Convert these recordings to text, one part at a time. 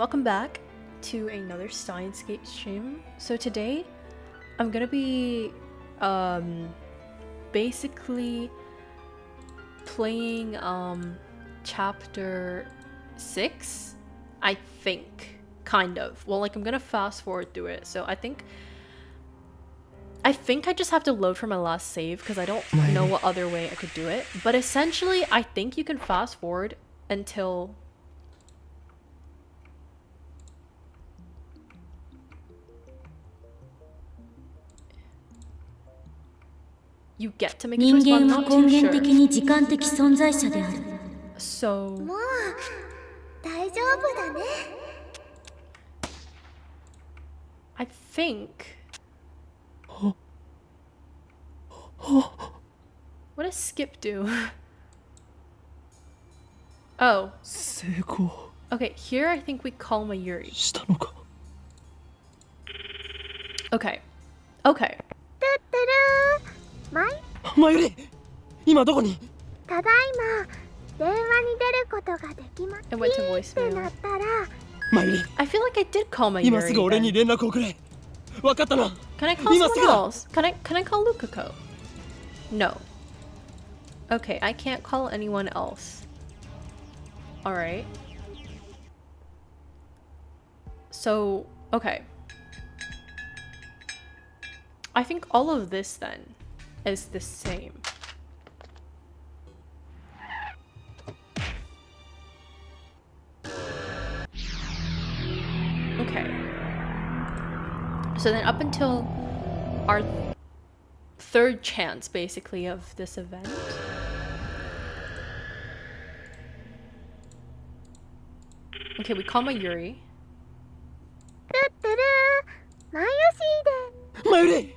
welcome back to another Steins stream. So today I'm gonna be basically playing chapter 6, I think, kind of. Well, like I'm gonna fast forward through it. So I think I just have to load from my last save because I don't know what other way I could do it. But essentially, I think you can fast forward until you get to make a choice, but I'm not too sure. So I think what does skip do? Oh. Okay, here I think we call Mayuri. Okay. Okay. Mayuri! 今どこに? It went to voicemail. Mayuri! I feel like I did call Mayuri. 今すぐ俺に連絡をくれ。わかったな? Can I call someone else? Can I call Lukako? No. Okay, I can't call anyone else. Alright. So, okay. I think all of this then is the same. Okay. So then up until our third chance, basically, of this event. Okay, we call Mayuri. Mayuri!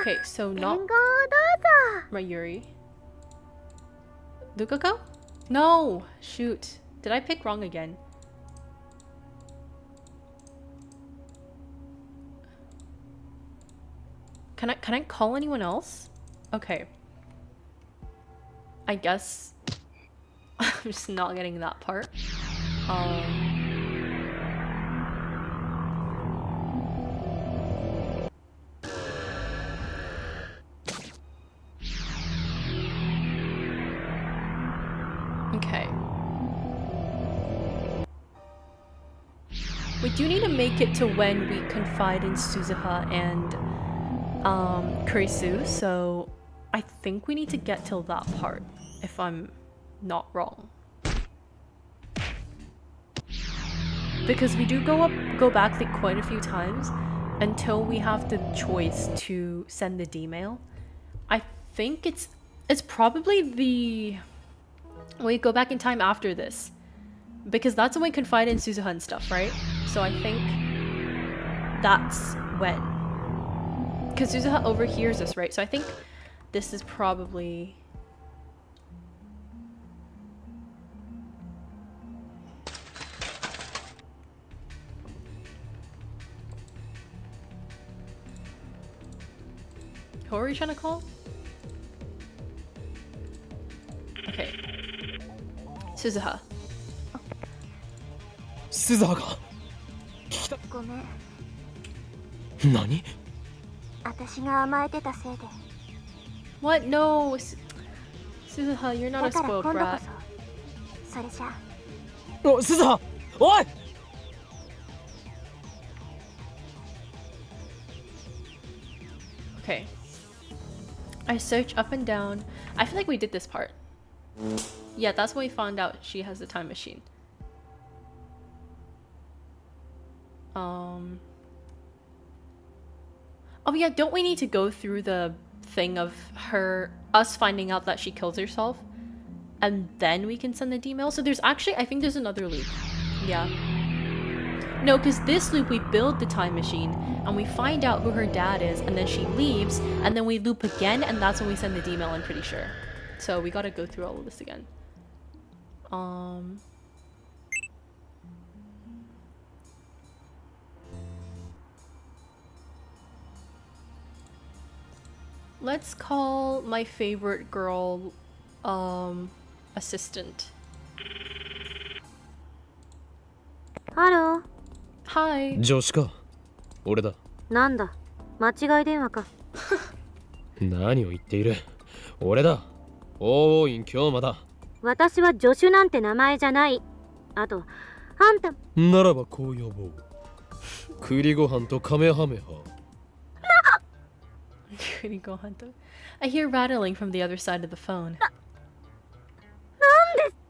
Okay, so not Mayuri. Lukako? No! Shoot. Did I pick wrong again? Can I call anyone else? Okay. I guess I'm just not getting that part. Okay. We do need to make it to when we confide in Suzuha and Kurisu, so I think we need to get till that part, if I'm not wrong. Because we do go back like quite a few times until we have the choice to send the D-mail. I think it's probably the... we go back in time after this. Because that's when we confide in Suzuha and stuff, right? So I think that's when. Because Suzuha overhears us, right? So I think this is probably... Who are we trying to call? Okay. Suzuha. Suzuha がごめん。何? 私が甘えてたせいで。 What? No! Suzuha, you're not a spoiled brat. それじゃ。お、Suzuha! おい! Okay. I search up and down. I feel like we did this part. Yeah, that's when we found out she has the time machine. Oh yeah, don't we need to go through the thing of us finding out that she kills herself? And then we can send the D-mail? So there's actually, I think there's another loop. Yeah. No, because this loop we build the time machine and we find out who her dad is and then she leaves and then we loop again and that's when we send the D-mail, I'm pretty sure. So we gotta go through all of this again. Let's call my favorite girl, assistant. ハロ Hi. 助手か。俺だ。ー。なんだ、間違い電話か。何を言っている。俺だ。王院京馬だ。私は助手なんて名前じゃない。あと、あんた。ならばこう呼ぼう。栗ご飯とカメハメハ。I hear rattling from the other side of the phone.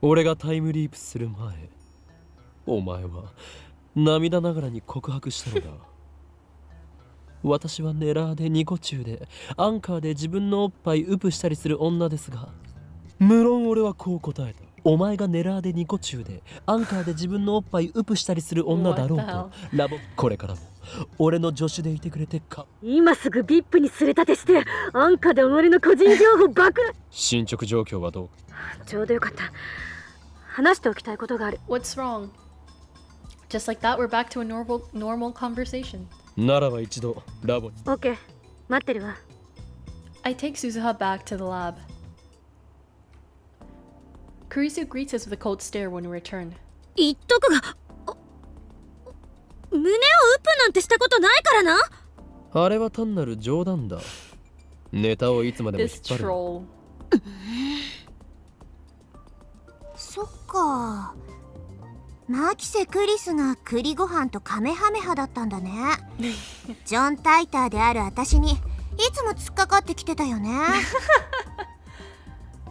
俺がタイムリープする前、お前は涙ながらに告白したのだ。私はネラーでニコ中でアンカーで自分のおっぱいウプしたりする女ですが、無論俺はこう答えた。お前がネラーでニコ中でアンカーで自分のおっぱいウプしたりする女だろうと、ラボこれからも俺の助手でいてくれてか。今すぐ VIP にすり立てして、安価で俺の個人情報暴露。進捗状況はどう？ちょうどよかった。話しておきたいことがある。What's wrong? Just like that, we're back to a normal conversation. ならば一度ラボに。オッケー、待ってるわ。I take Suzuha back to the lab. Kurisu greets us with a cold stare when we return. 言っとくが、胸をウプなんてしたことないからな。あれは単なる冗談だ。ネタをいつまでも引っ This 張る。 troll. そっか。マキセクリスが栗ご飯とカメハメハだったんだね。ジョン・タイターである私にいつも突っかかってきてたよね。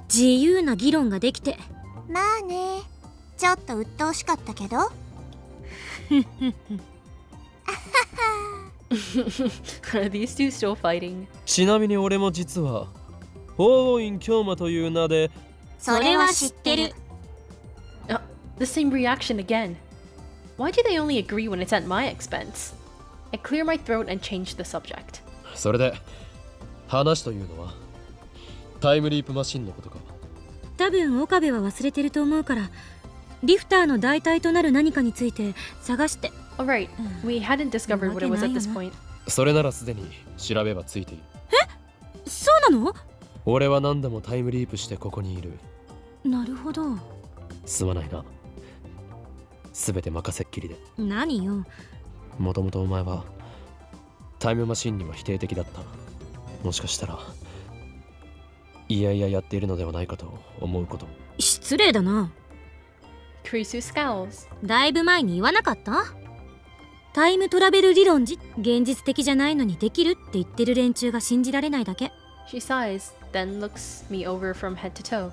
自由な議論ができて。まあね、ちょっと鬱陶しかったけど。Are these two still fighting? ちなみに俺も実は王院京馬という名で。それは知ってる。The same reaction again. Why do they only agree when it's at my expense? I clear my throat and change the subject. それで話というのはタイムリープマシンのことか。多分岡部は忘れてると思うから、リフターの代替となる何かについて探して。 Alright, we hadn't discovered what it was at this point. それならすでに調べはついている。そうなの？俺は何度もタイムリープしてここにいる。なるほど。すまないな。すべて任せっきりで。何よ。もともとお前はタイムマシンには否定的だった。もしかしたらいやいややっているのではないかと思うこと。失礼だな。 Kurisu scowls. だいぶ前に言わなかった？タイムトラベル理論現実的じゃないのにできるって言ってる連中が信じられないだけ。 She sighs, then looks me over from head to toe.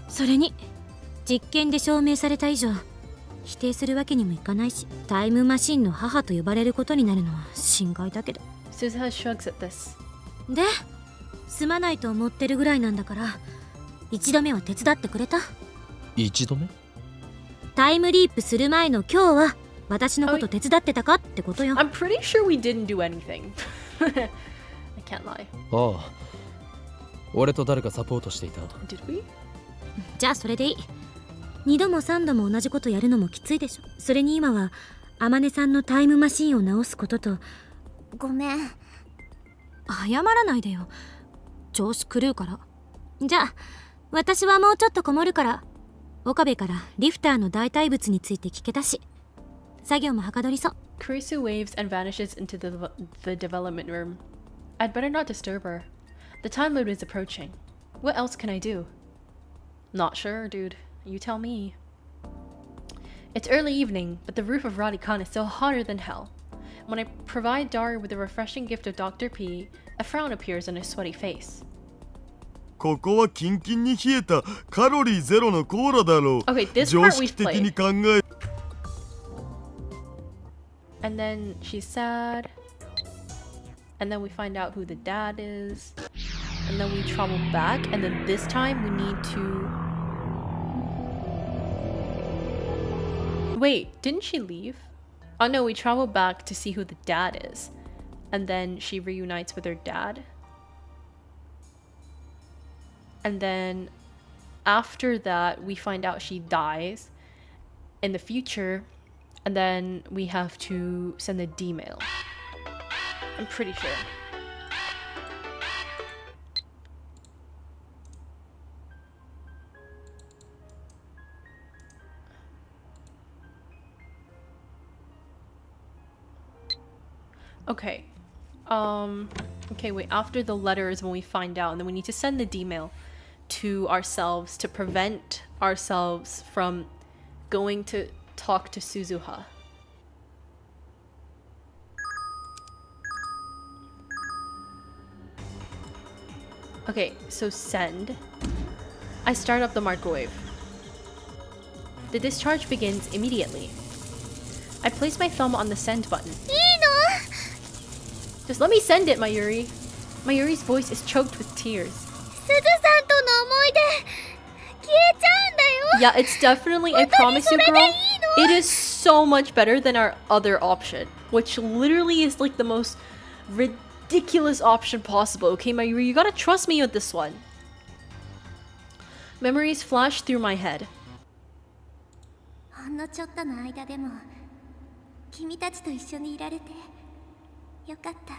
それに実験で証明された以上否定するわけにもいかないし、タイムマシンの母と呼ばれることになるのは心外だけど。 Suzuha shrugs at this. ですまないと思ってるぐらいなんだから、一度目は手伝ってくれた？一度目？タイムリープする前の今日は私のこと手伝ってたかってことよ。 I'm pretty sure we didn't do anything. I can't lie. ああ、俺と誰かサポートしていた。 Did we? じゃあそれでいい。2度も3度も同じことやるのもきついでしょ。それに今は天音さんのタイムマシンを直すことと。ごめん。謝らないでよ。調子狂うから。じゃあ私はもうちょっとこもるから、岡部からリフターの代替物について聞けたし、作業もはかどりそう。 Kurisu waves and vanishes into the development room. I'd better not disturb her. The time limit is approaching. What else can I do? Not sure, dude. You tell me. It's early evening, but the roof of Radikon is still hotter than hell. When I provide Dari with the refreshing gift of Dr. P, a frown appears on his sweaty face. ここはキンキンに冷えたカロリーゼロのコーラだろう。 Okay, this 常 part 識 we've 的に played. 考え And then she's sad. And then we find out who the dad is. And then we travel back. And then this time we need to... Wait, didn't she leave? Oh no, we travel back to see who the dad is. And then she reunites with her dad. And then after that, we find out she dies in the future. And then we have to send a D-mail. I'm pretty sure. Okay. Okay, wait. After the letter is when we find out, and then we need to send the D-mail to ourselves to prevent ourselves from going to talk to Suzuha. Okay, so send. I start up the microwave. The discharge begins immediately. I place my thumb on the send button. Just let me send it, Mayuri. Mayuri's voice is choked with tears. Yeah, it's definitely, I promise you, girl, it is so much better than our other option, which literally is like the most ridiculous option possible. Okay, Mayuri, you gotta trust me with this one. Memories flash through my head. ほんのちょっとの間でも君たちと一緒にいられてよかった。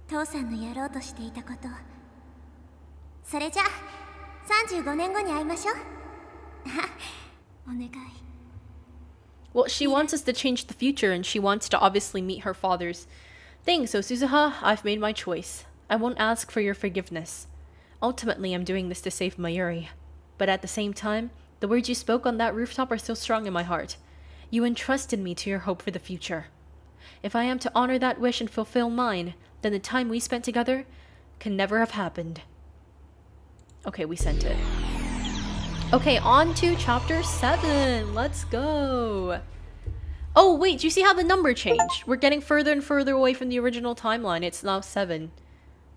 父さんのやろうとしていたこと。それじゃあ35年後に会いましょう。お願い。 Well, she wants us to change the future, and she wants to obviously meet her father's thing. So, Suzuha, I've made my choice. I won't ask for your forgiveness. Ultimately, I'm doing this to save Mayuri. But at the same time, the words you spoke on that rooftop are still strong in my heart. You entrusted me to your hope for the future. If I am to honor that wish and fulfill mine, then the time we spent together can never have happened. Okay, we sent it. Okay, on to chapter 7. Let's go. Oh, wait, do you see how the number changed? We're getting further and further away from the original timeline. It's now 7.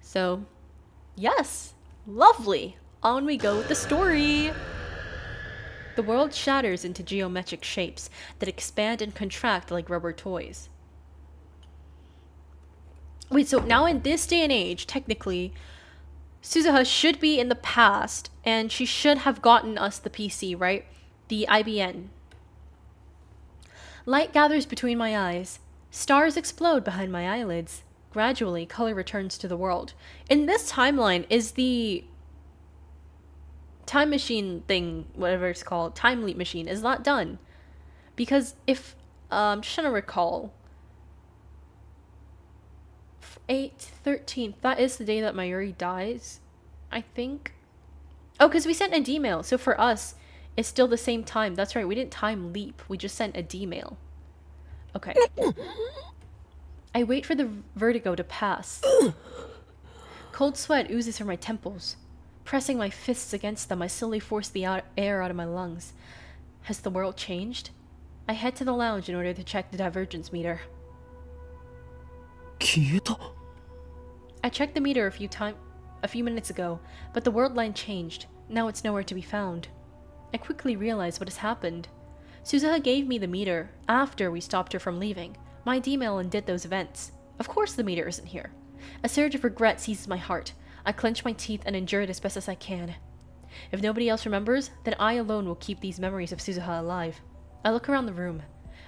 So, yes. Lovely. On we go with the story. The world shatters into geometric shapes that expand and contract like rubber toys. Wait, so now in this day and age, technically, Suzuha should be in the past, and she should have gotten us the PC, right? The IBN. Light gathers between my eyes. Stars explode behind my eyelids. Gradually, color returns to the world. In this timeline, is the time machine thing, whatever it's called, time leap machine, is not done. Because if, I'm just trying to recall, 8/13th, that is the day that Mayuri dies, I think. Oh, because we sent a D-mail, so for us, it's still the same time. That's right, we didn't time leap, we just sent a D-mail. Okay. I wait for the vertigo to pass. Cold sweat oozes from my temples. Pressing my fists against them, I slowly force the air out of my lungs. Has the world changed? I head to the lounge in order to check the divergence meter. 消えた I checked the meter a few minutes ago, but the world line changed. Now it's nowhere to be found. I quickly realized what has happened. Suzuha gave me the meter after we stopped her from leaving. My D-mail undid those events. Of course the meter isn't here. A surge of regret seizes my heart. I clench my teeth and endure it as best as I can. If nobody else remembers, then I alone will keep these memories of Suzuha alive. I look around the room.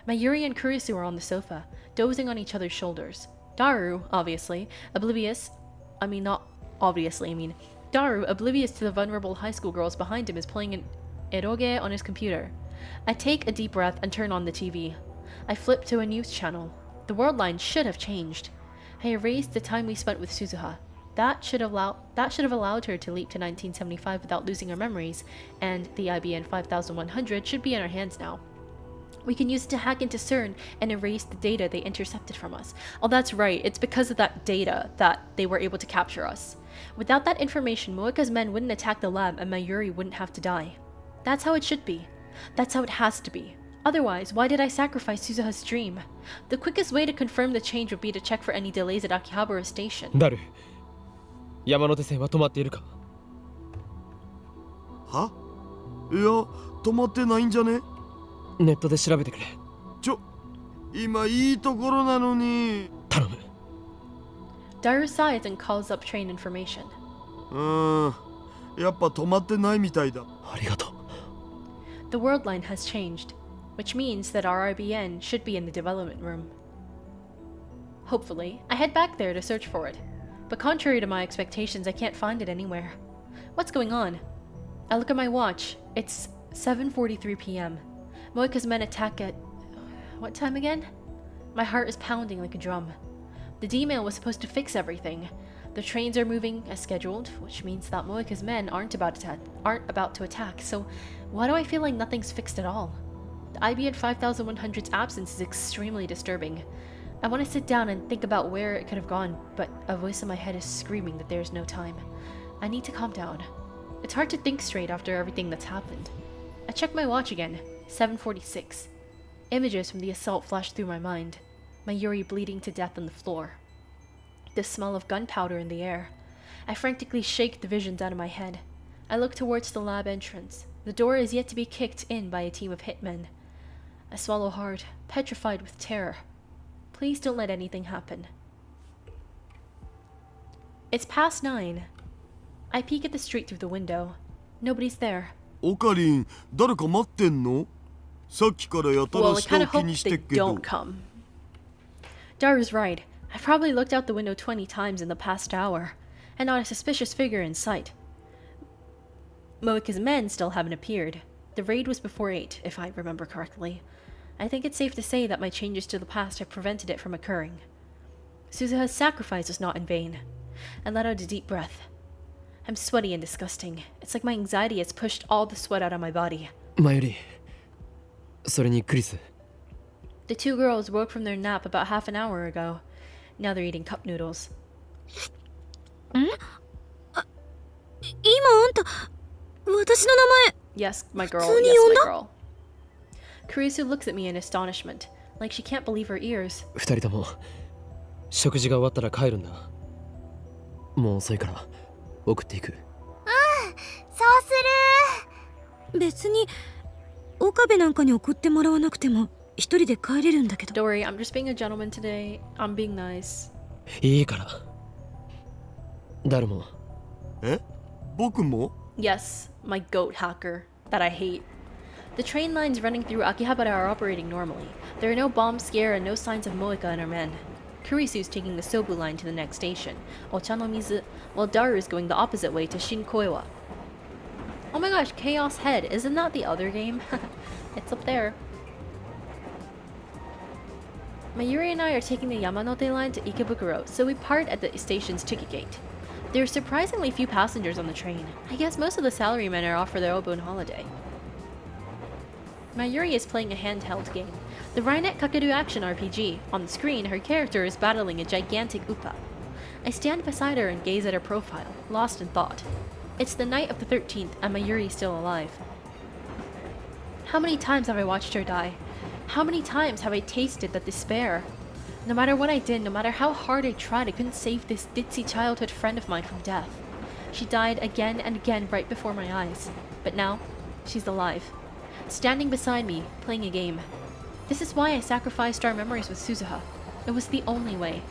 Mayuri and Kurisu are on the sofa, dozing on each other's shoulders. Daru, obviously, Daru, oblivious to the vulnerable high school girls behind him, is playing an eroge on his computer. I take a deep breath and turn on the TV. I flip to a news channel. The world line should have changed. I erased the time we spent with Suzuha. That should have allowed her to leap to 1975 without losing her memories, and the IBN 5100 should be in our hands now. We can use it to hack into CERN and erase the data they intercepted from us. Oh, that's right. It's because of that data that they were able to capture us. Without that information, Moeka's men wouldn't attack the lab and Mayuri wouldn't have to die. That's how it should be. That's how it has to be. Otherwise, why did I sacrifice Suzuha's dream? The quickest way to confirm the change would be to check for any delays at Akihabara Station. ダル山手線は止まっているかはいや止まってないんじゃねネットで調べてくれ今いいところなのに頼む Daru sighs and calls up train information. やっぱ止まってないみたいだありがとう The world line has changed, which means that our IBN should be in the development room. Hopefully, I head back there to search for it. But contrary to my expectations, I can't find it anywhere. What's going on? I look at my watch. It's 7:43 p.m. Moeka's men attack at... what time again? My heart is pounding like a drum. The D-mail was supposed to fix everything. The trains are moving as scheduled, which means that Moika's men aren't about to attack, so why do I feel like nothing's fixed at all? The IB at 5100's absence is extremely disturbing. I want to sit down and think about where it could have gone, but a voice in my head is screaming that there's no time. I need to calm down. It's hard to think straight after everything that's happened. I check my watch again, 7:46. Images from the assault flash through my mind. Mayuri bleeding to death on the floor. The smell of gunpowder in the air. I frantically shake the visions out of my head. I look towards the lab entrance. The door is yet to be kicked in by a team of hitmen. I swallow hard, petrified with terror. Please don't let anything happen. It's past 9. I peek at the street through the window. Nobody's there. オカリン、誰か待ってんの？さっきからやた Well, ら I 下 kind を of 気 hope にして they っけど。 don't come. Daru's right. I've probably looked out the window 20 times in the past hour, and not a suspicious figure in sight. Moika's men still haven't appeared. The raid was before 8, if I remember correctly. I think it's safe to say that my changes to the past have prevented it from occurring. Suzuha's sacrifice was not in vain. I let out a deep breath. I'm sweaty and disgusting. It's like my anxiety has pushed all the sweat out of my body. マユリ、それにクリス。 The two girls woke from their nap about half an hour ago. Now they're eating cup noodles. 今あんた、私の名前。 Yes, my girl. 普通に Yes, 呼ん my だ？ girl. Kurisu looks at me in astonishment, like she can't believe her ears. 二人とも食事が終わったら帰るんだ。もう遅いから送っていく。そうする。別に岡部なんかに送ってもらわなくても一人で帰れるんだけど。 Don't worry, I'm just being a gentleman today. I'm being nice. いいから。誰も。え？僕も？ Yes, my goat hacker that I hate. The train lines running through Akihabara are operating normally. There are no bomb scare and no signs of Moika and her men. Kurisu's taking the Sobu line to the next station, Ochanomizu, while Daru is going the opposite way to Shinkoiwa. Oh my gosh, Chaos Head, isn't that the other game? It's up there. Mayuri and I are taking the Yamanote line to Ikebukuro, so we part at the station's ticket gate. There are surprisingly few passengers on the train. I guess most of the salarymen are off for their Obon holiday. Mayuri is playing a handheld game, the Rainet Kakeru action RPG. On the screen, her character is battling a gigantic Upa. I stand beside her and gaze at her profile, lost in thought. It's the night of the 13th, and Mayuri is still alive. How many times have I watched her die? How many times have I tasted that despair? No matter what I did, no matter how hard I tried, I couldn't save this ditzy childhood friend of mine from death. She died again and again right before my eyes. But now, she's alive. Standing beside me, playing a game. This is why I sacrificed our memories with Suzuha. It was the only way.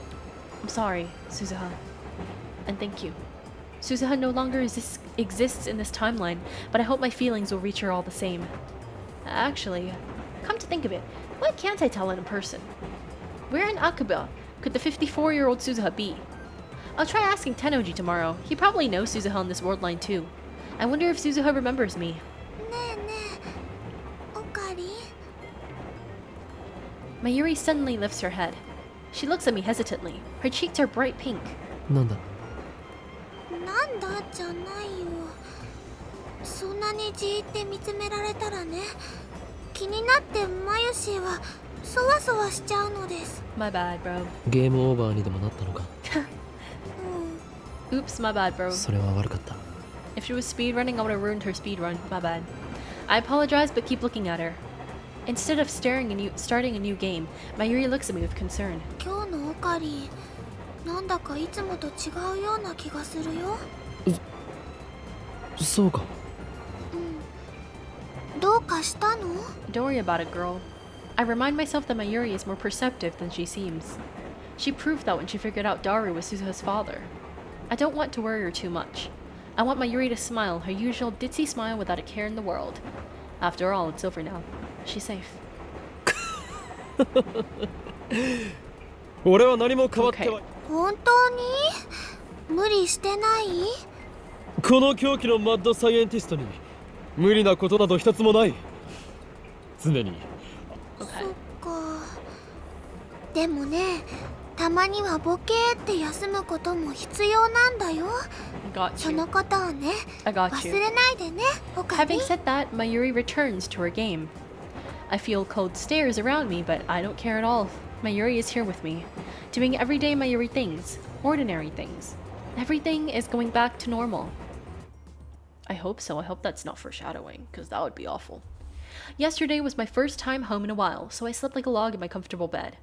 I'm sorry, Suzuha. And thank you. Suzuha no longer exists in this timeline, but I hope my feelings will reach her all the same. Actually, come to think of it, why can't I tell in person? Where in Akuba could the 54-year-old Suzuha be? I'll try asking Tennoji tomorrow. He probably knows Suzuha on this world line too. I wonder if Suzuha remembers me. ねえねえ、オカリン。 Mayuri suddenly lifts her head. She looks at me hesitantly. Her cheeks are bright pink. なんだ。なんだじゃないよ。そんなにじーって見つめられたらね、気になってマユシーはそわそわしちゃうのです。 My bad, bro. ゲームオーバーにでもなったのか。うん。 Oops, my bad, bro. それは悪かった。 If she was speedrunning, I would have ruined her speedrun. My bad. I apologize, but keep looking at her. Instead of starting a new game, Mayuri looks at me with concern. 今日のオカリン、なんだかいつもと違うような気がするよ。そうか。うん。どうかしたの？ Don't worry about it, girl. I remind myself that Mayuri is more perceptive than she seems. She proved that when she figured out Daru was Suzuha's father. I don't want to worry her too much. I want Mayuri to smile, her usual ditzy smile without a care in the world. After all, it's over now. She's safe. 俺は何も変わっては。本当に？無理してない？この狂気のマッドサイエンティストに無理なことなど一つもない。常に。そっか。でもね、たまにはボケーって休むことも必要なんだよ。 Got そ you. のことをね、 I got 忘 you. れないでね、オカビ。 Having said that, Mayuri returns to her game. I feel cold stares around me, but I don't care at all. Mayuri is here with me, doing everyday Mayuri things, ordinary things. Everything is going back to normal. I hope so. I hope that's not foreshadowing, because that would be awful. Yesterday was my first time home in a while, so I slept like a log in my comfortable bed.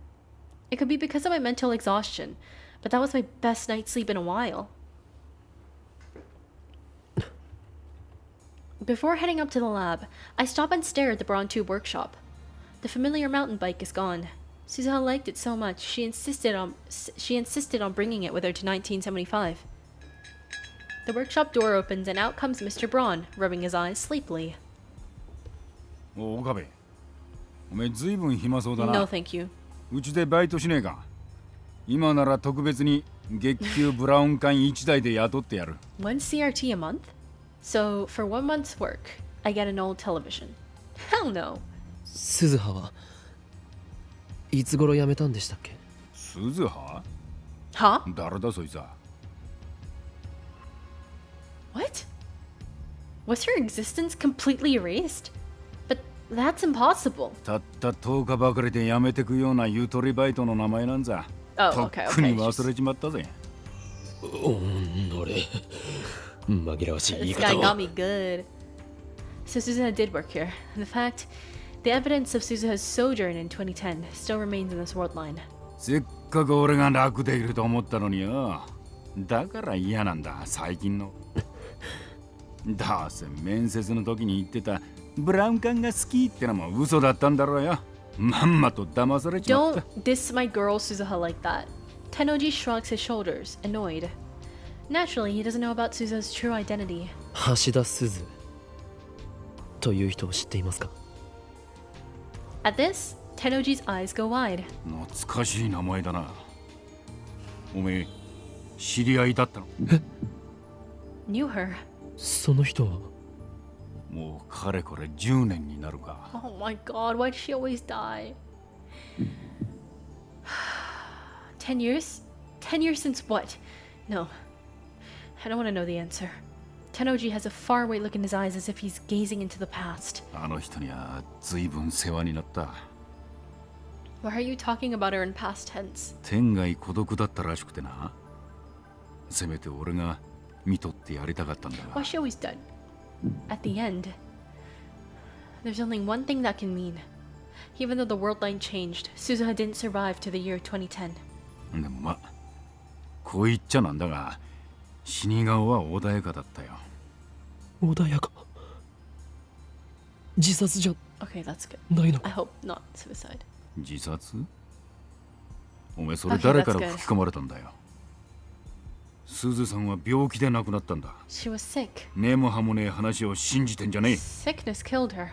It could be because of my mental exhaustion, but that was my best night's sleep in a while. Before heading up to the lab, I stop and stare at the Braun Tube workshop. The familiar mountain bike is gone. Suzuha liked it so much, she insisted on bringing it with her to 1975. The workshop door opens and out comes Mr. Braun, rubbing his eyes sleepily. お岡部、おめえずいぶん暇そうだな。 No, thank you. うちでバイトしねえか。今なら特別に月給ブラウン管1台で雇ってやる。One CRT a month? So, for 1 month's work, I get an old television. Hell no. 鈴葉はいつ頃辞めたんでしたっけ？鈴葉？ Huh? 誰だそいつは。 What? Was her existence completely erased? But that's impossible. たった10日ばかりで辞めてくようなゆとりバイトの名前なんざ。 Oh, とっ okay, くに okay. 忘れちまったぜ。おれ紛らわしい言い This guy 方 got を。 me good. So Suzuha did work here. In fact, the evidence of Suzuha's sojourn in 2010 still remains in this world line. せっかく俺が楽でいると思ったのによ。だから嫌なんだ、最近の。どうせ面接の時に言ってたブラウン管が好きってのも嘘だったんだろうよ。まんまと騙されちまった。 Don't diss my girl Suzuha like that. Tenoji shrugs his shoulders, annoyed. Naturally, he doesn't know about Suzuha's true identity. 橋田鈴という人を知っていますか？ At this, Tenoji's eyes go wide. 懐かしい名前だな。おめえ、知り合いだったの？ Knew her. その人はもうかれこれ10年になるか。 Oh my god, why does she always die? 10 years? 10 years since what? No. I don't want to know the answer. Tenoji has a faraway look in his eyes as if he's gazing into the past. あの人には随分世話になった。 Why are you talking about her in past tense? 天涯孤独だったらしくてな。せめて俺が見とってやりたかったんだ Why が。 is she always dead? At the end, there's only one thing that can mean. Even though the world line changed, Suzuha didn't survive to the year 2010. でもま、こう言っちゃなんだが、死に顔は穏やかだったよ。穏やか。自殺じゃ Okay, that's good. ないの I か？ hope not suicide. 自殺？お前それ Okay, 誰から that's good. 吹き込まれたんだよ。すずさんは病気で亡くなったんだ。 She was sick. 根も葉もねえ話を信じてんじゃねえ。 Sickness killed her.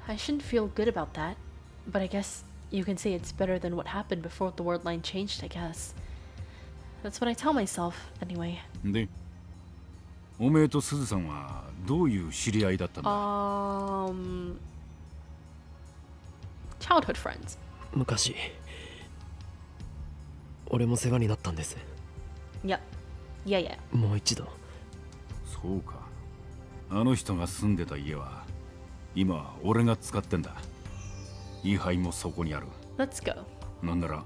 I shouldn't feel good about that, but I guess you can say it's better than what happened before the world line changed, I guess. That's what I tell myself, anyway. で、おめえとすずさんはどういう知り合いだったんだ？ Childhood friends. 昔俺も世話になったんです。 Yeah. Yeah. もう一度。そうか。あの人が住んでた家は今は俺が使ってんだ。位牌もそこにある。 Let's go. なんなら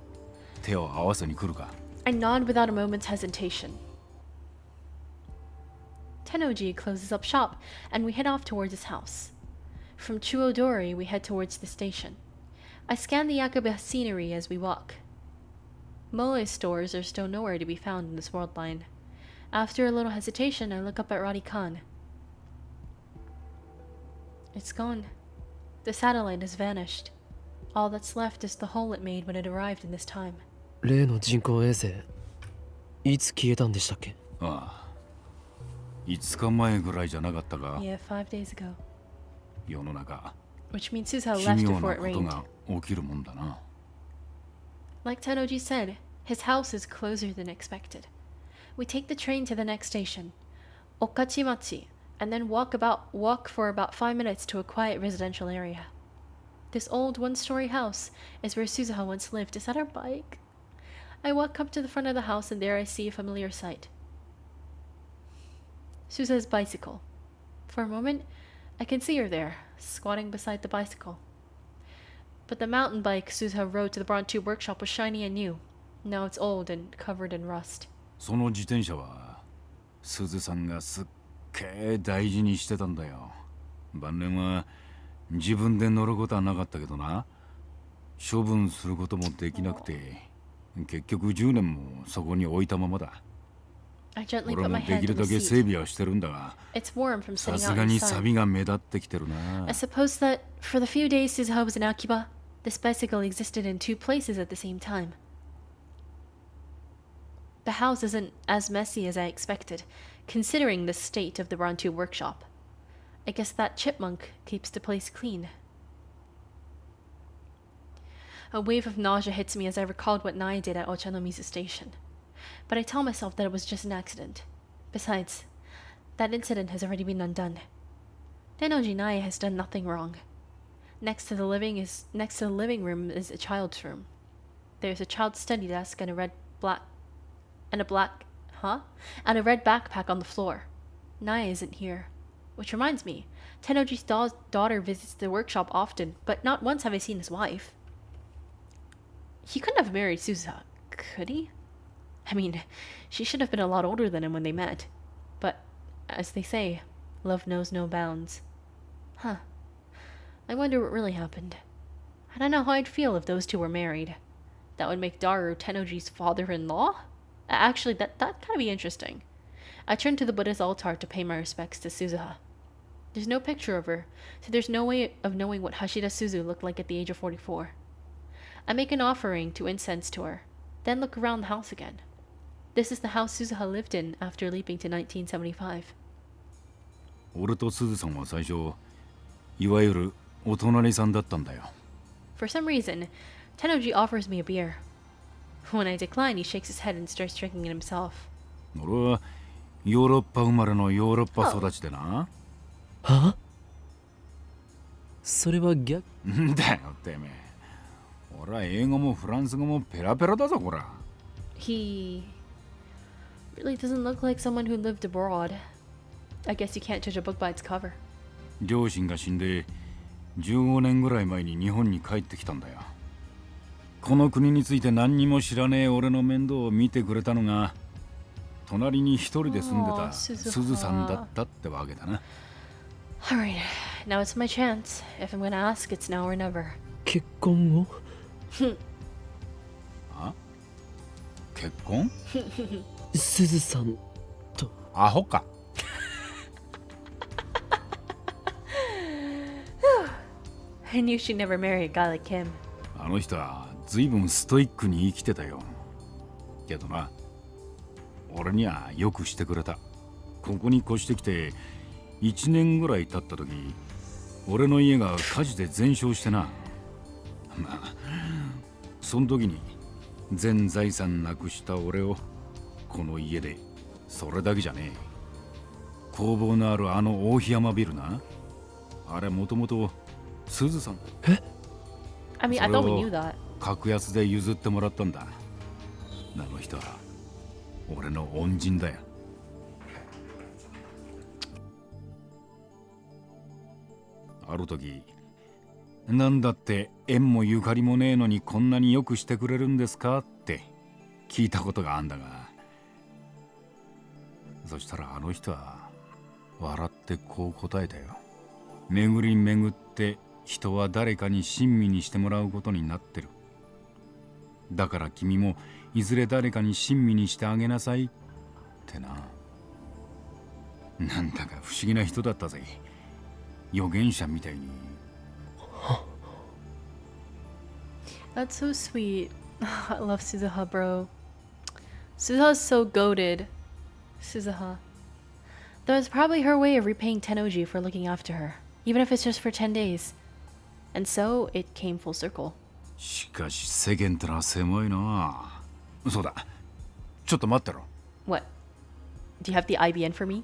手を合わせに来るか。 I nod without a moment's hesitation. Tenoji closes up shop, and we head off towards his house. From Chuodori, we head towards the station. I scan the Yakuba scenery as we walk. Moe stores are still nowhere to be found in this world line. After a little hesitation, I look up at Radikan. It's gone. The satellite has vanished. All that's left is the hole it made when it arrived in this time. 例の人工衛星いつ消えたんでしたっけ？ああ。5日前ぐらいじゃなかったか。 Yeah, 5 days ago. 世の中、 Which means Suzuha 奇 left 妙 before な it こと rained. が起きるもんだな。 Like Tenoji said, his house is closer than expected. We take the train to the next station, Okachimachi, and then walk for about 5 minutes to a quiet residential area. This old one-story house is where Suzuha once lived. Is that our bike? I walk up to the front of the house and there I see a familiar sight. Susa's bicycle. For a moment, I can see her there, squatting beside the bicycle. But the mountain bike Susa rode to the Bronze workshop was shiny and new. Now it's old and covered in rust. その自転車はすずさんがすっげえ大事にしてたんだよ。晩年は自分で乗ることはなかったけどな、処分することもできなくて結局10年もそこに置いたままだ。 I gently 俺 put も my で hand きる in だ the け整 seat. 備はしてるんだが、 It's warm from さ sitting す out が in the に sun. 錆が目立ってきてるな。 I suppose that for the few days Suzuha was in Akiba, this bicycle existed in two places at the same time. The house isn't as messy as I expected, considering the state of the Bronze workshop. I guess that chipmunk keeps the place clean. A wave of nausea hits me as I recalled what Naya did at Ochanomizu Station. But I tell myself that it was just an accident. Besides, that incident has already been undone. Tennoji Naya has done nothing wrong. Next to the living room is a child's room. There's a child's study desk and a red backpack on the floor. Naya isn't here. Which reminds me, Tennoji's daughter visits the workshop often, but not once have I seen his wife. He couldn't have married Suzuha, could he? I mean, she should have been a lot older than him when they met. But, as they say, love knows no bounds. Huh. I wonder what really happened. I don't know how I'd feel if those two were married. That would make Daru Tennoji's father-in-law? Actually, that'd kind of be interesting. I turn to the Buddha's altar to pay my respects to Suzuha. There's no picture of her, so there's no way of knowing what Hashida Suzu looked like at the age of 44. I make an offering to incense to her, then look around the house again. This is the house Suzuha lived in after leaping to 1975. 俺とすずさんは最初いわゆるお隣さんだったんだよ。 For some reason, Tennoji offers me a beer. When I decline, he shakes his head and starts drinking it himself. 俺はヨーロッパ生まれのヨーロッパ育ちでな。は？それは逆？んだよてめえ。俺は英語もフランス語もペラペラだぞこら。 He really doesn't look like someone who lived abroad. I guess you can't judge a book by its cover. 両親が死んで15年ぐらい前に日本に帰ってきたんだよ。この国について何にも知らねえ俺の面倒を見てくれたのが隣に一人で住んでたすずさんだったってわけだな。 Alright, now it's my chance. If I'm gonna ask, it's now or never. 結婚を？あ？結婚？すずさんと。アホか。I knew she'd never marry a guy like him. あの人は随分ストイックに生きてたよ。けどな、俺にはよくしてくれた。ここに越してきて1年ぐらい経った時、俺の家が火事で全焼してな。まあ、その時に全財産なくした俺をこの家で、それだけじゃねえ。工房のあるあの大檜山ビルな。あれもともとすずさん。え？ I mean, I thought we knew that. 格安で譲ってもらったんだ。あの人は俺の恩人だよ。ある時、なんだって縁もゆかりもねえのにこんなによくしてくれるんですかって聞いたことがあんだが、そしたらあの人は笑ってこう答えたよ。巡り巡って人は誰かに親身にしてもらうことになってる。だから君もいずれ誰かに親身にしてあげなさいってな。なんだか不思議な人だったぜ。預言者みたいに。That's so sweet. I love Suzuha, bro. Suzuha's so goated. Suzuha. That was probably her way of repaying Tennoji for looking after her, even if it's just for 10 days. And so, it came full circle. しかし世間ってのは狭いな。そうだ。ちょっと待ってろ。 What? Do you have the IBN for me?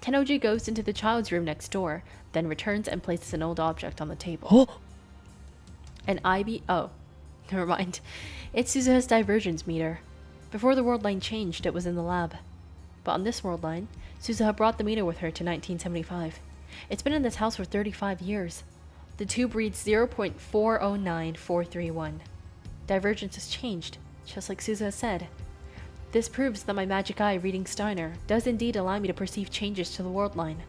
Tennoji goes into the child's room next door, then returns and places an old object on the table. Oh! An IB... Oh. Never mind. It's Suzuha's divergence meter. Before the world line changed, it was in the lab. But on this world line, Suzuha brought the meter with her to 1975. It's been in this house for 35 years. The tube reads 0.409431. Divergence has changed, just like Suzuha said. This proves that my magic eye reading Steiner does indeed allow me to perceive changes to the world line.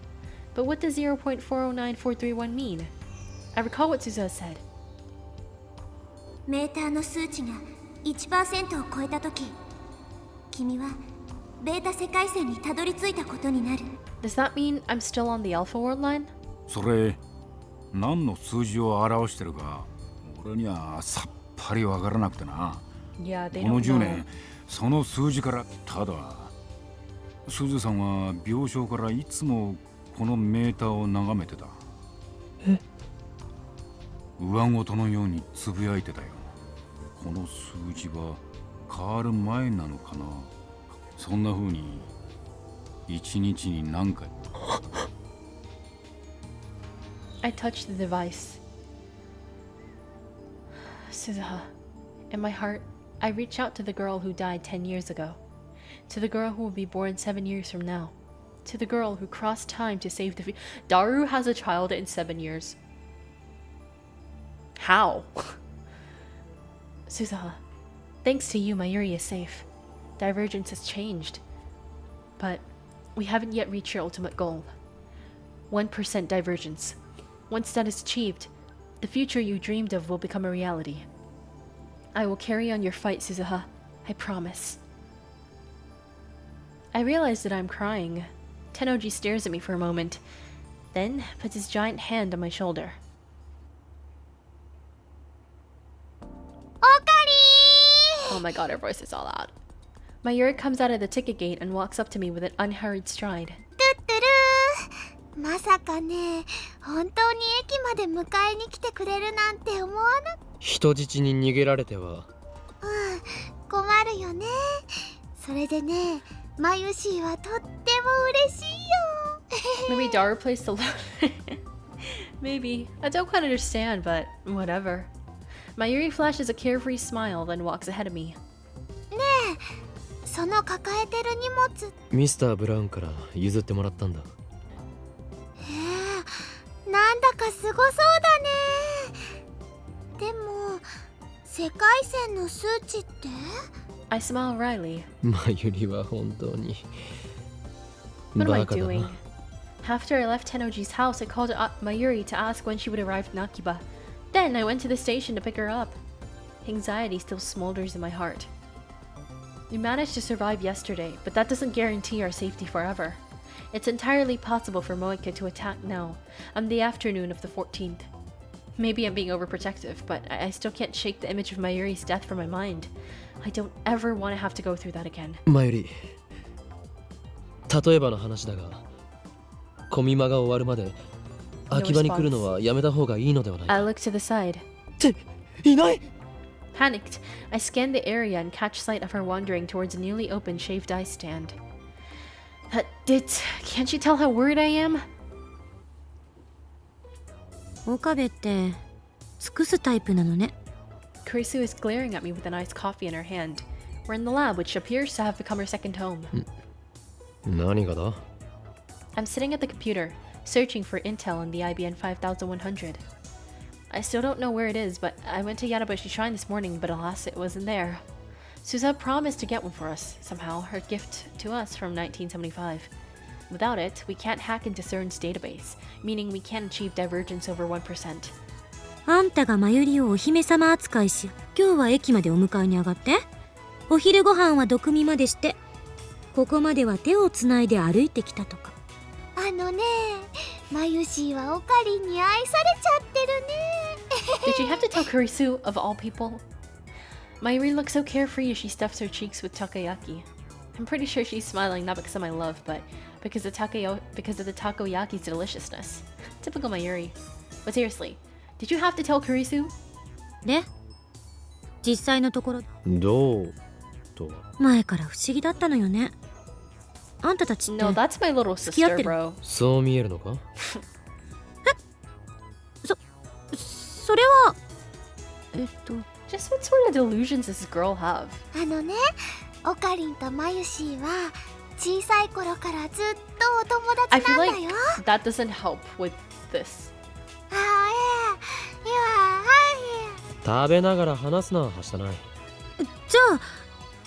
But what does 0.409431 mean? I recall what Suzuha said. メーターの数値が 1% を超えたとき、君はベータ世界線にたどり着いたことになる。 Does that mean I'm still on the alpha world line? それ何の数字を表してるか俺にはさっぱりわからなくてな。 Yeah, they この don't 10 know. 年その数字からただすずさんは病床からいつもこのメーターを眺めてた。え？上ごとのようにつぶやいてたよ。この数字は変わる前なのかな。そんな風に一日に何回。I touched the device. Suzuha, in my heart, I reach out to the girl who died 10 years ago. To the girl who will be born 7 years from now. To the girl who crossed time to save the Daru has a child in 7 years. How? Suzuha, thanks to you, Mayuri is safe. Divergence has changed. But we haven't yet reached your ultimate goal. 1% divergence. Once that is achieved, the future you dreamed of will become a reality. I will carry on your fight, Suzuha. I promise. I realize that I'm crying. Tennoji stares at me for a moment, then puts his giant hand on my shoulder. オカリ Oh my god, her voice is all out. Mayuri comes out of the ticket gate and walks up to me with an unhurried stride. ートゥットゥルーまさかね、本当に駅まで迎えに来てくれるなんて思わな。人質に逃げられては。うん、困るよね。それでね、マユシーはとっても嬉しいよ。 Maybe Daru plays the Maybe. I don't quite understand, but whatever. Mayuri flashes a carefree smile, then walks ahead of me. ねえ、その抱えてる荷物。ミスター・ブラウンから譲ってもらったんだ。なんだかすごそうだね。でも世界線の数値って？ I smile wryly. マユリは本当に What am I バカだ doing? な。 After I left Tennoji's house, I called up Mayuri to ask when she would arrive in Akiba. Then I went to the station to pick her up. Anxiety still smolders in my heart. We managed to survive yesterday, but that doesn't guarantee our safety forever. It's entirely possible for Moeka to attack now, on the afternoon of the 14th. Maybe I'm being overprotective, but I still can't shake the image of Mayuri's death from my mind. I don't ever want to have to go through that again. マユリ、例えばの話だが、コミマが終わるまで秋葉に来るのはやめた方がいいのではない I か。 look to the side. っていない。 Panicked, I scan the area and catch sight of her wandering towards a newly opened shaved ice stand. Can't you tell how worried I am? 岡部って尽くすタイプなのね。 Kurisu is glaring at me with an iced coffee in her hand. We're in the lab, which appears to have become her second home. 何がだ？ I'm sitting at the computer, searching for intel on the IBN 5100. I still don't know where it is, but I went to Yadabushi Shrine this morning, but alas, it wasn't there. Suzuha promised to get one for us, somehow, her gift to us from 1975. Without it, we can't hack into CERN's database, meaning we can't achieve divergence over 1%. あんたがマユリをお姫様扱いし、今日は駅までお迎えに上がって。お昼ご飯は毒味までして、ここまでは手をつないで歩いてきたとか。あのね、マユシーはオカリンに愛されちゃってるね。 Did you have to tell Kurisu, of all people? Mayuri looks so carefree as she stuffs her cheeks with takoyaki. I'm pretty sure she's smiling not because of my love, but because of the takoyaki's deliciousness. Typical Mayuri. But seriously, did you have to tell Kurisu? で、実際のところどうとは。前から不思議だったのよね。あんたたちって No, that's my little sister, bro. そう見えるのか？それは Just what sort of delusions does this girl have? あのね、オカリンとマユシーは小さい頃からずっとお友 I 達 feel なんだ like よ。 that doesn't help with this. ああ、いや、食べながら話すな、はしたない。じゃあ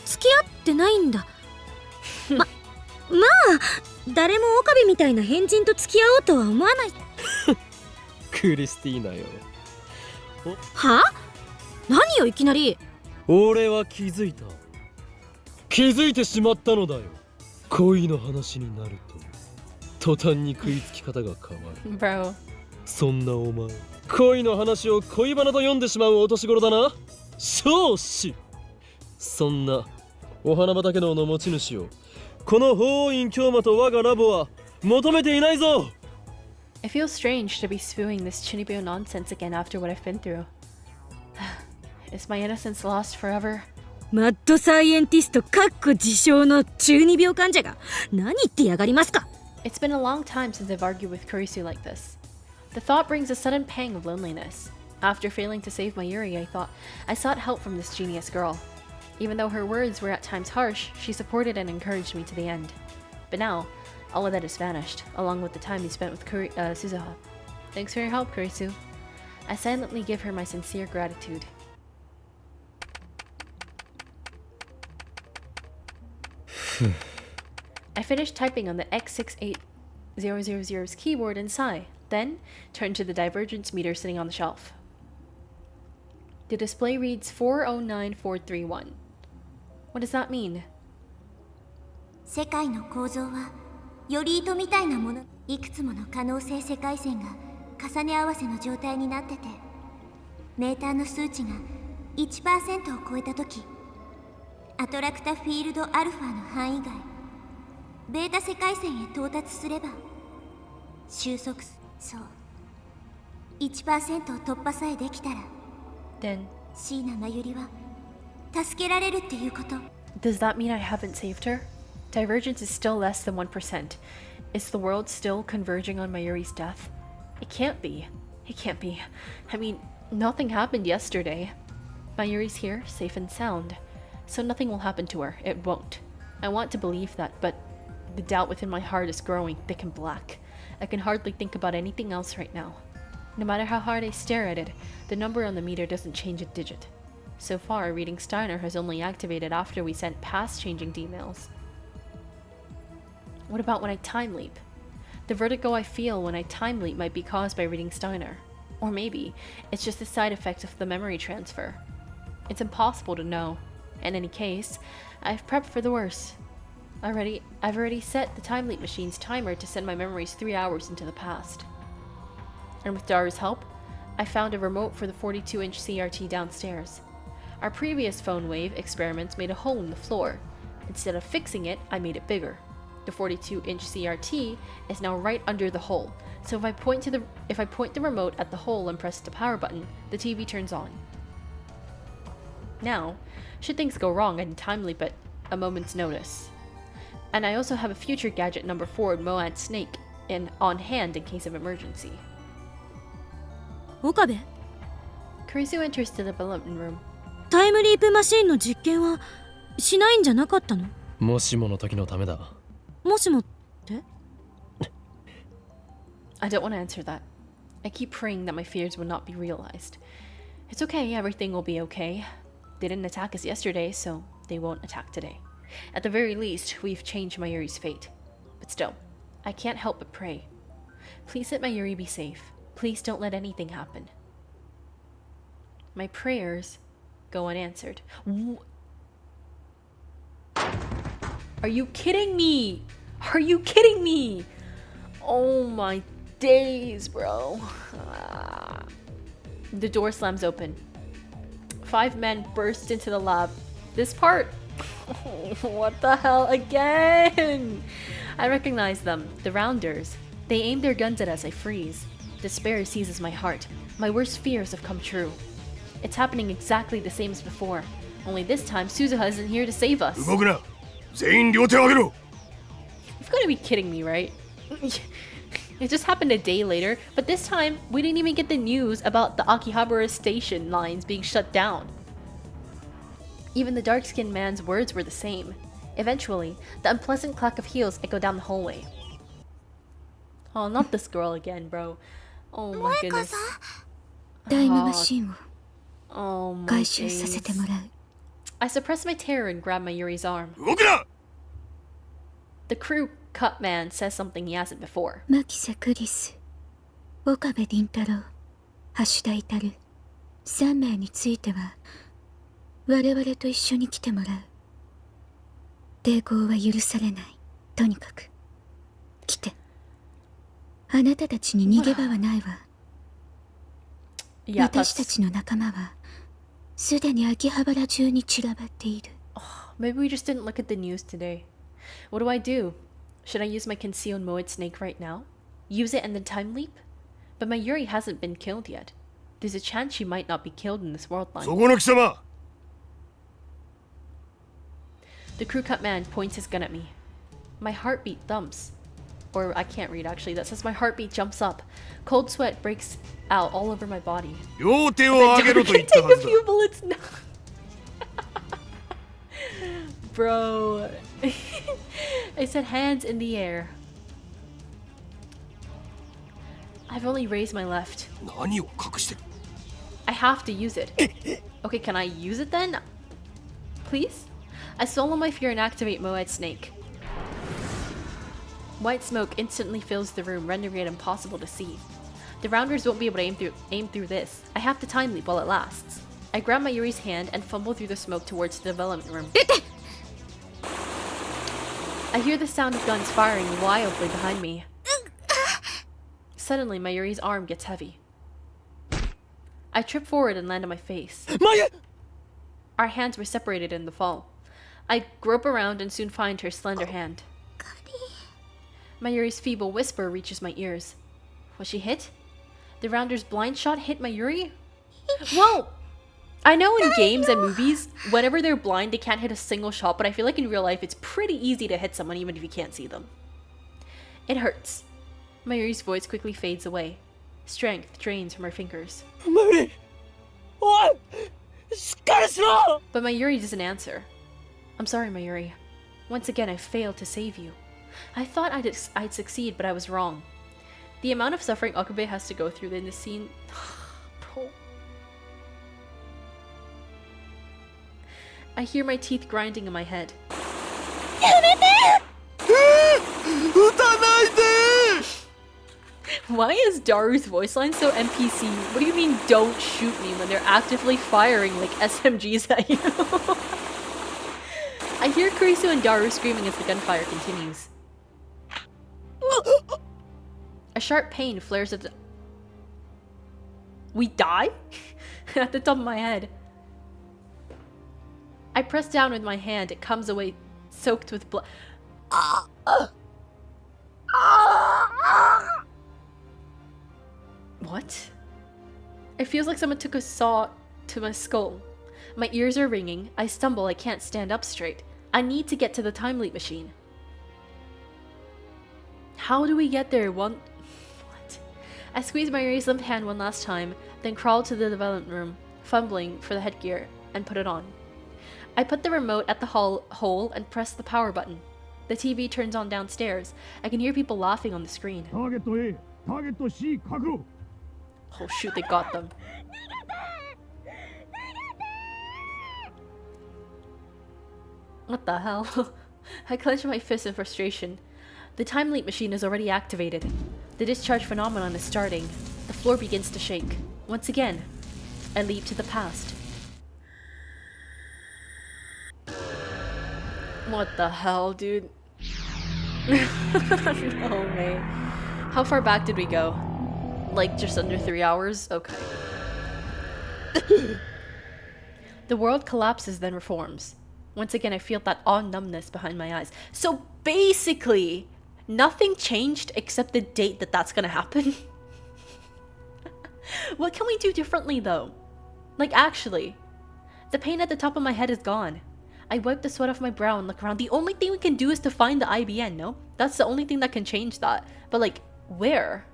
付き合ってないんだ。まあ誰も岡部みたいな変人と付き合おうとは思わない。クリスティーナよ。は？何よいきなり。俺は気づいた。気づいてしまったのだよ。恋の話になると途端に食いつき方が変わる。 Bro. そんなお前、恋の話を恋バナと読んでしまうお年頃だな。少子。そんなお花畑の持ち主をこの法院京馬と我がラボは求めていないぞ。 It feels strange to be spewing this Chunibyo nonsense again after what I've been through. Is my innocence lost forever? マッドサイエンティスト自称の中二病患者が何言ってやがりますか。 It's been a long time since I've argued with Kurisu like this. The thought brings a sudden pang of loneliness. After failing to save Mayuri, I sought help from this genius girl. Even though her words were at times harsh, she supported and encouraged me to the end. But now, all of that has vanished, along with the time we spent with Suzuha. Thanks for your help, Kurisu. I silently give her my sincere gratitude. I finished typing on the X68000's keyboard and sigh, then turned to the divergence meter sitting on the shelf. The display reads 409431. What does that mean? 世界の構造はより糸みたいなもの。いくつもの可能性世界線が重ね合わせの状態になってて、メーターの数値が 1% を超えたとき、アトラクタフィールドアルファの範囲外、ベータ世界線へ到達すれば収束。そう、 1% を突破さえできたら Then, 椎名真由里は助けられるっていうこと。 does that mean I haven't saved her? Divergence is still less than 1%. Is the world still converging on Mayuri's death? It can't be. It can't be. I mean, nothing happened yesterday. Mayuri's here, safe and sound. So nothing will happen to her. It won't. I want to believe that, but the doubt within my heart is growing thick and black. I can hardly think about anything else right now. No matter how hard I stare at it, the number on the meter doesn't change a digit. So far, reading Steiner has only activated after we sent past changing emails. What about when I time leap? The vertigo I feel when I time leap might be caused by reading Steiner. Or maybe it's just a side effect of the memory transfer. It's impossible to know. In any case, I've prepped for the worst. I've already set the time leap machine's timer to send my memories 3 hours into the past. And with Dara's help, I found a remote for the 42-inch CRT downstairs. Our previous phone wave experiments made a hole in the floor. Instead of fixing it, I made it bigger. The 42-inch CRT is now right under the hole, so if I point the remote at the hole and press the power button, the TV turns on. Now, should things go wrong, I can time leap at a moment's notice. And I also have a future gadget number 4 Moad Snake on hand in case of emergency. 岡部、 Kurisu enters the development room. タイムリープマシーンの実験はしないんじゃなかったの？もしもの時のためだ。もしもって？ I don't want to answer that. I keep praying that my fears will not be realized. It's okay, everything will be okay. They didn't attack us yesterday, so they won't attack today. At the very least, we've changed Mayuri's fate. But still, I can't help but pray. Please let Mayuri be safe. Please don't let anything happen. My prayers go unanswered. Are you kidding me? Are you kidding me? Oh my days, bro. The door slams open. 5 men burst into the lab. This part. What the hell again? I recognize them. The Rounders. They aim their guns at us. I freeze. Despair seizes my heart. My worst fears have come true. It's happening exactly the same as before. Only this time, Suzuha isn't here to save us. 動くな。全員両手を上げろ。 You've got to be kidding me, right? It just happened a day later, but this time we didn't even get the news about the Akihabara station lines being shut down. Even the dark-skinned man's words were the same. Eventually, the unpleasant clack of heels echoed down the hallway. Oh, not this girl again, bro. Oh my goodness. タイムマシンを Oh my 回収させて days. もらう。 I suppressed my terror and grabbed my Yuri's arm. 動くな The crew cut man says something he hasn't before. 牧瀬クリス、岡部倫太郎、橋田至、3名については我々と一緒に来てもらう。抵抗は許されない。とにかく来て。あなたたちに逃げ場はないわ。 Yeah, 私た that's... ちの仲間はすでに秋葉原中に散らばっている。 Maybe we just didn't look at the news today. What do I do? Should I use my concealed moed snake right now? Use it and then time leap? But my Yuri hasn't been killed yet. There's a chance she might not be killed in this world そ line. この貴様 The crew cut man points his gun at me. My heartbeat thumps. Or I can't read actually. That says my heartbeat jumps up. Cold sweat breaks out all over my body. 両手を I 上げろ can と言った take は a ずだ few bullets now. Bro. I said hands in the air. I've only raised my left. 何を隠してる I have to use it. Okay, can I use it then? Please? I swallow my fear and activate Moed Snake. White smoke instantly fills the room, rendering it impossible to see. The rounders won't be able to aim through this. I have to time leap while it lasts. I grab my Yuri's hand and fumble through the smoke towards the development room. I hear the sound of guns firing wildly behind me. Suddenly, my Yuri's arm gets heavy. I trip forward and land on my face. 眉 Our hands were separated in the fall. I grope around and soon find her slender hand. My Yuri's feeble whisper reaches my ears. Was she hit? The rounder's blind shot hit my Yuri? Well, I know in games and movies, whenever they're blind, they can't hit a single shot, but I feel like in real life, it's pretty easy to hit someone even if you can't see them. It hurts. My Yuri's voice quickly fades away. Strength drains from her fingers. 無理おいしっかりしろ But my Yuri doesn't answer. I'm sorry, my Yuri. Once again, I failed to save you. I thought I'd succeed, but I was wrong. The amount of suffering Okabe has to go through in this scene... Bro. I hear my teeth grinding in my head. 撃たないで Why is Daru's voice line so NPC? What do you mean, don't shoot me, when they're actively firing like SMGs at you? I hear Kurisu and Daru screaming as the gunfire continues. A sharp pain flares at the... We die? At the top of my head. I press down with my hand. It comes away soaked with blood. What? It feels like someone took a saw to my skull. My ears are ringing. I stumble. I can't stand up straight. I need to get to the time leap machine. How do we get there? What? I squeeze my Yuri's limp hand one last time, then crawl to the development room, fumbling for the headgear, and put it on. I put the remote at the hole and press the power button. The TV turns on downstairs. I can hear people laughing on the screen. ターゲット A ターゲット C 確保 Oh shoot, they got them. What the hell? I clench my fist in frustration. The time leap machine is already activated. The discharge phenomenon is starting. The floor begins to shake. Once again, I leap to the past. What the hell, dude? No way. How far back did we go? Like just under 3 hours? Okay. The world collapses, then reforms. Once again, I feel that odd numbness behind my eyes. So basically, nothing changed except the date that that's gonna happen. What can we do differently though? Like actually, the pain at the top of my head is gone. I wipe the sweat off my brow and look around. The only thing we can do is to find the IBN, no? That's the only thing that can change that. But like, where?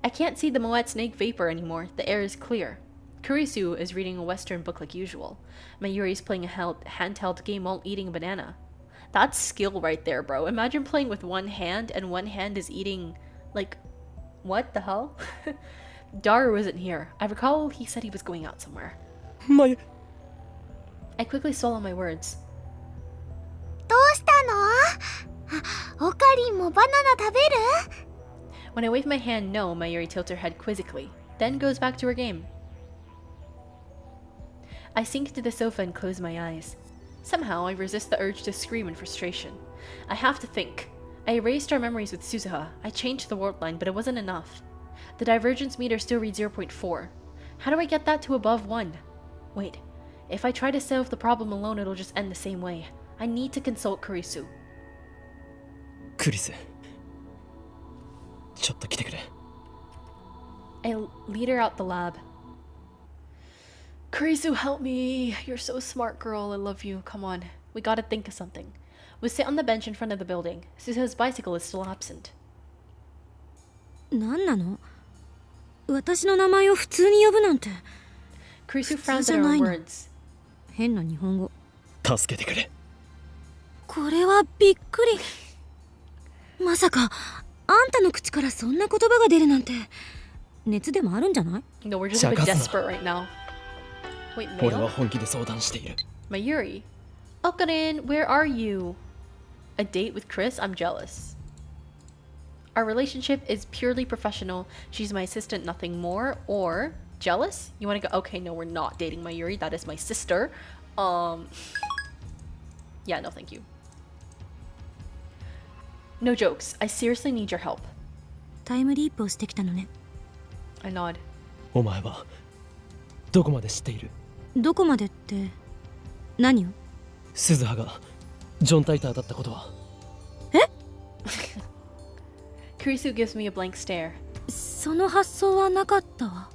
I can't see the Moet snake vapor anymore. The air is clear. Kurisu is reading a Western book like usual. Mayuri's playing a handheld game while eating a banana. That's skill right there, bro. Imagine playing with one hand and one hand is eating, like, what the hell? Daru isn't here. I recall he said he was going out somewhere. My... I quickly swallow my words. どうしたの？おかりんもバナナ食べる？ When I wave my hand no, Mayuri tilts her head quizzically, then goes back to her game. I sink into the sofa and close my eyes. Somehow, I resist the urge to scream in frustration. I have to think. I erased our memories with Suzuha. I changed the world line, but it wasn't enough. The divergence meter still reads 0.4. How do I get that to above 1? Wait, if I try to solve the problem alone, it'll just end the same way. I need to consult Kurisu. クリスちょっと来てくれ I lead her out the lab. Kurisu, help me. You're so smart, girl. I love you. Come on. We gotta think of something. We sit on the bench in front of the building. Suzuha's bicycle is still absent. 何なの？私の名前を普通に呼ぶなんて。 Kurisu frowns at her own words. 変な日本語。助けてくれこれはびっくり。まさかあんたの口からそんな言葉が出るなんて熱でもあるんじゃない？ No, we're just a bit desperate right now. Wait, 俺は mail? 本気で相談している Mayuri? Okarin, where are you? A date with Chris? I'm jealous. Our relationship is purely professional. She's my assistant, nothing more. Or jealous? You want to go? Okay, no, we're not dating Mayuri. That is my sister. Yeah, no, thank you. No jokes. I seriously need your help. タイムリープをしてきたのね。 I nod. お前はどこまで知っているどこまでって何を？鈴葉がジョン・タイターだったことは Kurisu gives me a blank stare. その発想はなかったわ。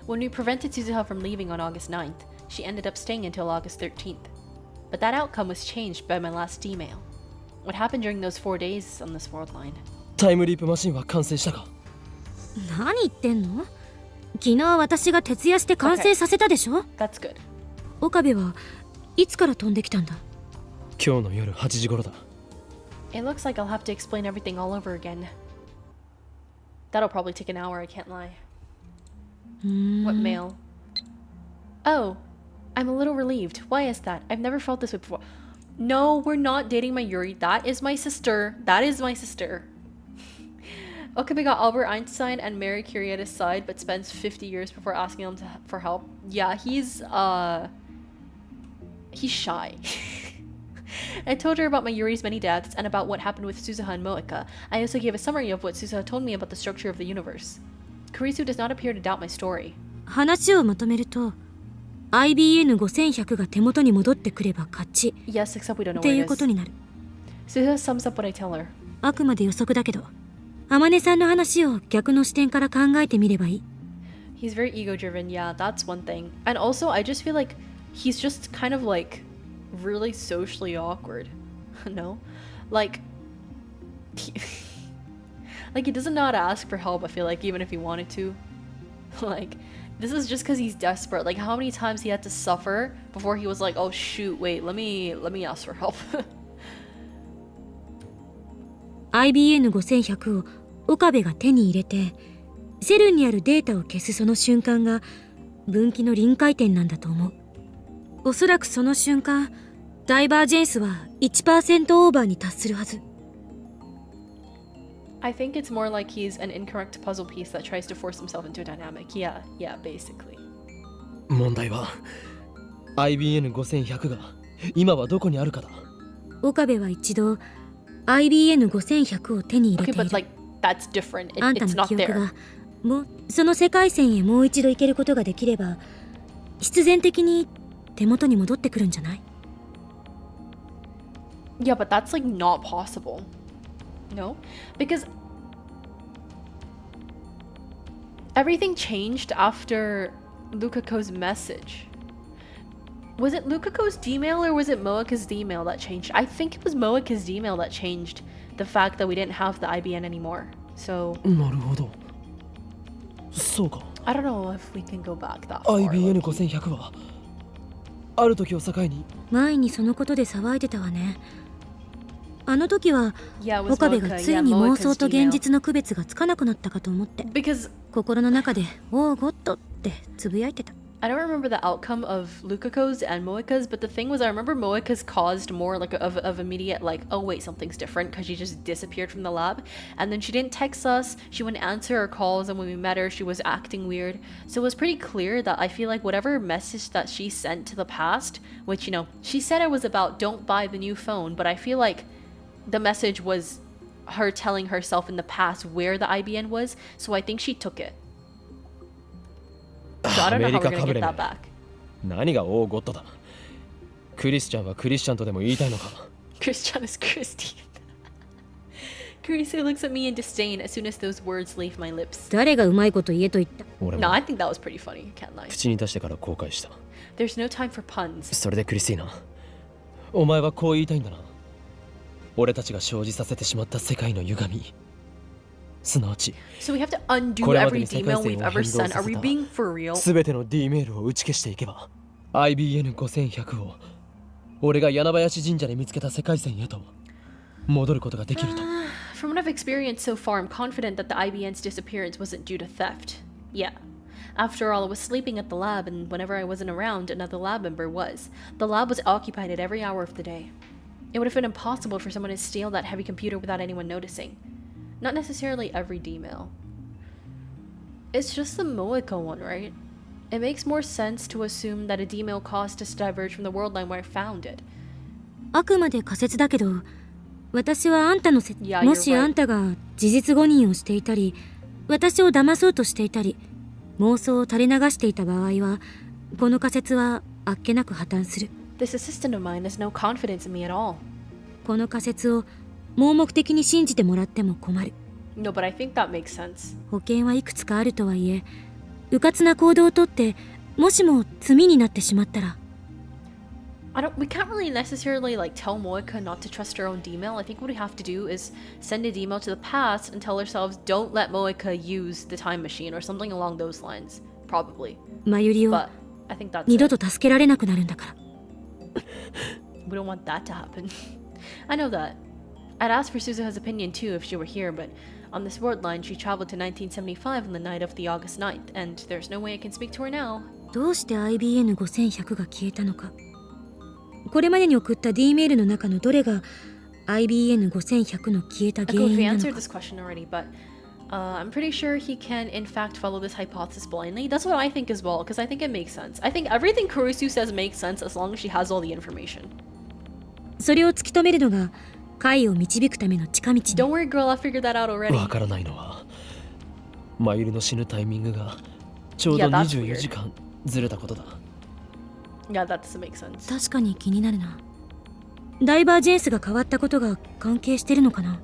When we prevented Suzuha from leaving on August 9th, she ended up staying until August 13th. But that outcome was changed by my last email. What happened during those 4 days on this world line? タイムリープマシンは完成したか何言ってんの？昨日私が徹夜して完成させたでしょ？ That's good. 岡部はいつから飛んできたんだ？今日の夜8時頃だ It looks like I'll have to explain everything all over again. That'll probably take an hour, I can't lie. What mail? Oh, I'm a little relieved. Why is that? I've never felt this way before. No, we're not dating Mayuri. That is my sister. That is my sister. Okabe got Albert Einstein and Marie Curie at his side, but spends 50 years before asking him for help. Yeah, he's shy. I told her about Mayuri's many deaths and about what happened with Suzuha and Moeka. I also gave a summary of what Suzuha told me about the structure of the universe. Kurisu does not appear to doubt my story. 話をまとめると IBN5100 が手元に戻ってくれば勝ち Yes, except we don't know って where い it うことになる。 is. Suzuha sums up what I tell her. あくまで予測だけど天音さんの話を逆の視点から考えてみればいい。 He's very ego-driven, yeah, that's one thing. And also, I just feel like he's just kind of like really socially awkward. No? Like, like he doesn't know how to ask for help, I feel like, even if he wanted to. Like, this is just because he's desperate. Like, how many times he had to suffer before he was like, oh shoot, wait, let me ask for help. IBN5100 を岡部が手に入れてセルにあるデータを消すその瞬間が分岐の臨界点なんだと思う。おそらくその瞬間ダイバージェンスは 1% オーバーに達するはず。 I think it's more like he's an incorrect puzzle piece that tries to force himself into a dynamic. Yeah, basically. 問題は IBN5100 が今はどこにあるかだ岡部は一度 IBN5100 を手に入れ Okay, てい but る。 like, that's different. あんた It's の not 記憶 there. がもうその世界線へもう一度行けることができれば必然的に手元に戻ってくるんじゃない？ Yeah, but that's like not possible. No? Because everything changed after Lukako's message. Was it Lukako's D-mail or was it Moeka's D-mail that changed? I think it was Moeka's D-mail that changed the fact that we didn't have the IBN anymore. So なるほどそうか I don't know if we can go back that far. IBN5100 はある時を境に前にそのことで騒いでたわね。あの時は Yeah, it was 岡部が Mocha. つい Yeah, に妄 Mocha's 想と Gmail. 現実の区別がつかなくなったかと思って Because 心の中で「おーゴッド」ってつぶやいてた。 I don't remember the outcome of Lukako's and Moika's, but the thing was, I remember Moika's caused more like of immediate like, oh wait, something's different because she just disappeared from the lab, and then she didn't text us, she wouldn't answer our calls, and when we met her, she was acting weird. So it was pretty clear that I feel like whatever message that she sent to the past, which you know, she said it was about don't buy the new phone, but I feel like the message was her telling herself in the past where the IBN was, so I think she took it. So I don't know how we're gonna get that back. 何がオーゴッドだ。クリスチャンはクリスチャンとでも言いたいのか。 Christian is Christine. Carissa looks at me in disdain as soon as those words leave my lips. 誰がうまいこと言えと言った。俺 No, も I think that was pretty funny. Can't lie. 口に出してから後悔した。 There's no time for puns. それでクリスティーナ、お前はこう言いたいんだな。俺たちが生じさせてしまった世界の歪み。すなわち、 So we have to undo これまで every に世 D 界 mail 線 we've を ever 変動 sent. さ Are we せ being for real? たすべての D メールを打ち消していけば IBN5100 を俺が柳林神社で見つけた世界線へと戻ることができると。 From what I've experienced so far, I'm confident that the IBN's disappearance wasn't due to theft. Yeah. After all, I was sleeping at the lab, and whenever I wasn't around, another lab member was. The lab was occupied at every hour of the day. It would have been impossible for someone to steal that heavy computer without anyone noticing. Not necessarily every D-mail. It's just the Moika one, right? It makes more sense to assume that a D-mail caused us to diverge from the world line where I found it. あくまで仮説だけど、私はあんたの説、 Yeah, もし you're right. あんたが事実誤認をしていたり、私を騙そうとしていたり、妄想を垂れ流していた場合は、この仮説はあっけなく破綻する。 This assistant of mine has no confidence in me at all. この仮説を盲目的に信じてもらっても困る。 No, but I think that makes sense. 保険はいくつかあるとはいえ、迂闊な行動をとって、もしも罪になってしまったら、 We can't really necessarily like tell Moika not to trust her own D-mail. I think what we have to do is send a D-mail to the past and tell ourselves don't let Moika use the time machine or something along those lines. Probably. 真由里を But I think that's 二度 it. と助けられなくなるんだから。 We don't want that to happen. I know that. I'd ask for Suzuha's opinion too if she were here, but on this world line she traveled to 1975 on the night of the August 9th, and there's no way I can speak to her now. どうして IBN5100 が消えたのか。これまでに送った D メールの中のどれが IBN5100 の消えた原 Cool, 因 we なの answered か。 this question already, but I'm pretty sure he can in fact follow this hypothesis blindly. That's what I think as well, because I think it makes sense. I think everything Kurisu says makes sense as long as she has all the information. それを突き止めるのが解を導くための近道ね。 Don't worry, girl, I figured that out already. わからないのは、真由里の死ぬタイミングがちょうど Yeah, that's 24 weird. 時間ずれたことだ。 Yeah, that doesn't make sense. 確かに気になるな。ダイバージェンスが変わったことが関係してるのかな。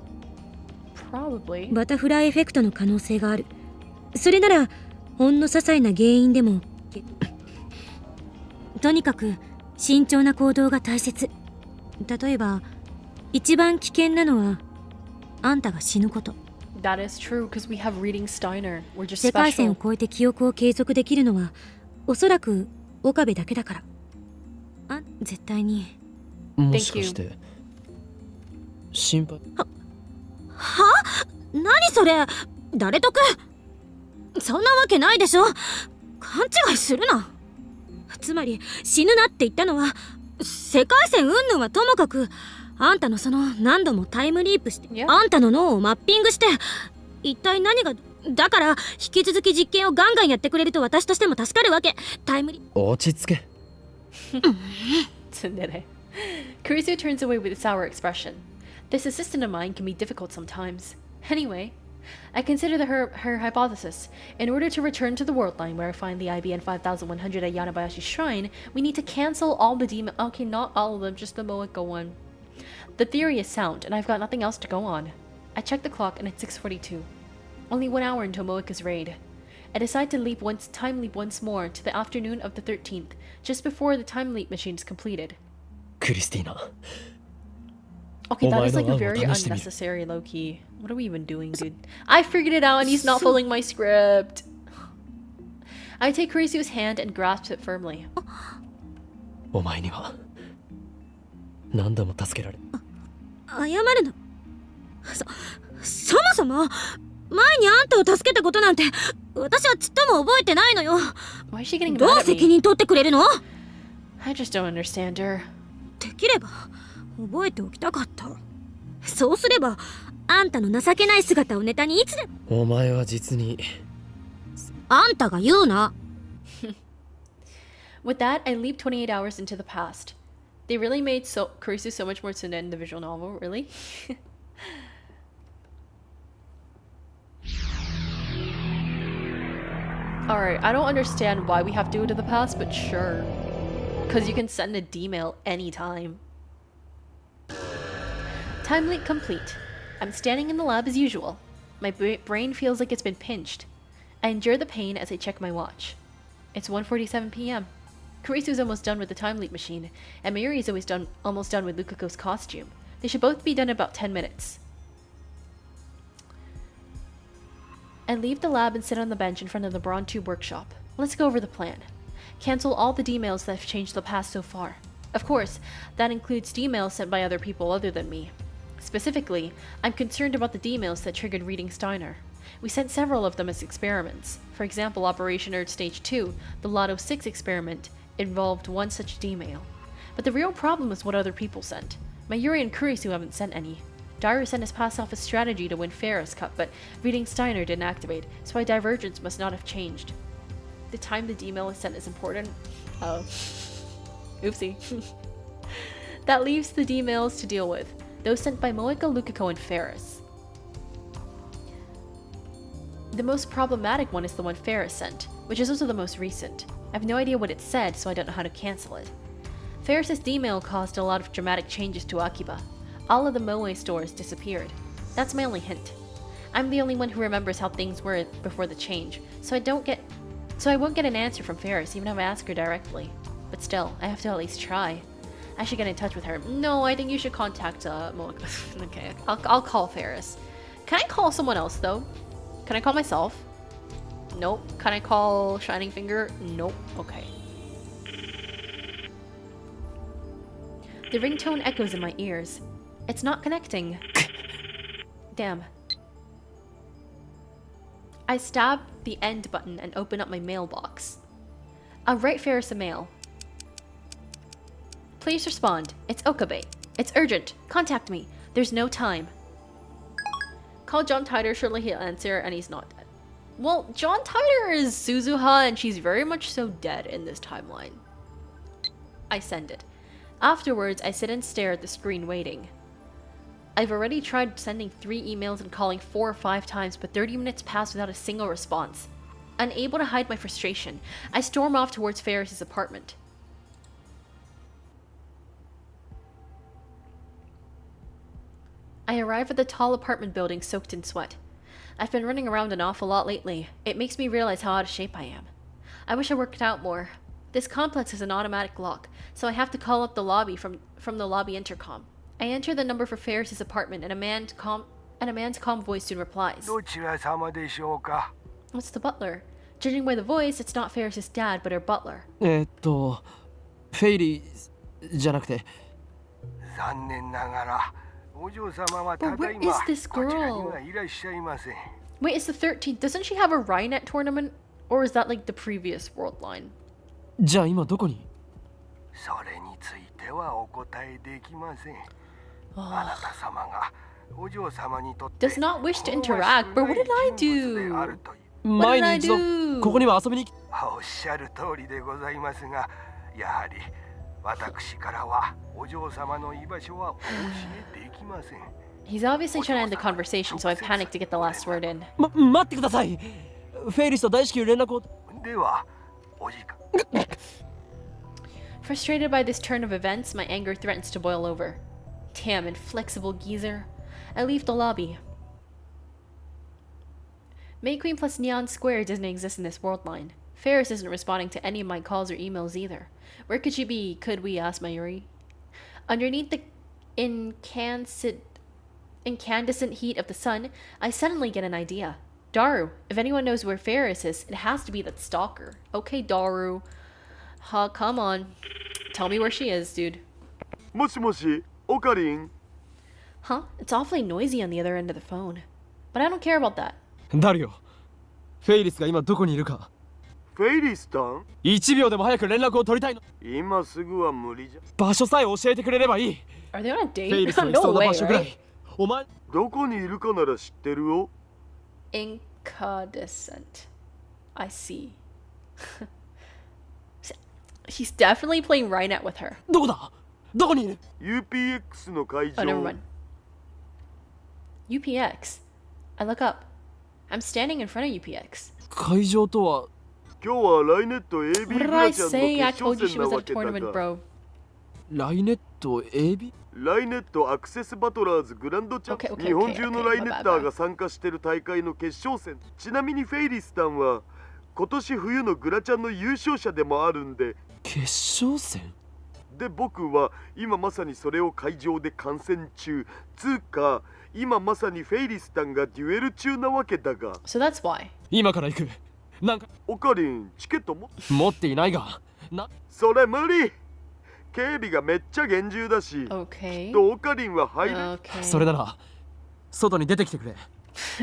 Probably. バタフライエフェクトの可能性がある。それならほんの些細な原因でもとにかく慎重な行動が大切。例えば一番危険なのはあんたが死ぬこと。 That is true, because we have reading Steiner. We're just 世界線を special. 越えて記憶を継続できるのはおそらく岡部だけだから。あ、絶対に。もしかして心配。何それ、誰得。そんなわけないでしょ。勘違いするな。つまり死ぬなって言ったのは世界線云々はともかく、あんたのその何度もタイムリープして、 Yeah. あんたの脳をマッピングして、一体何が。だから引き続き実験をガンガンやってくれると私としても助かるわけ。タイムリ落ち着け。 Tsundere. Kurisu turns away with a sour expression. This assistant of mine can be difficult sometimes. Anyway, I consider her hypothesis. In order to return to the world line where I find the IBN 5100 at Yanabayashi Shrine, we need to cancel all the demon. Okay, not all of them, just the Moeka one. The theory is sound, and I've got nothing else to go on. I check the clock, and it's 6:42. Only 1 hour until Moeka's raid. I decide to time leap once more to the afternoon of the 13th, just before the time leap machine is completed. クリスティーナ、 Okay, that is like Oh my very God, unnecessary, low key. What are we even doing, dude? I figured it out, and he's not following my script. I take Kurisu's hand and grasp it firmly. お前には何度も助けられ謝るの。そもそも前にあんたを助けたことなんて私はちっとも覚えてないのよ。 Why is she getting ど mad う at 責 me? 任取ってくれるの？ I just don't understand her. できれば覚えておきたかった。そうすればあんたの情けない姿をネタにいつでも。お前は実にあんたが言うな。With that, I leap 28 hours into the past. They really made Kurisu so much more to the visual novel, really? Alright, I don't understand why we have to go to the past, but sure. Because you can send a D-mail anytime. Time leap complete. I'm standing in the lab as usual. My brain feels like it's been pinched. I endure the pain as I check my watch. It's 1:47 p.m. Kurisu's almost done with the time leap machine, and Mayuri is almost done with Lukako's costume. They should both be done in about 10 minutes. I leave the lab and sit on the bench in front of the Braun Tube workshop. Let's go over the plan. Cancel all the D-mails that have changed the past so far. Of course, that includes D-mails sent by other people other than me. Specifically, I'm concerned about the D-mails that triggered reading Steiner. We sent several of them as experiments. For example, Operation Earth Stage 2, the Lotto 6 experiment, involved one such D-mail. But the real problem is what other people sent. Mayuri and Kurisu haven't sent any. Dairu sent his pass office strategy to win Ferris Cup, but reading Steiner didn't activate, so my divergence must not have changed. The time the D-mail is sent is important. Oh. Oopsie. That leaves the D-mails to deal with. Those sent by Moeka, Lukako, and Ferris. The most problematic one is the one Ferris sent, which is also the most recent. I have no idea what it said, so I don't know how to cancel it. Ferris's D-mail caused a lot of dramatic changes to Akiba. All of the Moe stores disappeared. That's my only hint. I'm the only one who remembers how things were before the change, so I won't get an answer from Ferris even if I ask her directly. But still, I have to at least try. I should get in touch with her. No, I think you should contact Moeka. Okay, I'll call Ferris. Can I call someone else though? Can I call myself? Nope. Can I call Shining Finger? Nope. Okay. The ringtone echoes in my ears. It's not connecting. Damn. I stab the end button and open up my mailbox. I'll write Ferris a mail. Please respond. It's Okabe. It's urgent. Contact me. There's no time. Call John Titor. Surely he'll answer, and he's not dead. Well, John Titor is Suzuha, and she's very much so dead in this timeline. I send it. Afterwards, I sit and stare at the screen waiting. I've already tried sending 3 emails and calling 4 or 5 times, but 30 minutes pass without a single response. Unable to hide my frustration, I storm off towards Ferris's apartment. I arrive at the tall apartment building soaked in sweat. I've been running around an awful lot lately. It makes me realize how out of shape I am. I wish I worked out more. This complex has an automatic lock, so I have to call up the lobby from the lobby intercom. I enter the number for Ferris's apartment, and a man's calm voice soon replies. What's the butler? Judging by the voice, it's not Ferris's dad, but her butler. フェイリーじゃなくて But where is this girl? Wait, it's the 13th. Doesn't she have a Rynet tournament? Or is that like the previous world line? じゃあ今どこにそれについてはお答えできません。あなた様がお嬢様にとって Does not wish to interact, but what did I do? 前に一度ここには遊びに来おっしゃる通りでございますが、やはり私からはお嬢様の居場所はお教えできません。 He's obviously trying to end the conversation, so I panic to get the last word in. 待ってくださいフェイリーと大至急連絡をではお時間 Frustrated by this turn of events, my anger threatens to boil over. Damn inflexible geezer. I leave the lobby. May Queen plus Neon Square doesn't exist in this world line. Ferris isn't responding to any of my calls or emails either. Where could she be, could we, ask Mayuri? Underneath the incandescent heat of the sun, I suddenly get an idea. Daru, if anyone knows where Ferris is, it has to be that stalker. Okay, Daru. Come on. Tell me where she is, dude. もしもし、オカリン。 Huh? It's awfully noisy on the other end of the phone. But I don't care about that. ダリオ、フェイリスが今どこにいるかフェイリスタン1秒でも早く連絡を取りたいの。今すぐは無理じゃ。場所さえ教えてくれればいい。 Are they on a フェイ date? リスのいそ No うな way, 場所ぐら right? い。お前、どこにいるかなら知ってるよ。 Incandescent. I see. He's definitely playing Rhinet with her. どこだ？どこにいる？ UPX の会 Oh, never 場。 mind. UPX. I look up. I'm standing in front of UPX. 会場とは今日はライネット AB What グ did ラ I ちゃんの say? I 決 told 勝 you she 戦な was わ at a けだ tournament, が。 bro. ライネット AB？ ライネットアクセスバトラーズグランドチャンピオン Okay, okay, 日本中 okay, の okay. ライネッターが参加している大会の決勝戦。ちなみにフェイリスタンは今年冬のグラちゃんの優勝者でもあるんで。決勝戦？で僕は今まさにそれを会場で観戦中。つうか今まさにフェイリスタンがデュエル中なわけだが。 So that's why. 今から行く。なんかオカリンチケットも持っていないが。それ無理。警備がめっちゃ厳重だし。 Okay. とオカリンは入る。 Okay. それなら外に出てきてくれ。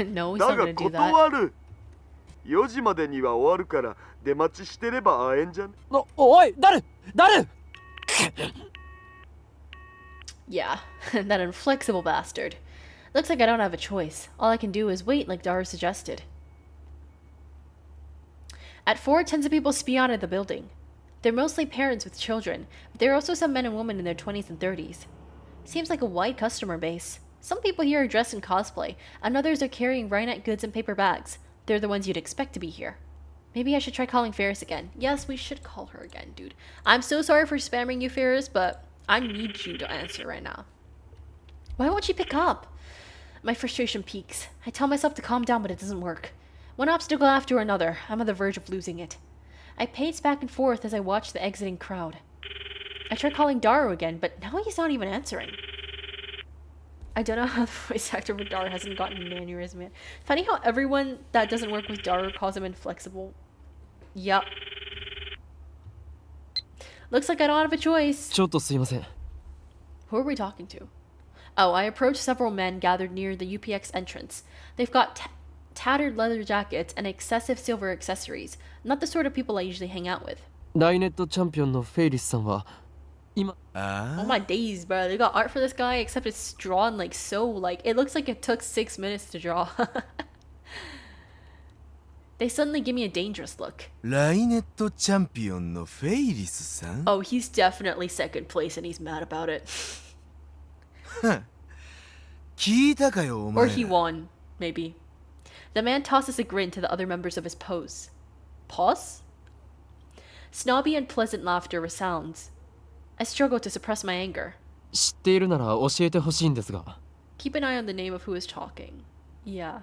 No, he's だ not が gonna do that. 断る。4時までには終わるから出待ちしてれば会えんじゃね。おい、ダル！ Yeah, that inflexible bastard. Looks like I don't have a choice. All I can do is wait like Daru suggested. At 4, tens of people spee out of the building. They're mostly parents with children, but there are also some men and women in their 20s and 30s. Seems like a wide customer base. Some people here are dressed in cosplay, and others are carrying Rhinet goods in paper bags. They're the ones you'd expect to be here. Maybe I should try calling Ferris again. Yes, we should call her again, dude. I'm so sorry for spamming you, Ferris, but I need you to answer right now. Why won't she pick up? My frustration peaks. I tell myself to calm down, but it doesn't work. One obstacle after another, I'm on the verge of losing it. I pace back and forth as I watch the exiting crowd. I try calling Daru again, but now he's not even answering. I don't know how the voice actor for Daru hasn't gotten an aneurysm yet. Funny how everyone that doesn't work with Daru calls him inflexible. Yup. Looks like I don't have a choice. ちょっとすいません。 Who are we talking to? Oh, I approached several men gathered near the UPX entrance. They've got tattered leather jackets and excessive silver accessories. Not the sort of people I usually hang out with. ライネットチャンピオンのフェイリスさんは今 Oh my days, bro. They got art for this guy, except it's drawn like so, like, it looks like it took 6 minutes to draw. They suddenly give me a dangerous look. ライネットチャンピオンのフェイリスさん Oh, he's definitely second place and he's mad about it. 聞いたかよお Or 前 he ら won, maybe. The man tosses a grin to the other members of his pose. Pause? Snobby and pleasant laughter resounds. I struggle to suppress my anger. 知っているなら教えてほしいんですが。 Keep an eye on the name of who is talking. Yeah.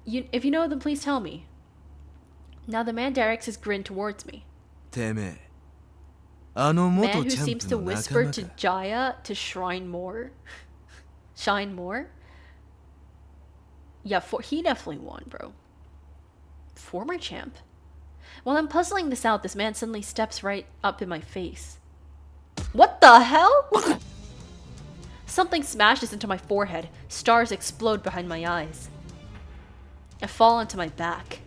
If you know them, please tell me. Now the man directs his grin towards me. てめえあの Man 元 who チャン seems プ to の仲 whisper 間 to か Jaya to shrine more. Shine more? Yeah, he definitely won, bro. Former champ. While I'm puzzling this out, this man suddenly steps right up in my face. What the hell? Something smashes into my forehead. Stars explode behind my eyes. I fall onto my back.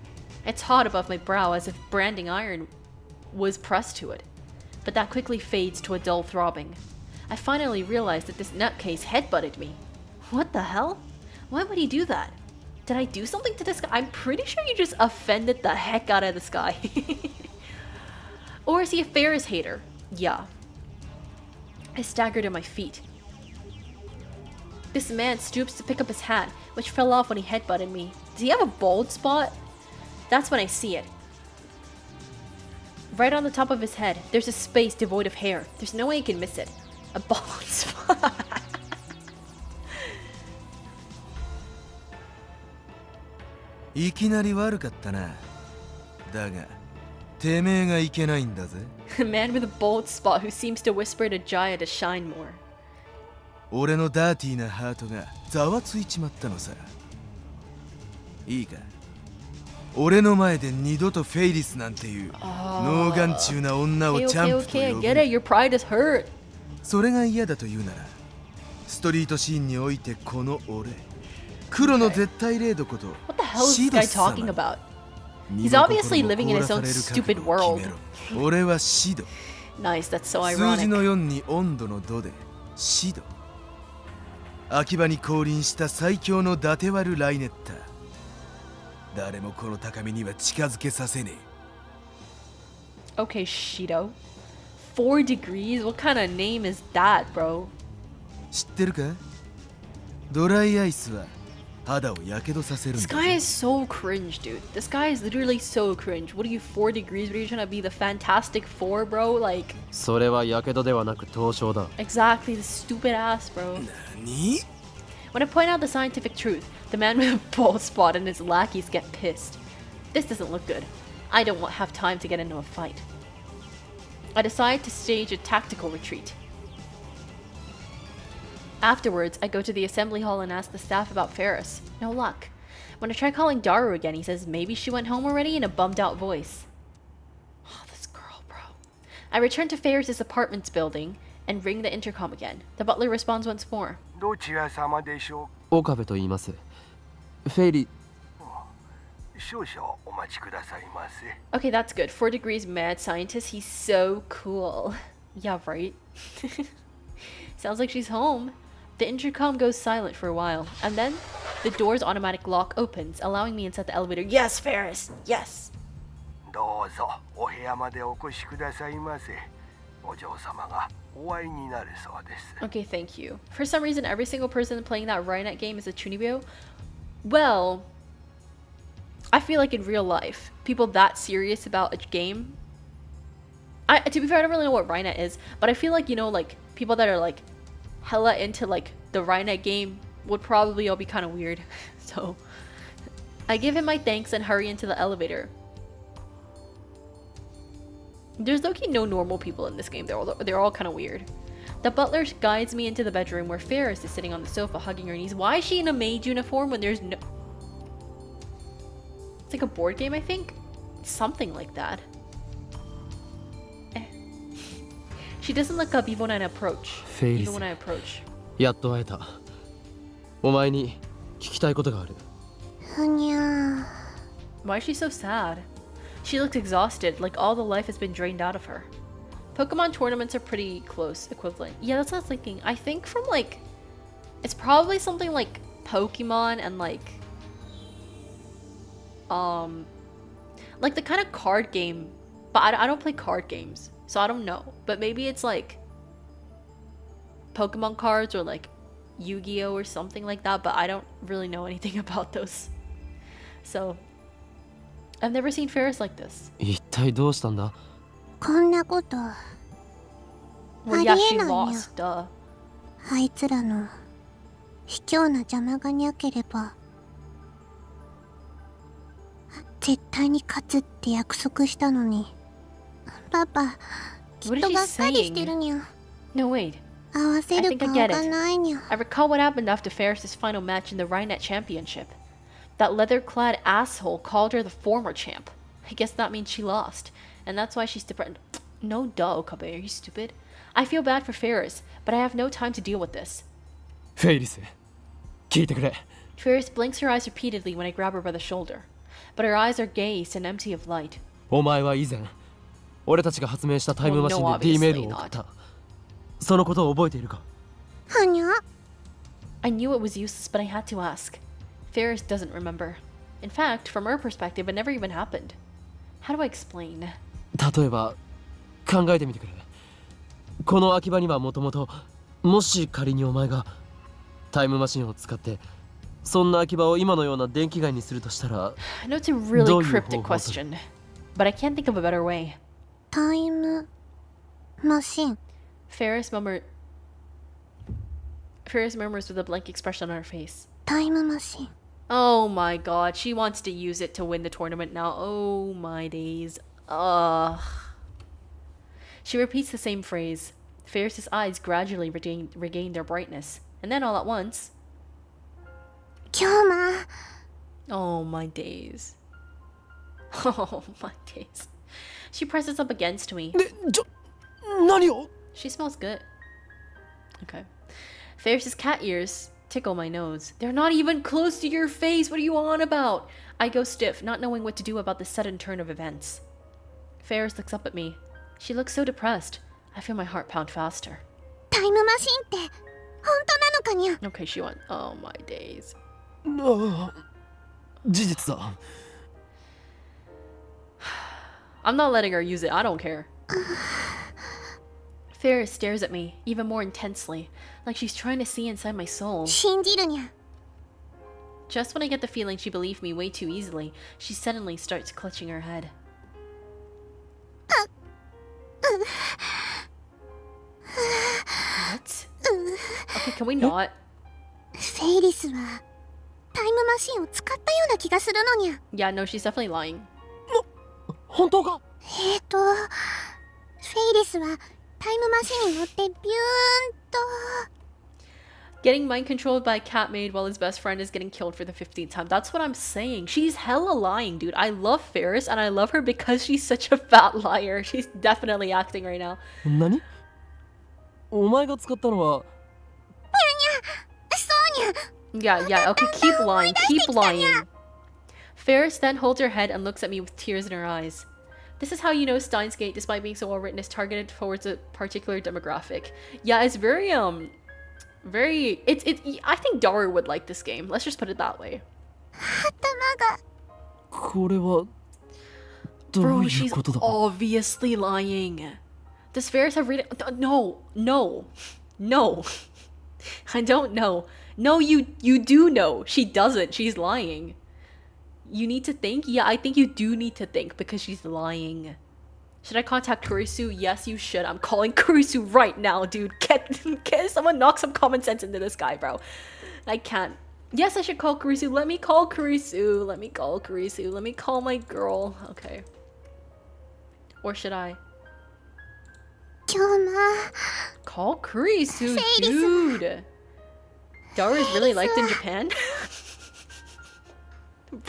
It's hot above my brow as if branding iron was pressed to it. But that quickly fades to a dull throbbing. I finally realize that this nutcase headbutted me. What the hell? Why would he do that? Did I do something to this guy? I'm pretty sure you just offended the heck out of this guy. Or is he a Ferris hater? Yeah. I stagger to my feet. This man stoops to pick up his hat, which fell off when he headbutted me. Does he have a bald spot? That's when I see it. Right on the top of his head, there's a space devoid of hair. There's no way he can miss it. A bald spot. いきなり悪かったなだがてめえがいけないんだぜ A man with a bald spot who seems to whisper to Jaya to shine more. 俺のダーティーなハートがざわついちまったのさいいか、俺の前で二度とフェイリスなんていう脳眼中な女を Okay, チャ okay, ンプと okay, I 呼 get ぶ。 it. Your pride is hurt. それが嫌だと言うなら、ストリートシーンにおいてこの俺、黒の絶対零度こと What the hell is シ this ド guy ス様。 talking about? 身 He's の obviously 心も living in his 凍 own らされる stupid 覚悟を決 world. めろ。俺はシド。 Nice, that's so 数字 ironic. の4に温度の度でシド。秋葉に降臨した最強の伊達割るライネッタ。誰もこの高みには近づけさせね Okay, Shido. 4 degrees? What kind of name is that, bro? え。知ってるか？ドライアイスは肌をやけどさせるん This だ guy ぜ。 is so cringe, dude. This guy is literally so cringe. What are you, 4 degrees? What are you trying to be, the Fantastic Four, bro? Like, それはやけどではなく凍傷だ。 exactly, the stupid ass, bro. 何？ When I point out the scientific truth, the man with a bald spot and his lackeys get pissed. This doesn't look good. I don't have time to get into a fight. I decide to stage a tactical retreat. Afterwards, I go to the assembly hall and ask the staff about Ferris. No luck. When I try calling Daru again, he says maybe she went home already in a bummed out voice. Oh, this girl, bro. I return to Ferris's apartments building and ring the intercom again. The butler responds once more. どちら様でしょ岡部と言います。フェイリう。少々お待ちくださいませ。 Okay, that's good. 4 degrees mad scientist. He's so cool. Yeah, right? Sounds like she's home. The intercom goes silent for a while, and then the door's automatic lock opens, allowing me inside the elevator. Yes, Ferris! Yes! どうぞお部屋までお越しくださいませ。お嬢様がお会いになるそうです。 Okay, thank you. For some reason, every single person playing that Rainet game is a Chunibyo. Well, I feel like in real life, people that serious about a game... to be fair, I don't really know what Rainet is, but I feel like, you know, like, people that are, like, hella into, like, the Rainet game would probably all be kind of weird. So, I give him my thanks and hurry into the elevator. There's low-key no normal people in this game. They're all kind of weird. The butler guides me into the bedroom where Ferris is sitting on the sofa hugging her knees. Why is she in a maid uniform when there's no... It's like a board game, I think? Something like that. She doesn't look up even when I approach. フェイリ Even ス when I approach. やっと会えた。お前に聞きたいことがある。ふにゃー。 Why is she so sad? She looks exhausted, like all the life has been drained out of her. Pokemon tournaments are pretty close equivalent. Yeah, that's what I was thinking. I think from like... It's probably something like Pokemon and like... Like the kind of card game... But I don't play card games, so I don't know. But maybe it's like... Pokemon cards or like Yu-Gi-Oh or something like that, but I don't really know anything about those. So... I've never seen Ferris like this. 一体どうしたんだ？こんなこと Well, あ yeah, り she えないよ。 lost, duh. あいつらの卑怯な邪魔がにゃければ絶対に勝つって約束したのにパパきっ What と is she がっかりしてるにゃ No, wait. 合わせ I る think 顔 I が get it. ないにゃ I recall what happened after Ferris's final match in the Rhinet Championship. That leather-clad asshole called her the former champ. I guess that means she lost. And that's why she's depressed. No, duh, Okabe, are you stupid? I feel bad for Ferris, but I have no time to deal with this. フェイリス、聞いてくれ。 Ferris blinks her eyes repeatedly when I grab her by the shoulder. But her eyes are gazed and empty of light. お前は以前、俺たちが発明したタイムマシン Well, no, で D メール obviously を送った。そのことを覚えているか？はにゃ I knew it was useless, but I had to ask. Ferris doesn't remember. In fact, from her perspective, it never even happened. How do I explain? 例えば考えてみてくれ。この秋葉にはもともと、もし仮にお前がタイムマシンを使ってそんな秋葉を今のような電気街にするとしたら、 I know it's a really どういう cryptic 方法する？ question, but I can't think of a better way. タイムマシン Ferris murmurs with a blank expression on her face. タイムマシン Oh my god, she wants to use it to win the tournament now. Oh my days. Ugh. She repeats the same phrase. Ferris's eyes gradually regain their brightness. And then all at once... 今日 Oh my days. Oh my days. She presses up against me. 何を She smells good. Okay. Ferris's cat ears tickle my nose. They're not even close to your face. What are you on about? I go stiff, not knowing what to do about the sudden turn of events. Ferris looks up at me. She looks so depressed. I feel my heart pound faster. タイムマシンって本当なのかにゃ。 Okay, she went, oh my days. ああ事実だ I'm not letting her use it. I don't care. Ferris stares at me, even more intensely, like she's trying to see inside my soul. 信じるにゃ。 Just when I get the feeling she believed me way too easily, she suddenly starts clutching her head. What? Okay, can we not? フェイリスはタイムマシンを使ったような気がするのにゃ。 Yeah, no, she's definitely lying. 本当かフェイリスはタイムマシンに乗ってビューンと。 Getting mind controlled by a cat maid while his best friend is getting killed for the 15th time. That's what I'm saying. She's hella lying, dude. I love Ferris and I love her because she's such a fat liar. She's definitely acting right now. 何お前が使ったのは そうにゃ。 Yeah, okay, keep lying, keep lying. Ferris then holds her head and looks at me with tears in her eyes. This is how you know Steins Gate, despite being so well written, is targeted towards a particular demographic. Yeah, it's very, I think Daru would like this game. Let's just put it that way. 頭が。これはどう Bro, いう she's ことだ obviously lying. Does Ferris have read it? No. I don't know. No, you do know. She doesn't. She's lying. You need to think? Yeah, I think you do need to think because she's lying. Should I contact Kurisu? Yes, you should. I'm calling Kurisu right now, dude. Get someone knock some common sense into this guy, bro. I can't. Yes, I should call Kurisu. Let me call Kurisu. Let me call my girl. Okay. Or should I? 今日ま Call Kurisu, Say this. dude. Daru is really liked in Japan?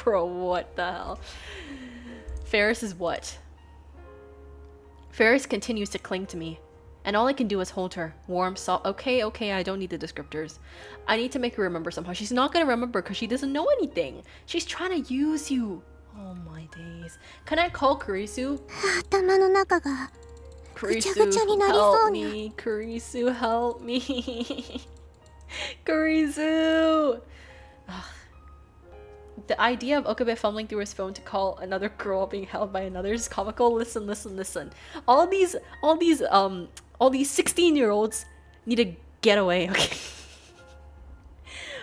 Bro, what the hell? Ferris is what? Ferris continues to cling to me, and all I can do is hold her. Warm, soft. Okay, I don't need the descriptors. I need to make her remember somehow. She's not gonna remember because she doesn't know anything. She's trying to use you. Oh my days. Can I call Kurisu? 頭の中が。 Kurisu, ぐちゃぐちゃになりそう help にゃ。 me. Kurisu, help me. Kurisu! Ugh. The idea of Okabe fumbling through his phone to call another girl being held by another is comical. Listen. All these 16-year-olds need to get away, okay?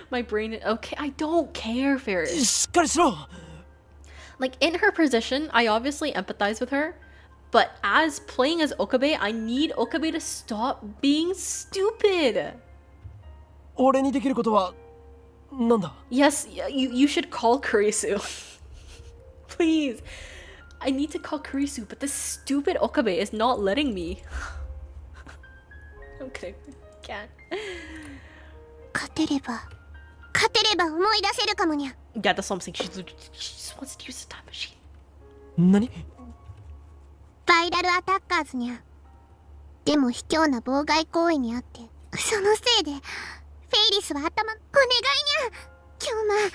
My brain, okay, I don't care, Ferris. しっかりしろ Like, in her position, I obviously empathize with her. But as playing as Okabe, I need Okabe to stop being stupid. 俺にできることはなんだ Yes, you should call Kurisu. Please. I need to call Kurisu, but this stupid Okabe is not letting me. I'm kidding. Can't. 勝てれば思い出せるかもにゃ。 Yeah, that's what I'm saying. She just wants to use the time machine. 何バイラルアタッカーズにゃ。でも卑怯な妨害行為にあって、そのせいでフェイリスは頭お願いにゃ。今日ま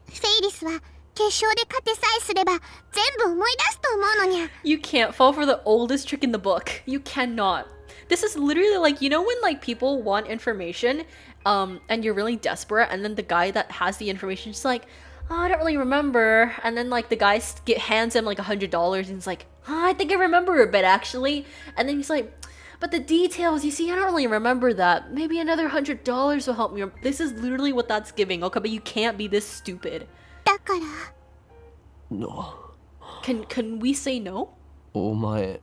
フェイリスは決勝で勝てさえすれば全部思い出すと思うのにゃ。 You can't fall for the oldest trick in the book. You cannot. This is literally like, you know when like people want information and you're really desperate and then the guy that has the information is like, oh, I don't really remember, and then like the guy hands him like $100 and he's like, oh, I think I remember a bit actually, and then he's like, but the details, you see, I don't really remember that. Maybe another $100 will help me. This is literally what that's giving. Okay, but you can't be this stupid. だから No Can we say no? お前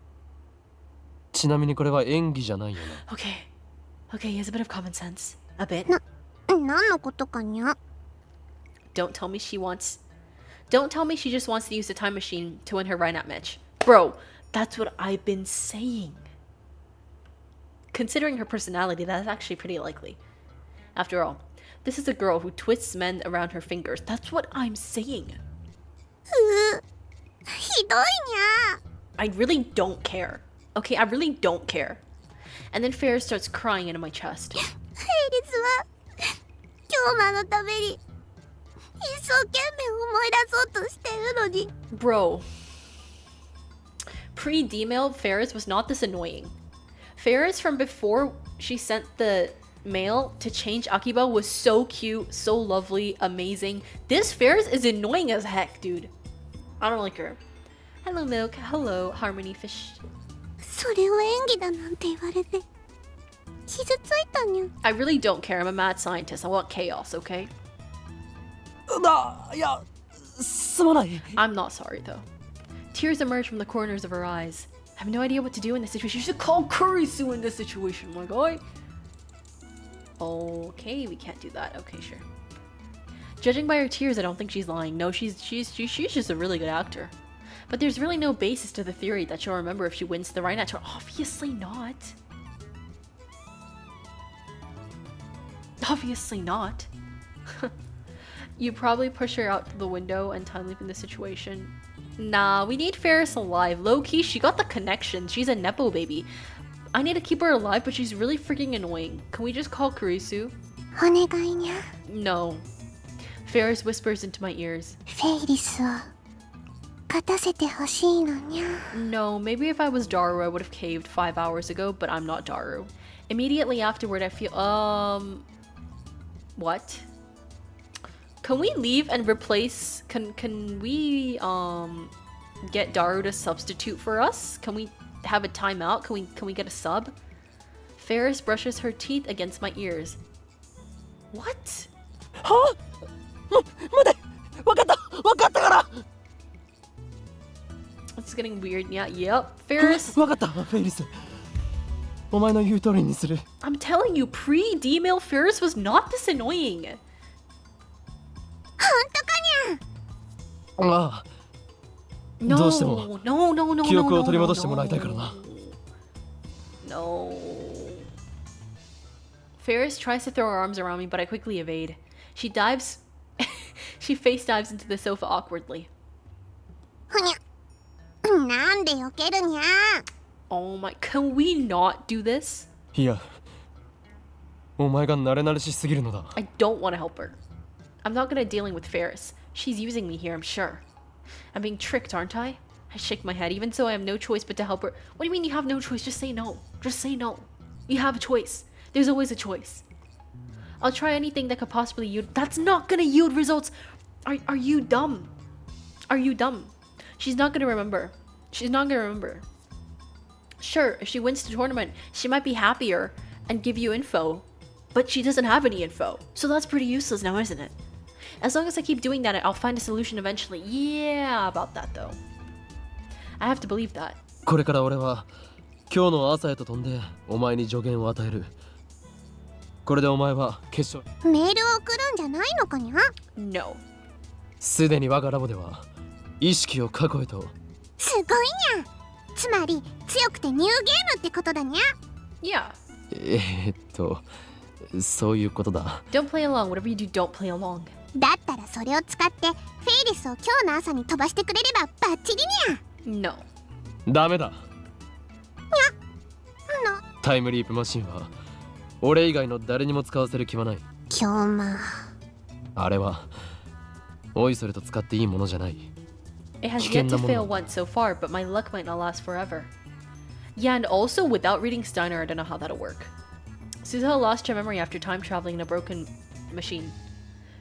ちなみにこれは演技じゃないよな Okay, he has a bit of common sense. A bit. 何のことかにゃ。 Don't tell me she just wants to use the time machine to win her Rhinat match. Bro, that's what I've been saying. Considering her personality, that's actually pretty likely. After all, This is a girl who twists men around her fingers. That's what I'm saying. ひどいにゃ。 I really don't care. Okay, I really don't care. And then Ferris starts crying into my chest. フェイリスは京馬のために一生懸命思い出そうとしてるのに。 Bro. Pre-D-mail, Ferris was not this annoying. Ferris from before she sent the mail to change Akiba was so cute, so lovely, amazing. This Ferris is annoying as heck, dude. I don't like her. Hello, Milk. Hello, Harmony Fish. それを演技だなんて言われて傷ついたにゃ。 I really don't care. I'm a mad scientist. I want chaos, okay? いやすまない I'm not sorry, though. Tears emerge from the corners of her eyes. I have no idea what to do in this situation. You should call Kurisu in this situation, my guy. Okay, we can't do that. Okay, sure. Judging by her tears, I don't think she's lying. No, she's just a really good actor. But there's really no basis to the theory that she'll remember if she wins the right match. Obviously not. Obviously not. You probably push her out the window and time leap in the situation. Nah, we need Ferris alive. Low-key, she got the connection. She's a Nepo baby. I need to keep her alive, but she's really freaking annoying. Can we just call Kurisu? お願いにゃ。 No. Ferris whispers into my ears. フェイリスを勝たせてほしいのにゃ。 No, maybe if I was Daru, I would have caved 5 hours ago, but I'm not Daru. Immediately afterward, I feel, what? Can we leave and replace, can we, get Daru to substitute for us? Can we have a timeout? Can we get a sub? Ferris brushes her teeth against my ears. What? は待てわかったから It's getting weird. Yeah, yep. Ferris. わかったフェイリスお前の言う通りにする I'm telling you, pre-D-mail Ferris was not this annoying. 本当かにゃ。ああ No, どうしても no, 記憶を取り戻してもらいたいからな No. Ferris tries to throw her arms around me, but I quickly evade. She dives. She face dives into the sofa awkwardly. ふにゃ。なんで避けるにゃ。 Oh my. Can we not do this? いやお前が慣れ慣れしすぎるのだ I don't want to help her. I'm not good at dealing with Ferris. She's using me here, I'm sure. I'm being tricked, aren't I? I shake my head. Even so, I have no choice but to help her. What do you mean you have no choice? Just say no. Just say no. You have a choice. There's always a choice. I'll try anything that could possibly yield. That's not gonna yield results. Are you dumb? Are you dumb? She's not gonna remember. She's not gonna remember. Sure, if she wins the tournament, she might be happier and give you info. But she doesn't have any info. So that's pretty useless now, isn't it? As long as I keep doing that, I'll find a solution eventually. Yeah, about that though. I have to believe that. これから俺は今日の朝へと飛んでお前に助言を与えるこれでお前は決勝メールを送るんじゃないのかにゃ。 No. すでに我がラボでは意識を過去へとすごいにゃ。つまり強くてニューゲームってことだにゃ。 Yeah. そういうことだ Don't play along. Whatever you do, don't play along. だったらそれを使ってフェイリスを今日の朝に飛ばしてくれればバッチリにゃ。 No. ダメだのタイムリープマシンは俺以外の誰にも使わせる気はない京馬。あれはおいそれと使っていいものじゃない It has yet to fail once so far, but my luck might not last forever. Yeah, and also without reading Steiner, I don't know how that'll work. Suzuha lost her memory after time traveling in a broken machine.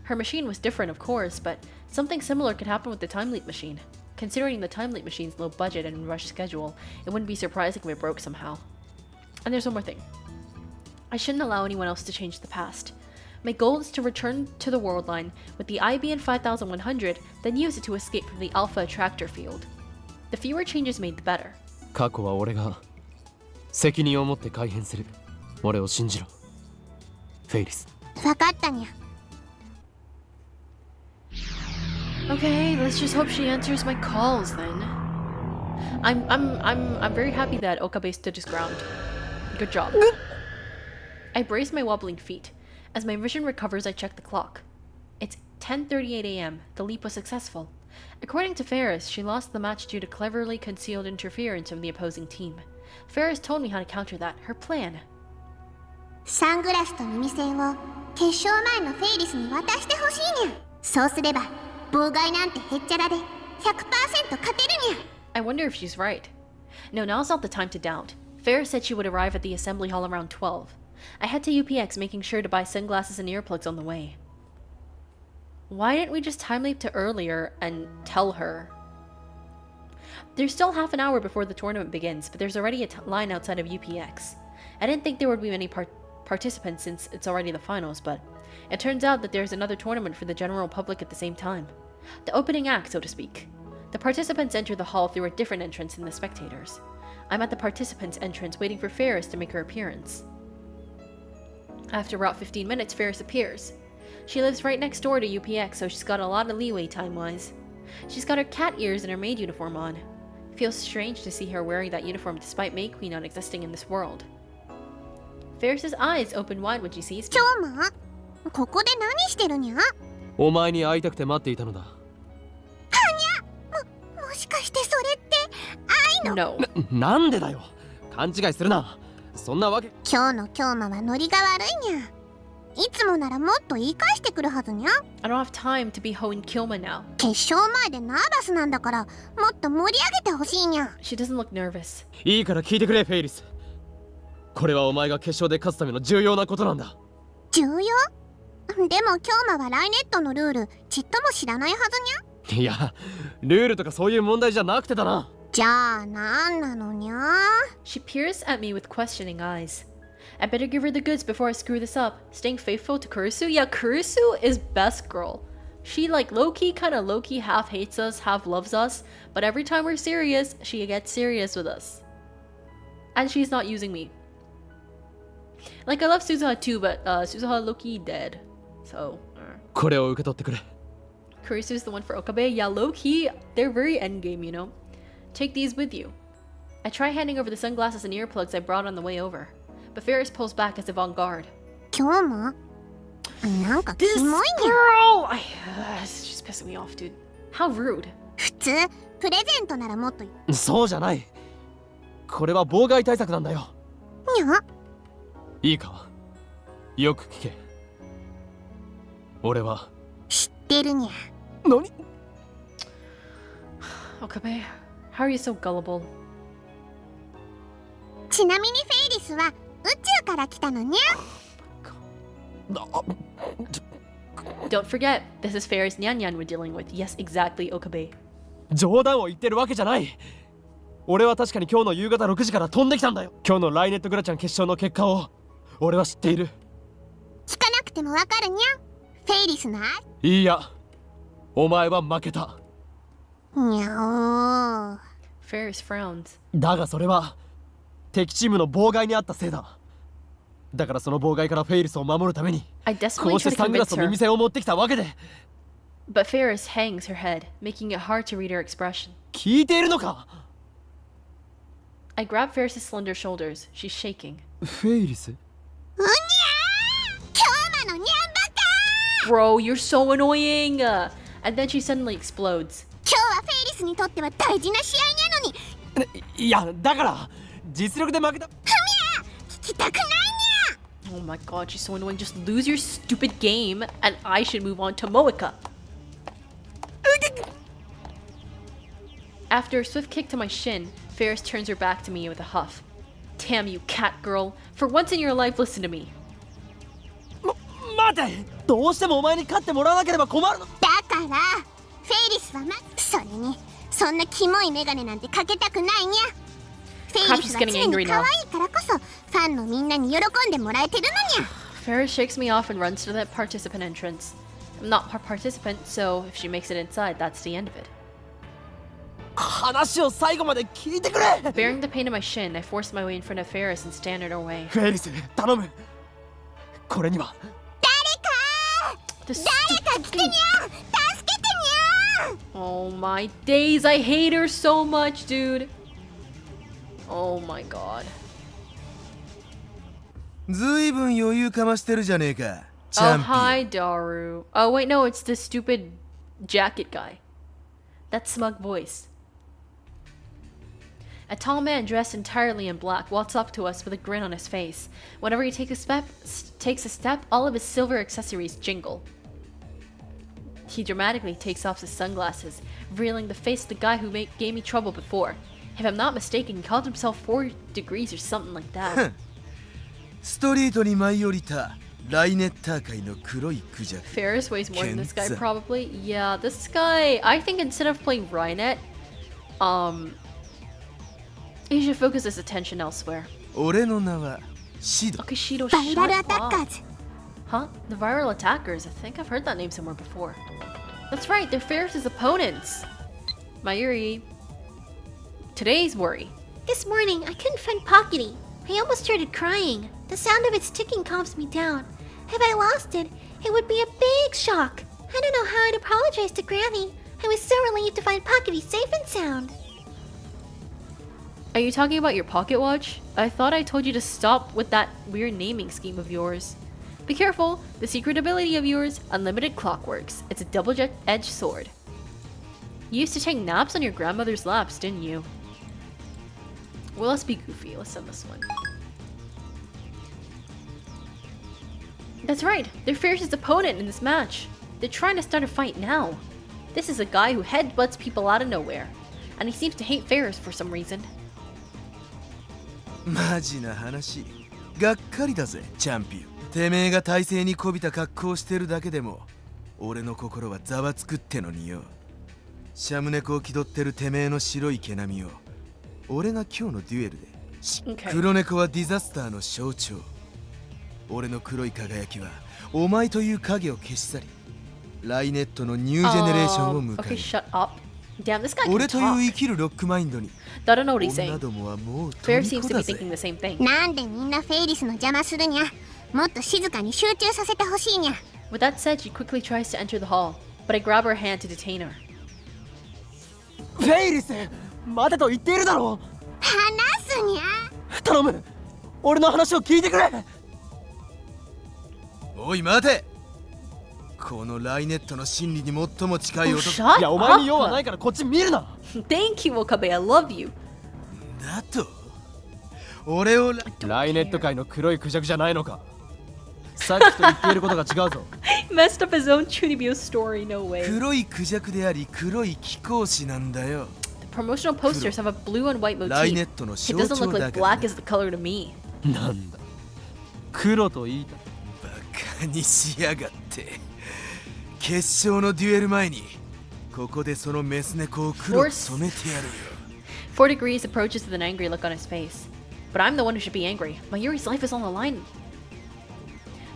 Her machine was different, of course, but something similar could happen with the time leap machine. Considering the time leap machine's low budget and rushed schedule, it wouldn't be surprising if it broke somehow. And there's one more thing. I shouldn't allow anyone else to change the past. My goal is to return to the world line with the IBN 5100, then use it to escape from the Alpha Attractor field. The fewer changes made, the better. 過去は俺が責任を持って改変する俺を信じろフェイリスわかったにゃ。 Okay, let's just hope she answers my calls then. I'm very happy that Okabe stood his ground. Good job. I braced my wobbling feet. As my vision recovers, I check the clock. It's 10:38 a.m. The leap was successful. According to Ferris, she lost the match due to cleverly concealed interference from the opposing team. Ferris told me how to counter that, her plan. サングラスと耳栓を決勝前のフェイリスに渡してほしいにゃ。そうすれば妨害なんてへっちゃらで 100% 勝てるにゃ。 I wonder if she's right. No, now's not the time to doubt. Ferris said she would arrive at the assembly hall around 12. I head to UPX, making sure to buy sunglasses and earplugs on the way. Why didn't we just time leap to earlier and tell her? There's still half an hour before the tournament begins, but there's already a line outside of UPX. I didn't think there would be many participants since it's already the finals, but it turns out that there's another tournament for the general public at the same time. The opening act, so to speak. The participants enter the hall through a different entrance than the spectators. I'm at the participants' entrance waiting for Ferris to make her appearance. After about 15 minutes, Ferris appears. She lives right next door to UPX, so she's got a lot of leeway time-wise. She's got her cat ears and her maid uniform on. It feels strange to see her wearing that uniform despite May Queen not existing in this world. Ferris's eyes open wide when she sees me. 今日もここで何してるにゃ。お前に会いたくて待っていたのだ。もしかしてそれって愛の。 No. なんでだよ。勘違いするな。そんなわけ。今日の京馬はノリが悪いにゃ。いつもならもっと言い返してくるはずにゃ。 I don't have time to be hoeing Kilma now. 決勝前でナーバスなんだからもっと盛り上げてほしいにゃ。 She doesn't look nervous. いいから聞いてくれ、フェイリス。これはお前が決勝で勝つための重要なことなんだ。重要？でも京馬はライネットのルールちっとも知らないはずにゃ。いや、ルールとかそういう問題じゃなくてだな。じゃあなんなのにゃ。 She peers at me with questioning eyes. I better give her the goods before I screw this up. Staying faithful to Kurisu? Yeah, Kurisu is best girl. She like low-key, kinda low-key half hates us, half loves us, but every time we're serious, she gets serious with us. And she's not using me. Like I love Suzuha too, but Suzuha low-key dead. So, これを受け取ってくれ。 Kurisu's the one for Okabe. Yeah, low-key, they're very endgame, you know? Take these with you. I try handing over the sunglasses and earplugs I brought on the way over. But Ferris pulls back as if on guard. 京馬なんかキ This モいにゃ。 girl! She's pissing me off, dude. How rude. 普通プレゼントならもっとにそうじゃない。これは妨害対策なんだよ。ゃ。いいか、よく聞け。俺は知ってるにゃ。何？ Okabe, how are you so gullible? ちなみにフェイリスは宇宙から来たのにゃ。 Don't forget, this is Ferris Nyan Nyan we're dealing with. Yes, exactly, Okabe. 冗談を言ってるわけじゃない。俺は確かに今日の夕方6時から飛んできたんだよ。今日のライネットグラちゃん決勝の結果を俺は知っている。聞かなくてもわかるにゃ。フェイリスな。いいや、お前は負けた。にゃお。 Ferris frowns. だがそれは敵チームの妨害にあったせいだ。だからその妨害からフェイリスを守るために I こ desperately うして try to サングラス convince と her, 耳栓を持ってきたわけで。 but Ferris hangs her head, making it hard to read her expression. 聞いているのか？ I grab Ferris's slender shoulders. She's shaking. フェイリス？うにゃー。京馬のにゃんばか。 Bro, you're so annoying! And then she suddenly explodes. 今日はフェイリスにとっては大事な試合なのに。いや、だから実力で負けた。聞きたくないにゃ。 Oh my god, she's so annoying. Just lose your stupid game, and I should move on to Moeka. After a swift kick to my shin, Ferris turns her back to me with a huff. Damn you, cat girl. For once in your life, listen to me. 待て！どうしてもお前に勝ってもらわなければ困るの。だからフェイリスはそれにそんなキモいメガネなんてかけたくないにゃ。フェイリスは常に可愛いからこそファンのみんなに喜んでもらえてるのにゃ。 Ferris shakes me off and runs to the participant entrance. I'm not a participant, so if she makes it inside, that's the end of it. 話を最後まで聞いてくれ。 Bearing the pain of my shin, I force my way in front of Ferris and stand in her way. フェイリス、頼む。これには The 誰か来てにゃ。助けてにゃ。 Oh my days, I hate her so much, dude. Oh my god. ずいぶん余裕かましてるじゃねえか。Oh, hi, Daru. Oh, wait, no, it's the stupid jacket guy. That smug voice. A tall man dressed entirely in black walks up to us with a grin on his face. Whenever he takes a step, all of his silver accessories jingle. He dramatically takes off his sunglasses, revealing the face of the guy who gave me trouble before. If I'm not mistaken, he called himself 4 degrees or something like that. ストリートに舞い降りたライネッター界の黒いクジャク。 Ferris weighs more than this guy, Kenza. probably. Yeah, this guy, I think instead of playing Rainet, he should focus his attention elsewhere. 俺の名はシド。 Okay, Shido, バイラルア shut タッカー up. ズ。 Huh? The viral attackers. I think I've heard that name somewhere before. That's right, they're Ferris's opponents. Mayuri. Today's worry. This morning, I couldn't find Pockety. I almost started crying. The sound of its ticking calms me down. If I lost it, it would be a big shock. I don't know how I'd apologize to Granny. I was so relieved to find Pockety safe and sound. Are you talking about your pocket watch? I thought I told you to stop with that weird naming scheme of yours. Be careful, the secret ability of yours, Unlimited Clockworks. It's a double-edged sword. You used to take naps on your grandmother's laps, didn't you? Well, let's be goofy. Let's send this one. That's right, they're Ferris' opponent in this match. They're trying to start a fight now. This is a guy who headbutts people out of nowhere, and he seems to hate Ferris for some reason. マジな話。がっかりだぜ、チャンピオン。てめえが体勢にこびた格好をしてるだけでも、俺の心はざわつくってのによ。シャムネコを気取ってるてめえの白い毛並みを、俺が今日のデュエルで。Okay. 黒猫はディザスターの象徴。俺の黒い輝きは、お前という影を消し去り、ライネットのニュージェネレーションを迎え Okay, る。 shut up. Damn, this guy can 俺という talk. 生きるロックマインドに、 I don't know what he's 女 saying. どもはもう Ferris seems 虜 to だ be ぜ。 thinking the same thing. なんでみんなフェイリスの邪魔するにゃ。もっと静かに集中させてほしいにゃ。 With that said, she quickly tries to enter the hall, but I grab her hand to detain her. フェイリス待てと言っているだろ話すにゃ。う。頼む、俺の話を聞いてくれ。おい待て。このライネットの真理に最も近い Oh, 男 shut いや、お前に用は up! ないからこっち見るな。 Thank you, Okabe. I love you. だと。俺をライネット界の黒いクジャクじゃないのか。さっきと言っていることが違うぞ。Messed up his own Chunibyo story, no way. 黒いクジャクであり黒い貴公子なんだよ。 The promotional posters have a blue and white ライ motif. ネットの It 象 doesn't 徴 look だ like から black is the color to me. なんだ。黒と言いた。バカにしやがって。決勝のデュエル前にここでそのメス猫を黒く染めてやるよ。 4 degrees approaches with an angry look on his face. But I'm the one who should be angry. Mayuri's life is on the line.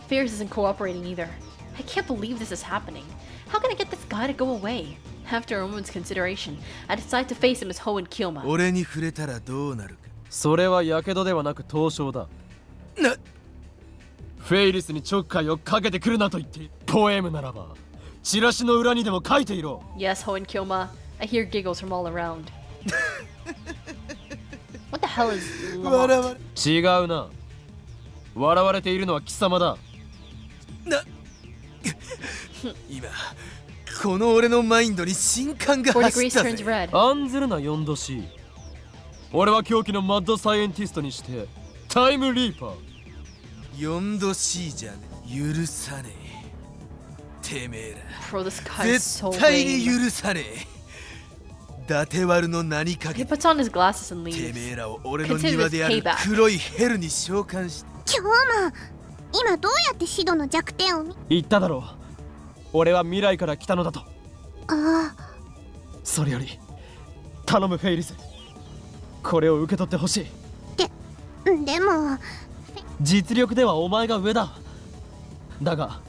Ferris isn't cooperating either. I can't believe this is happening. How can I get this guy to go away? After a moment's consideration, I decide to face him as Ho and Kyoma. 俺に触れたらどうなるか。それは火傷ではなく凍傷だ。な、フェイリスにちょっかいをかけてくるなと言ってポエムならばチラシの裏にでも書いていろ。 Yes, Ho and Kyoma. I hear giggles from all around. What the hell is 笑 Lamont? われ。違うな。笑われているのは貴様だ。な今この俺のマインドに新感が4走 degrees った turns ぜ。 red. 案ずるな4度 C。俺は狂気のマッドサイエンティストにしてタイムリーパー。 4度 C じゃね許さねえ。てめえ Bro, this ら guy is so 絶対に lame. 許さねえ。伊達割の名にか He けて puts on his glasses and て leaves. めえらを俺の庭である Consider this payback. 黒いヘルに召喚して。今日も今どうやってシドの弱点を見。言っただろう。俺は未来から来たのだと。ああ。それより頼むフェイリス。これを受け取ってほしい。でも実力ではお前が上だ。だが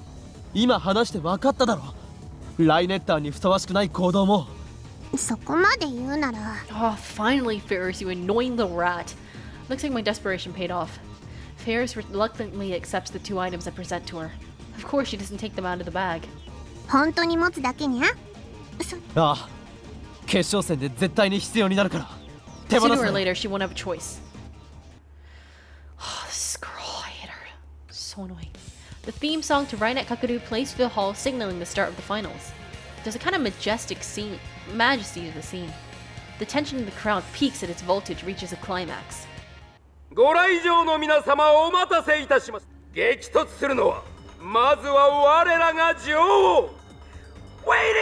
今話して分かっただろ。ライネッターにふさわしくない行動も。そこまで言うなら。 Oh, finally, Ferris, you annoying little rat. Looks like my desperation paid off. Ferris reluctantly accepts the 2 items I present to her. Of course, she doesn't take them out of the bag. 本当に持つだけにゃ。ああ、決勝戦で絶対に必要になるから手放 Sooner す or な。 later, she won't have a choice. Oh, this girl, I hate her. So annoying. The theme song to Rainet Kakadu plays through the hall, signaling the start of the finals. There's a kind of majesty to the scene. The tension in the crowd peaks at its voltage, reaches a climax. ご来場の皆様お待たせいたします。激突するのはまずは我らが女王ウェイリ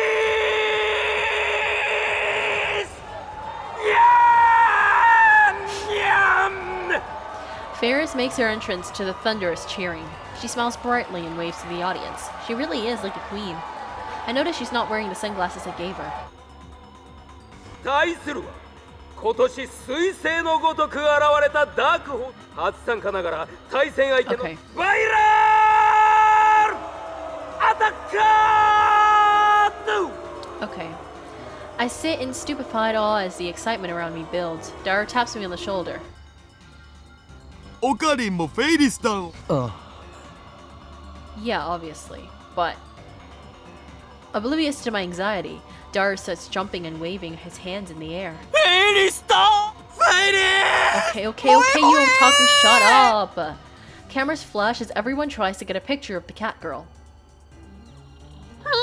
ースニャンニャン Ferris makes her entrance to the thunderous cheering. She smiles brightly and waves to the audience. She really is like a queen. I notice she's not wearing the sunglasses I gave her. 対するは今年彗星のごとく現れたダークホース初参加ながら対戦相手のバイ Okay. ラルアタッカー Okay. I sit in stupefied awe as the excitement around me builds. Dara taps me on the shoulder. オカリンもフェイリスタン。あ Yeah, obviously. But oblivious to my anxiety, Dara starts jumping and waving his hands in the air. フェイリスタフェイリ Okay, you otaku, shut up! Cameras flash as everyone tries to get a picture of the cat girl. みんな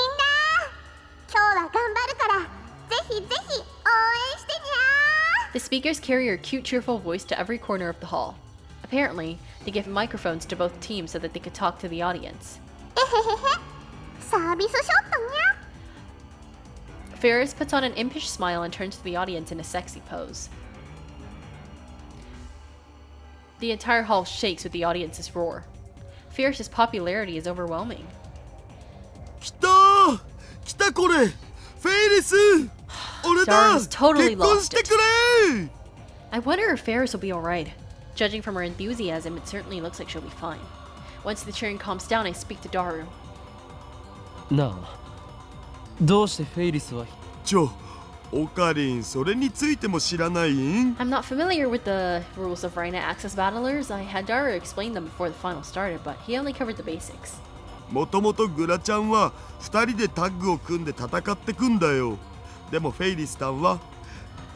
今日は頑張るからぜひぜひ応援してにゃ The speakers carry her cute, cheerful voice to every corner of the hall. Apparently, they give microphones to both teams so that they could talk to the audience. えへへへサービスショットにゃ Ferris puts on an impish smile and turns to the audience in a sexy pose. The entire hall shakes with the audience's roar. Ferris's popularity is overwhelming. 来た来たこれフェイリス俺だ Dara's totally 結婚 lost してくれ I wonder if Ferris will be alright. Judging from her enthusiasm, it certainly looks like she'll be fine. Once the cheering calms down, I speak to Daru. なあどうしてフェイリスはオカリンそれについても知らないん I'm not familiar with the rules of Rainet Access Battlers. I had Daru explain them before the final started, but he only covered the basics. もともとグラちゃんは2人でタッグを組んで戦ってくんだよでもフェイリスタンは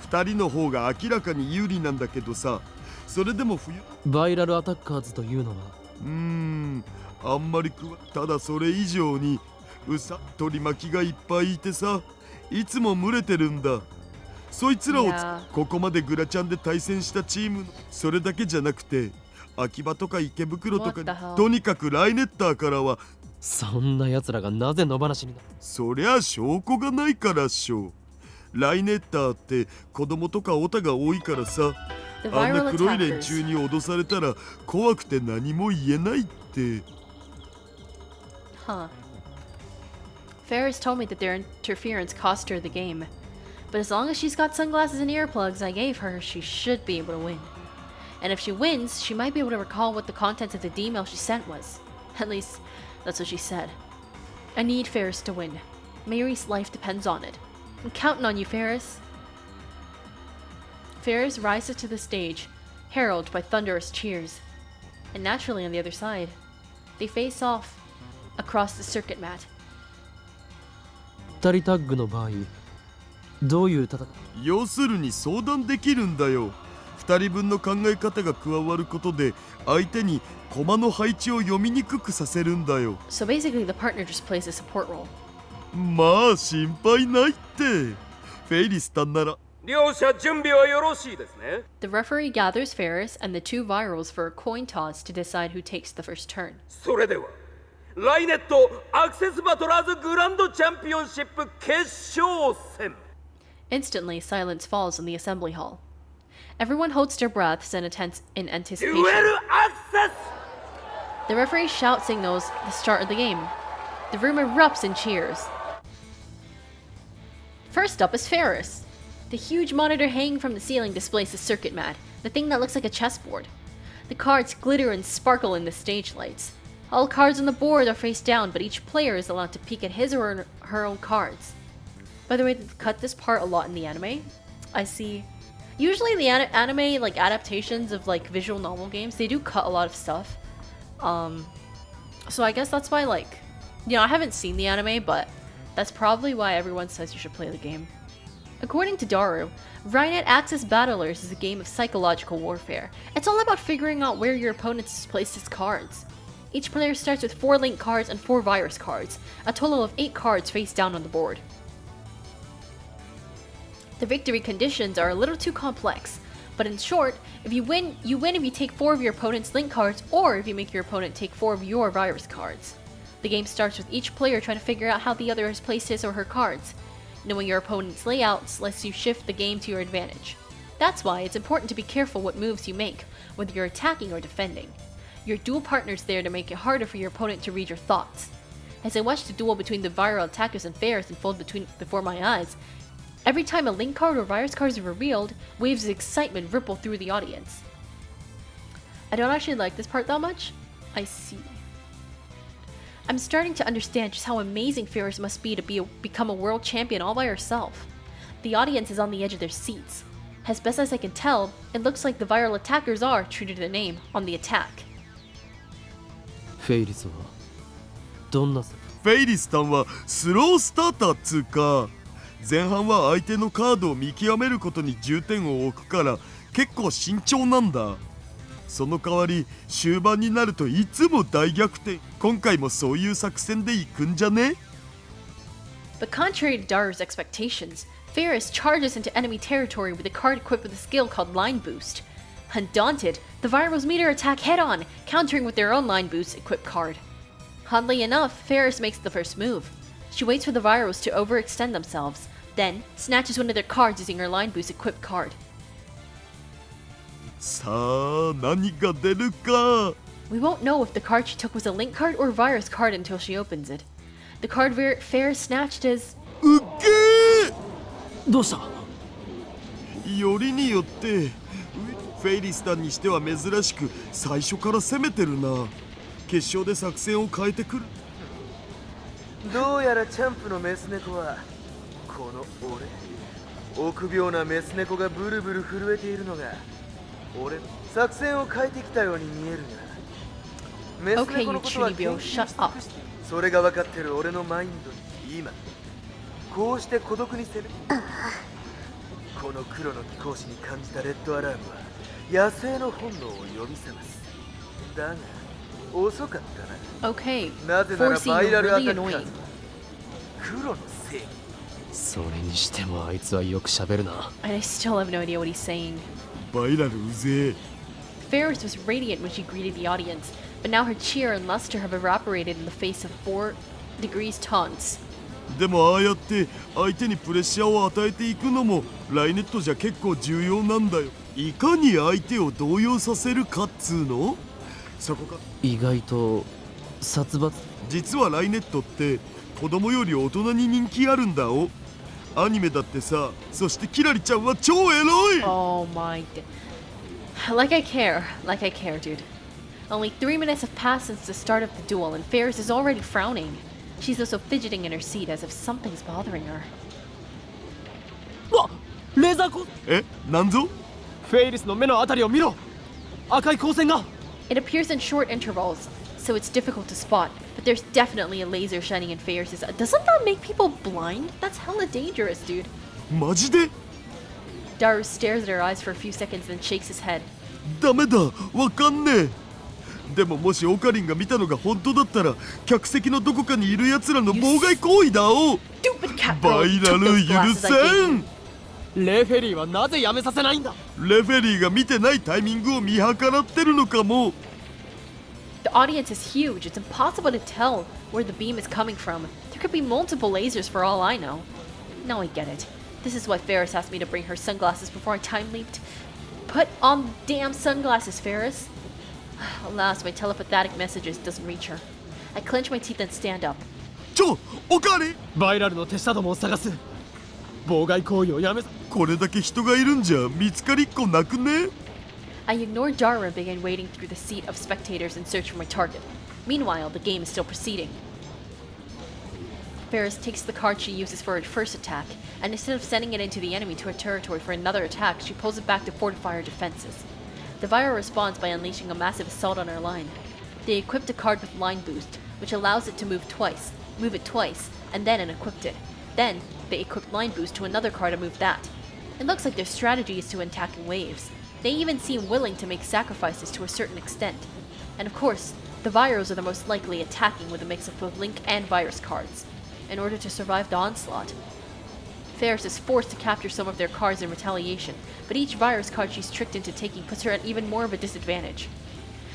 2人の方が明らかに有利なんだけどさそれでもバイラルアタッカーズというのはあんまりただそれ以上に取り巻きがいっぱいいてさいつも群れてるんだそいつらを Yeah. ここまでグラちゃんで対戦したチームそれだけじゃなくて秋葉とか池袋とか What the hell? とにかくライネッターからはそんな奴らがなぜ野放しになそりゃ証拠がないからっしょライネッターって子供とかオタが多いからさ The あんな viral 黒い連 attackers. 中に脅されたら怖くて何も言えないって Huh. Ferris told me that their interference cost her the game. But as long as she's got sunglasses and earplugs I gave her, she should be able to win. And if she wins, she might be able to recall what the contents of the email she sent was. At least, that's what she said. I need Ferris to win. Mary's life depends on it. I'm counting on you, Ferris. Ferris rises to the stage, heralded by thunderous cheers. And naturally on the other side, they face off across the circuit mat. 2人タッグの場合どういう戦い要するに相談できるんだよ2人分の考え方が加わることで相手に駒の配置を読みにくくさせるんだよ So basically, the partner just plays a support role. まあ心配ないってフェイリスタンなら両者準備はよろしいですね The referee gathers Ferris and the two virals for a coin toss to decide who takes the first turn. それではライネットアクセスバトラーズグランドチャンピオンシップ決勝戦 Instantly, silence falls in the assembly hall. Everyone holds their breaths in anticipation. デュエルアクセス The referee shout signals the start of the game. The room erupts in cheers. First up is Ferris. The huge monitor hanging from the ceiling displays the circuit mat, the thing that looks like a chessboard. The cards glitter and sparkle in the stage lights. All cards on the board are face down, but each player is allowed to peek at his or her own cards. By the way, they've cut this part a lot in the anime. I see. Usually the anime like adaptations of like visual novel games, they do cut a lot of stuff. So I guess that's why like, I haven't seen the anime, but that's probably why everyone says you should play the game. According to Daru, Rainet Access Battlers is a game of psychological warfare. It's all about figuring out where your opponent has placed his cards. Each player starts with 4 link cards and 4 virus cards, a total of 8 cards face down on the board. The victory conditions are a little too complex, but in short, if you win if you take 4 of your opponent's link cards, or if you make your opponent take 4 of your virus cards. The game starts with each player trying to figure out how the other has placed his or her cards. Knowing your opponent's layouts lets you shift the game to your advantage. That's why it's important to be careful what moves you make, whether you're attacking or defending. Your duel partner's there to make it harder for your opponent to read your thoughts. As I watched the duel between the viral attackers and Ferris unfold before my eyes, every time a link card or virus card is revealed, waves of excitement ripple through the audience. I don't actually like this part that much. I see. I'm starting to understand just how amazing Ferris must be to become a world champion all by herself. The audience is on the edge of their seats. As best as I can tell, it looks like the viral attackers are, true to the name, on the attack. フェイリスはどんなフェイリスさんはスロースターターっつうか、前半は相手のカードを見極めることに重点を置くから結構慎重なんだ。その代わり終盤になるといつも大逆転。今回もそういう作戦で行くんじゃね？ But contrary to Dara's expectations, Ferris charges into enemy territory with a card equipped with a skill called Line Boost. Undaunted, the Virals meet her attack head-on, countering with their own Line Boost equipped card. Oddly enough, Ferris makes the first move. She waits for the Virals to overextend themselves, then snatches one of their cards using her Line Boost equipped card. さあ何が出るか。 We won't know if the card she took was a link card or a virus card until she opens it. The card Ferris snatched is... うっげー。どうした？よりによってフェイリスタンにしては珍しく最初から攻めてるな。決勝で作戦を変えてくる。どうやらチャンプのメス猫はこの俺、臆病なメス猫がブルブル震えているのが俺の作戦を変えてきたように見えるが、メス猫のことは研究し尽くしている。それが分かってる俺のマインドに今こうして孤独に攻めこの黒の貴公子に感じたレッドアラームは野生の本能を呼び覚ますだが遅かったな。 Okay, なぜなら Forsey, バイラ you're ルアタ really ッカー annoying. 黒の正義。それにしてもあいつはよく喋るな。 And I still have no idea what he's saying. バイラルうぜえ。 Ferris was radiant when she greeted the audience, but now her cheer and luster have evaporated in the face of 4 degrees taunts. でもああやって相手にプレッシャーを与えていくのもライネットじゃ結構重要なんだよ。いかに相手を動揺させるかっつうの。そこか。意外と殺伐。実はライネットって子供より大人に人気あるんだお。アニメだってさ。そしてキラリちゃんは超エロい。 Oh my Like I care, dude. Only 3 minutes have passed since the start of the duel, and Ferris is already frowning. She's also fidgeting in her seat as if something's bothering her. わっ、レーザー光。え、なんぞ？フェイリスの目のあたりを見ろ。赤い光線が。It appears in short intervals, so it's difficult to spot, but there's definitely a laser shining in Ferris's. Doesn't that make people blind? That's hella dangerous, dude. マジで？ Daru stares at her eyes for a few seconds, then shakes his head. ダメだ、わかんねえ。でももしオカリンが見たのが本当だったら客席のどこかにいる奴らの妨害行為だお。 Stupid cat バ girl, イ you ラ took ル those 許 glasses I せ gave ん you.。レフェリーはなぜやめさせないんだ。レフェリーが見てないタイミングを見計らってるのかも。 The audience is huge. It's impossible to tell where the beam is coming from. There could be multiple lasers for all I know. Now I get it. This is why Ferris asked me to bring her sunglasses before I time leaped. Put on damn sunglasses, Ferris. Alas, my telepathic messages doesn't reach her. I clench my teeth and stand up. オカリン。バイラルの手下どもを探す。妨害行為をやめさ。これだけ人がいるんじゃ見つかりっこなくね？ I ignore Dara and begin wading through the seat of spectators in search for my target. Meanwhile, the game is still proceeding. Ferris takes the card she uses for her first attack, and instead of sending it into the enemy to her territory for another attack, she pulls it back to fortify her defenses. The Vira responds by unleashing a massive assault on her line. They equipped a card with Line Boost, which allows it to move it twice, and then unequipped it. Then, they equipped Line Boost to another card and moved that. It looks like their strategy is to attack in waves. They even seem willing to make sacrifices to a certain extent. And of course, the Viros are the most likely attacking with a mix of both Link and Virus cards, in order to survive the onslaught. Ferris is forced to capture some of their cards in retaliation, but each Virus card she's tricked into taking puts her at even more of a disadvantage.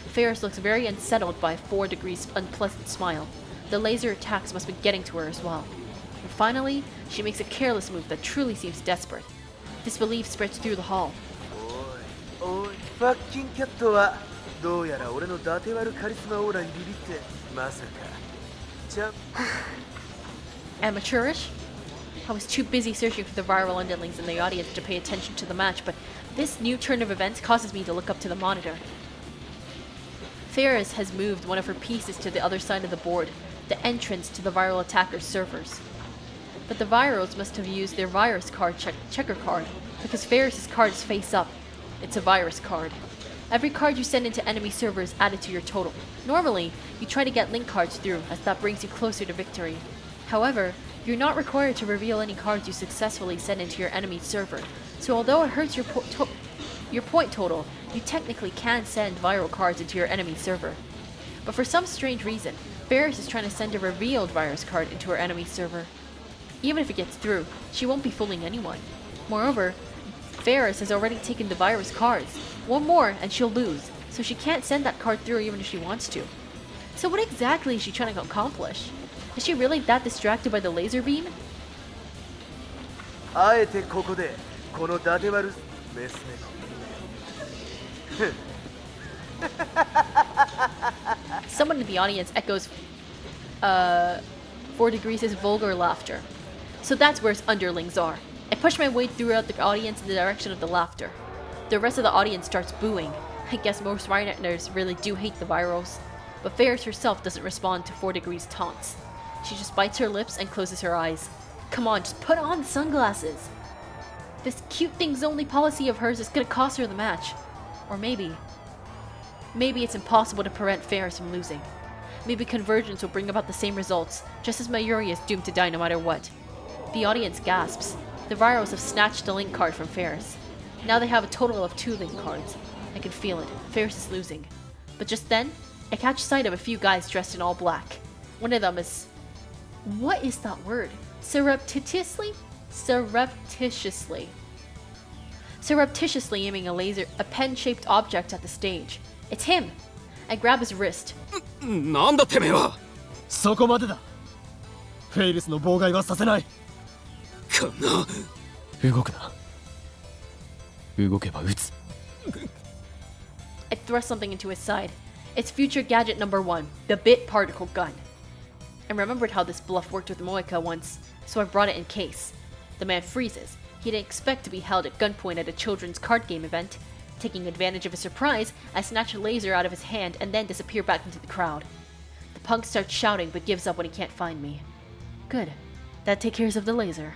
Ferris looks very unsettled by 4 Degrees' unpleasant smile. The laser attacks must be getting to her as well. And finally, she makes a careless move that truly seems desperate. Disbelief spreads through the hall. おいファッキンキャットはどうやら俺の伊達割るカリスマオーラにビビってまさかちゃ Amateurish? I was too busy searching for the viral underlings in the audience to pay attention to the match, but this new turn of events causes me to look up to the monitor. Ferris has moved one of her pieces to the other side of the board, the entrance to the viral attacker's servers. But the Virals must have used their virus card checker card, because Ferris's card is face up. It's a virus card. Every card you send into enemy server is added to your total. Normally, you try to get link cards through, as that brings you closer to victory. However, you're not required to reveal any cards you successfully send into your enemy server, so although it hurts your point total, you technically can send viral cards into your enemy server. But for some strange reason, Ferris is trying to send a revealed virus card into her enemy server. Even if it gets through, she won't be fooling anyone. Moreover, Ferris has already taken the virus cards. One more and she'll lose, so she can't send that card through even if she wants to. So what exactly is she trying to accomplish? Is she really that distracted by the laser beam? あえてここでこの伊達割るメス猫 Someone in the audience echoes 4 Degrees' vulgar laughter. So that's where his underlings are. I push my way throughout the audience in the direction of the laughter. The rest of the audience starts booing. I guess most Rhineters really do hate the Virals. But Ferris herself doesn't respond to 4 Degrees' taunts. She just bites her lips and closes her eyes. Come on, just put on the sunglasses. This cute thing's only policy of hers is gonna cost her the match. Or maybe it's impossible to prevent Ferris from losing. Maybe convergence will bring about the same results, just as Mayuri is doomed to die no matter what. The audience gasps. The Virals have snatched a link card from Ferris. Now they have a total of 2 link cards. I can feel it. Ferris is losing. But just then, I catch sight of a few guys dressed in all black. One of them is... What is that word? Surreptitiously aiming a pen-shaped object at the stage. It's him! I grab his wrist. なんだてめえはそこまでだフェイルスの妨害はさせないこの動くな動けば撃つ I thrust something into his side. It's future gadget number 1, the bit particle gun. I remembered how this bluff worked with Moeka once, so I brought it in case. The man freezes. He didn't expect to be held at gunpoint at a children's card game event. Taking advantage of his surprise, I snatch a laser out of his hand and then disappear back into the crowd. The punk starts shouting but gives up when he can't find me. Good. That takes care of the laser.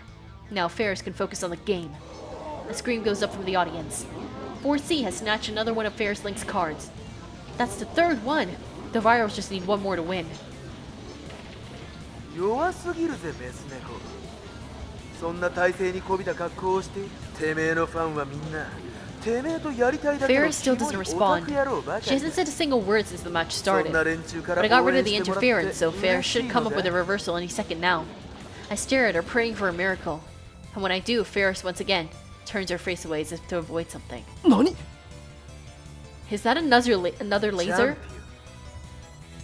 Now Ferris can focus on the game. A scream goes up from the audience. 4C has snatched another one of Ferris Link's cards. That's the 3rd one! The Virals just need one more to win. 弱すぎるぜメス猫そんな体勢にこびた格好をしててめえのファンはみんなてめえとやりたいだけの Ferris still doesn't キモいオタ respond. ク野郎ばか She り hasn't said a single word since the match そん started. な連中か But ら I got 応 rid 援 of the してもらって interference, so Ferris 嬉しい should come の up with a ぜ reversal any second now. I stare at her, praying for a miracle. And when I do, Ferris once again turns her face away as if to avoid something. 何 Is that another laser?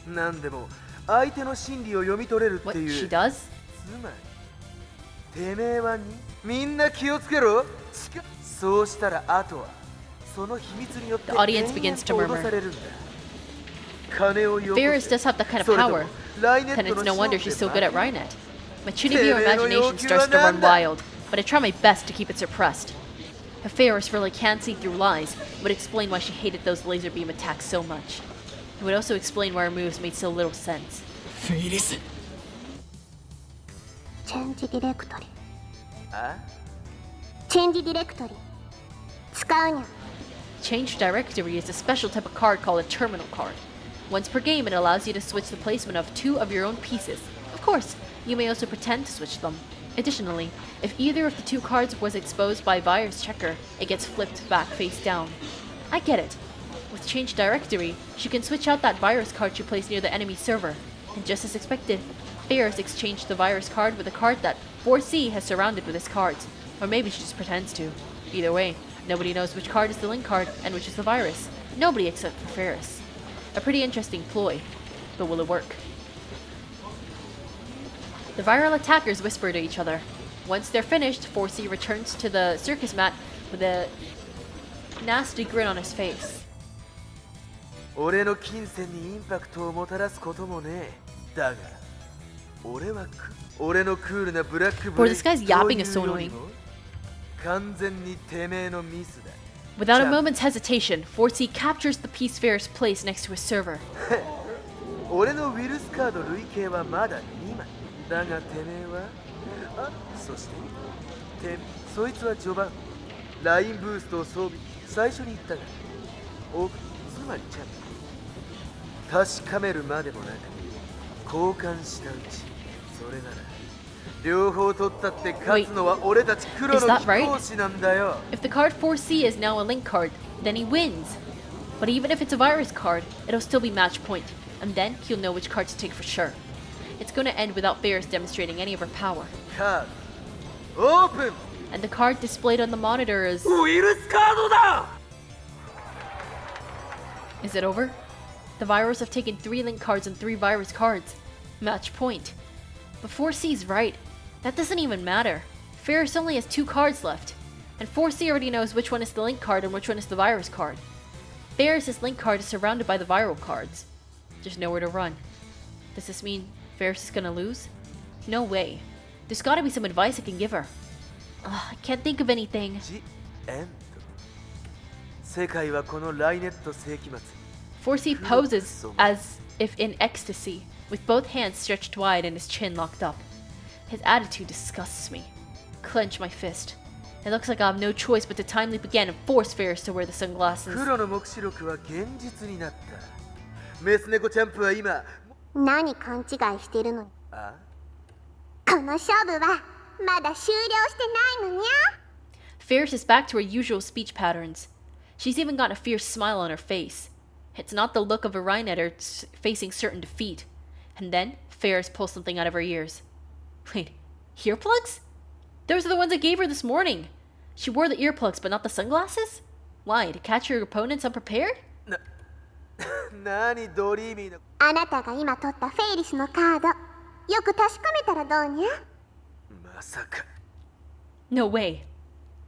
なんでも相手の心理を読み取れるっ What ていう she does? つまりてめえはみんな気をつけろそうしたらあとはその秘密によって The audience begins to 延々 murmur. 脅されるんだ金をよこ Ferris せ does have that kind of それとも power. ライネッ Then ト it's の no 勝 wonder 負 she's で so good at 負け Rhinet. My Chunibyo imagination starts to run wild, but I try my best to keep it suppressed. If Ferris really can see through lies, it would explain why she hated those laser beam attacks so much. It would also explain why her moves made so little sense. フェイリスチェンジディレクトリあチェンジディレクトリ使うにゃ Change Directory is a special type of card called a terminal card. Once per game, it allows you to switch the placement of 2 of your own pieces. Of course, you may also pretend to switch them. Additionally, if either of the two cards was exposed by Virus Checker, it gets flipped back face down. I get it. With Change Directory, she can switch out that virus card she placed near the enemy server. And just as expected, Ferris exchanged the virus card with a card that 4C has surrounded with his cards. Or maybe she just pretends to. Either way, nobody knows which card is the link card and which is the virus. Nobody except for Ferris. A pretty interesting ploy, but will it work? The viral attackers whisper to each other. Once they're finished, 4C returns to the circus mat with a nasty grin on his face. 俺の金銭にインパクトをもたらすこともねえ。だが、俺のクールなブラックブ Boy, レイ this guy's yapping is so annoying. 完全にてめえのミスだ。 Without a moment's hesitation, 4C captures the piece Ferris placed next to his server. 俺のウィルスカード累計はまだ2枚。だがてめえはそしてそいつは序盤ラインブーストを装備最初に言ったがつまりチャンピ確かめるまでもなく交換したうちそれなら両方取ったって勝つのは俺たち黒の貴公子なんだよ。 If the card 4C is now a link card, then he wins. But even if it's a virus card, it'll still be match point, and then he'll know which card to take for sure. It's going to end without Ferris demonstrating any of her power. カードオープン And the card displayed on the monitor is... ウィルスカードだ Is it over? The virus have taken 3 link cards and 3 virus cards. Match point. But 4C's right. That doesn't even matter. Ferris only has 2 cards left. And 4C already knows which one is the link card and which one is the virus card. Ferris's link card is surrounded by the viral cards. There's nowhere to run. Does this mean Ferris is gonna lose? No way. There's gotta be some advice I can give her. I can't think of anything. 世界はこのライネット世紀末 4C poses as if in ecstasy, with both hands stretched wide and his chin locked up. His attitude disgusts me. Clench my fist. It looks like I have no choice but to time leap again and force Ferris to wear the sunglasses. 黒の目視録は現実になったメス猫チャンプは今何勘違いしてるの？あこの勝負はまだ終了してないのにゃ。 Ferris is back to her usual speech patterns. She's even got a fierce smile on her face. It's not the look of a Rhinetter facing certain defeat. And then, Ferris pulls something out of her ears. Wait, earplugs? Those are the ones I gave her this morning. She wore the earplugs but not the sunglasses? Why, to catch her opponents unprepared? 何ドリーミーなあなたが今取ったフェイリスのカード、よく確かめたらどうにゃ？まさか No way.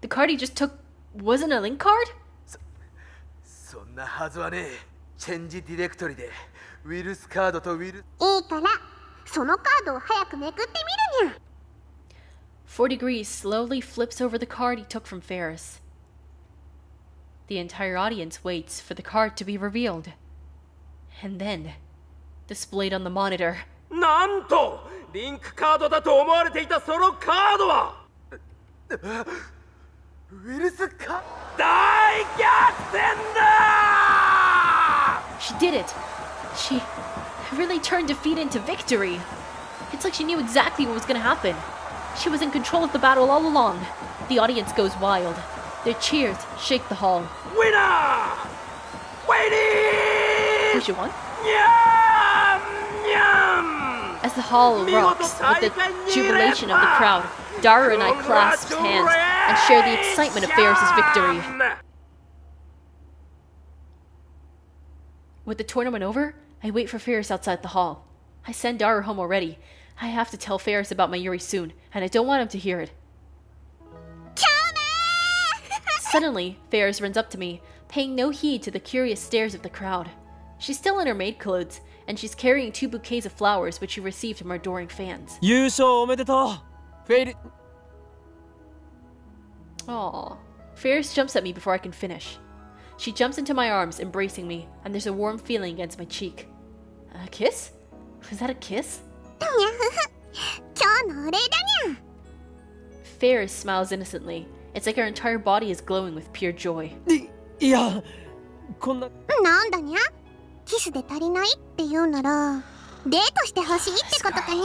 The card he just took wasn't a link card? そんなはずはねえチェンジディレクトリでウィルスカードとウィルいいからそのカードを早くめくってみるにゃ。4 Degrees slowly flips over the card he took from Ferris. The entire audience waits for the card to be revealed. And then, displayed on the monitor. なんとリンクカードだと思われていたそのカードはウィルスカ大逆転だ She did it! She really turned defeat into victory! It's like she knew exactly what was gonna happen. She was in control of the battle all along. The audience goes wild. Their cheers shake the hall. Winner! Waiting! Who she won? Nyam! Nyam! As the hall rocks with the jubilation of the crowd, Dara and I clasp hands and share the excitement of Ferris's victory. With the tournament over, I wait for Ferris outside the hall. I send Dara home already. I have to tell Ferris about my Yuri soon, and I don't want him to hear it. Suddenly, Ferris runs up to me, paying no heed to the curious stares of the crowd. She's still in her maid clothes, and she's carrying 2 bouquets of flowers which she received from her adoring fans. 優勝おめでとうフェイル Aww. Ferris jumps at me before I can finish. She jumps into my arms, embracing me, and there's a warm feeling against my cheek. A kiss? Was that a kiss? 今日のお礼だにゃ。 Ferris smiles innocently. It's like her entire body is glowing with pure joy. いやこんななんだにゃ？キスで足りないって言うならデートしてほしいってことかにゃ。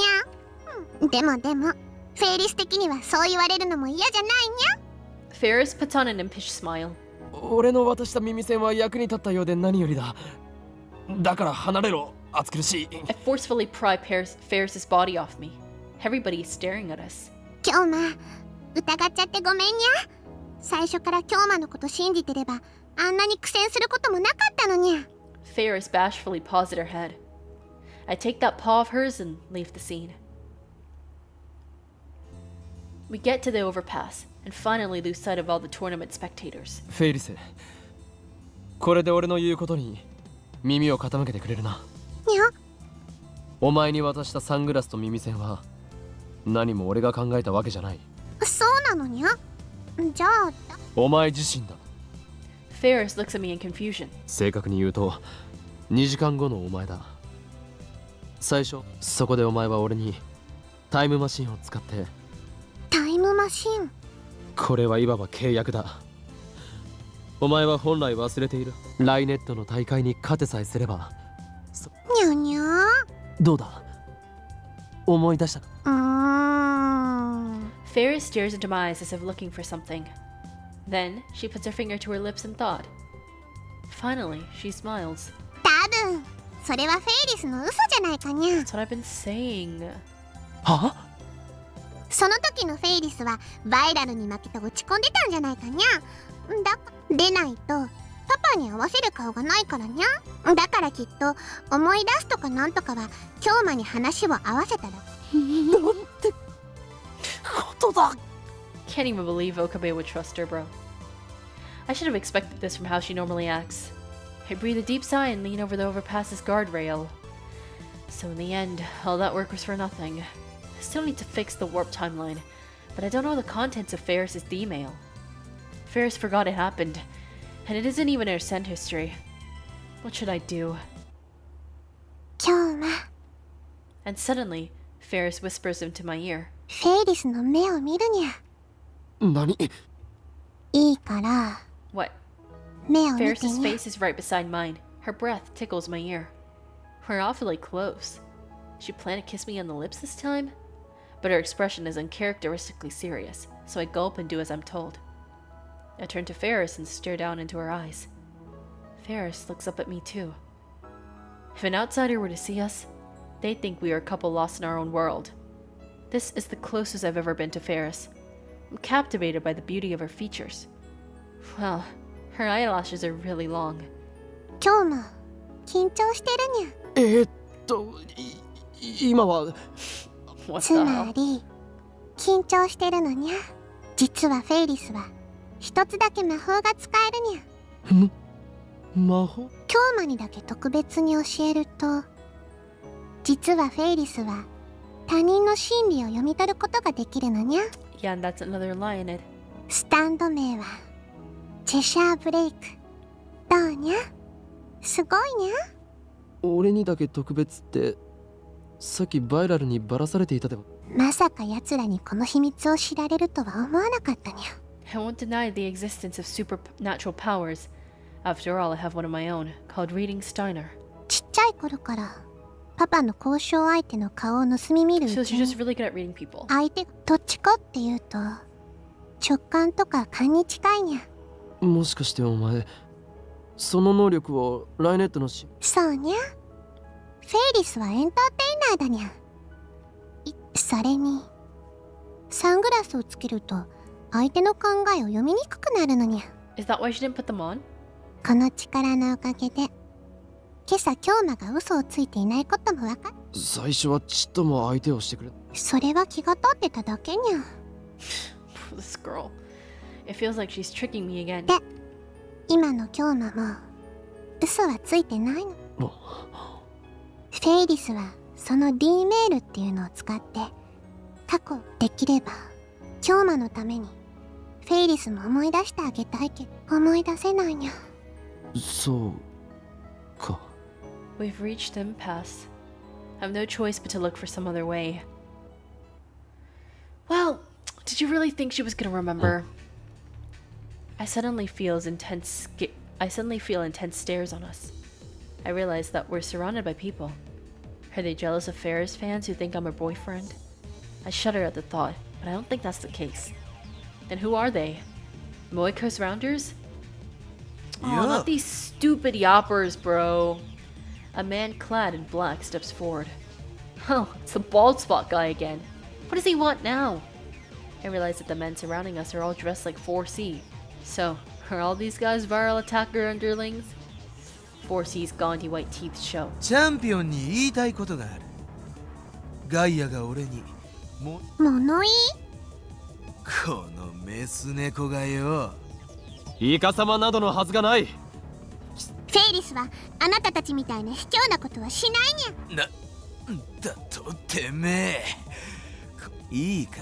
でもフェイリス的にはそう言われるのも嫌じゃないにゃ。 Ferris puts on an impish smile. 俺の渡した耳栓は役に立ったようで何よりだ。だから離れろ、暑苦しい。 I forcefully pry Ferris's body off me. Everybody is staring at us. 今日疑っちゃってごめんにゃ。最初から今日のこと信じてればあんなに苦戦することもなかったのにゃ。 Ferris bashfully paws at her head. I take that paw of hers and leave the scene. We get to the overpass and finally lose sight of all the tournament spectators. フェイリス、これで俺の言うことに耳を傾けてくれるな。にゃ。お前に渡したサングラスと耳栓は何も俺が考えたわけじゃない。そうなのにゃ。じゃあお前自身だ。 Ferris looks at me in confusion. 正確に言うと2時間後のお前だ。最初そこでお前は俺にタイムマシンを使って。タイムマシン。これはいわば契約だ。お前は本来忘れているライネットの大会に勝てさえすれば。にゃにゃ。どうだ、思い出したか。Ferris stares into my eyes as if looking for something. Then she puts her finger to her lips in thought. Finally, she smiles. 多分それはフェイリスの嘘じゃないかにゃ。 That's what I've been saying. は？その時のフェイリスはバイラルに負けて落ち込んでたんじゃないかにゃ。でないとパパに合わせる顔がないからにゃ。だからきっと思い出すとかなんとかは京馬に話を合わせたら。なんてことだ。 Can't even believe Okabe would trust her, bro. I should have expected this from how she normally acts. I breathe a deep sigh and lean over the overpass's guardrail. So in the end, all that work was for nothing. I still need to fix the warp timeline, but I don't know the contents of Ferris's D-mail. Ferris forgot it happened, and it isn't even in her send history. What should I do? 京馬、 And suddenly, Ferris whispers into my ear. フェイリスの目を見るにゃ。何？いいから What? 目を見て Ferris's にゃ。 face is right beside mine. Her breath tickles my ear. We're awfully close. Did she plan to kiss me on the lips this time? But her expression is uncharacteristically serious, so I gulp and do as I'm told. I turn to Ferris and stare down into her eyes. Ferris looks up at me too. If an outsider were to see us, they'd think we are a couple lost in our own world. This is the closest I've ever been to Ferris. I'm captivated by the beauty of her features. Well, her eyelashes are really long. 京馬、緊張してるにゃ。今は What つ the ま hell? り緊張してるのにゃ。実はフェイリスは一つだけ魔法が使えるにゃ。魔法？京馬にだけ特別に教えると、実はフェイリスは他人の心理を読み取ることができるのにゃ。 Yeah, and that's another lie in it. スタンド名はチェシャーブレイク。どうにゃ？すごいにゃ。俺にだけ特別ってさっきバイラルにばらされていたでも。まさか奴らにこの秘密を知られるとは思わなかったにゃ。 I won't deny the existence of supernatural powers. After all, I have one of my own, called Reading Steiner. ちっちゃい頃からパパの交渉相手の顔を盗み見るう So ち she's just に really good at reading people. 相手がどっちかっていうと直感とか勘に近いにゃ。もしかしてお前その能力をライネットのそうにゃ。フェイリスはエンターテイナーだにゃ。それにサングラスをつけると相手の考えを読みにくくなるのにゃ。 Is that why she didn't put them on? この力のおかげで今朝京馬が嘘をついていないことも分かっ。最初はちっとも相手をしてくれ。それは気が立ってただけにゃ。 This girl. It feels like she's tricking me again. で、今の京馬も嘘はついてないの。フェイリスはその D メールっていうのを使って過去できれば京馬のためにフェイリスも思い出してあげたいけど思い出せないにゃ。そうか。 We've reached impasse. I have no choice but to look for some other way. Well, did you really think she was gonna remember? I suddenly feel intense stares on us. I realize that we're surrounded by people. Are they jealous of Ferris fans who think I'm her boyfriend? I shudder at the thought, But I don't think that's the case. Then who are they? Moika's Rounders? Oh, Yeah. not these stupid yappers, bro. A man clad in black steps forward. Oh, it's the bald spot guy again. What does he want now? I realize that the men surrounding us are all dressed like 4C. So, are all these guys viral attacker underlings? 4C's gaudy white teeth show. チャンピオンに言いたいことがある。ガイアが俺にも物言いこのメス猫がよ。イカ様などのはずがない。フェイリスはあなたたちみたいな卑怯なことはしないにゃ。だとてめえ。いいか。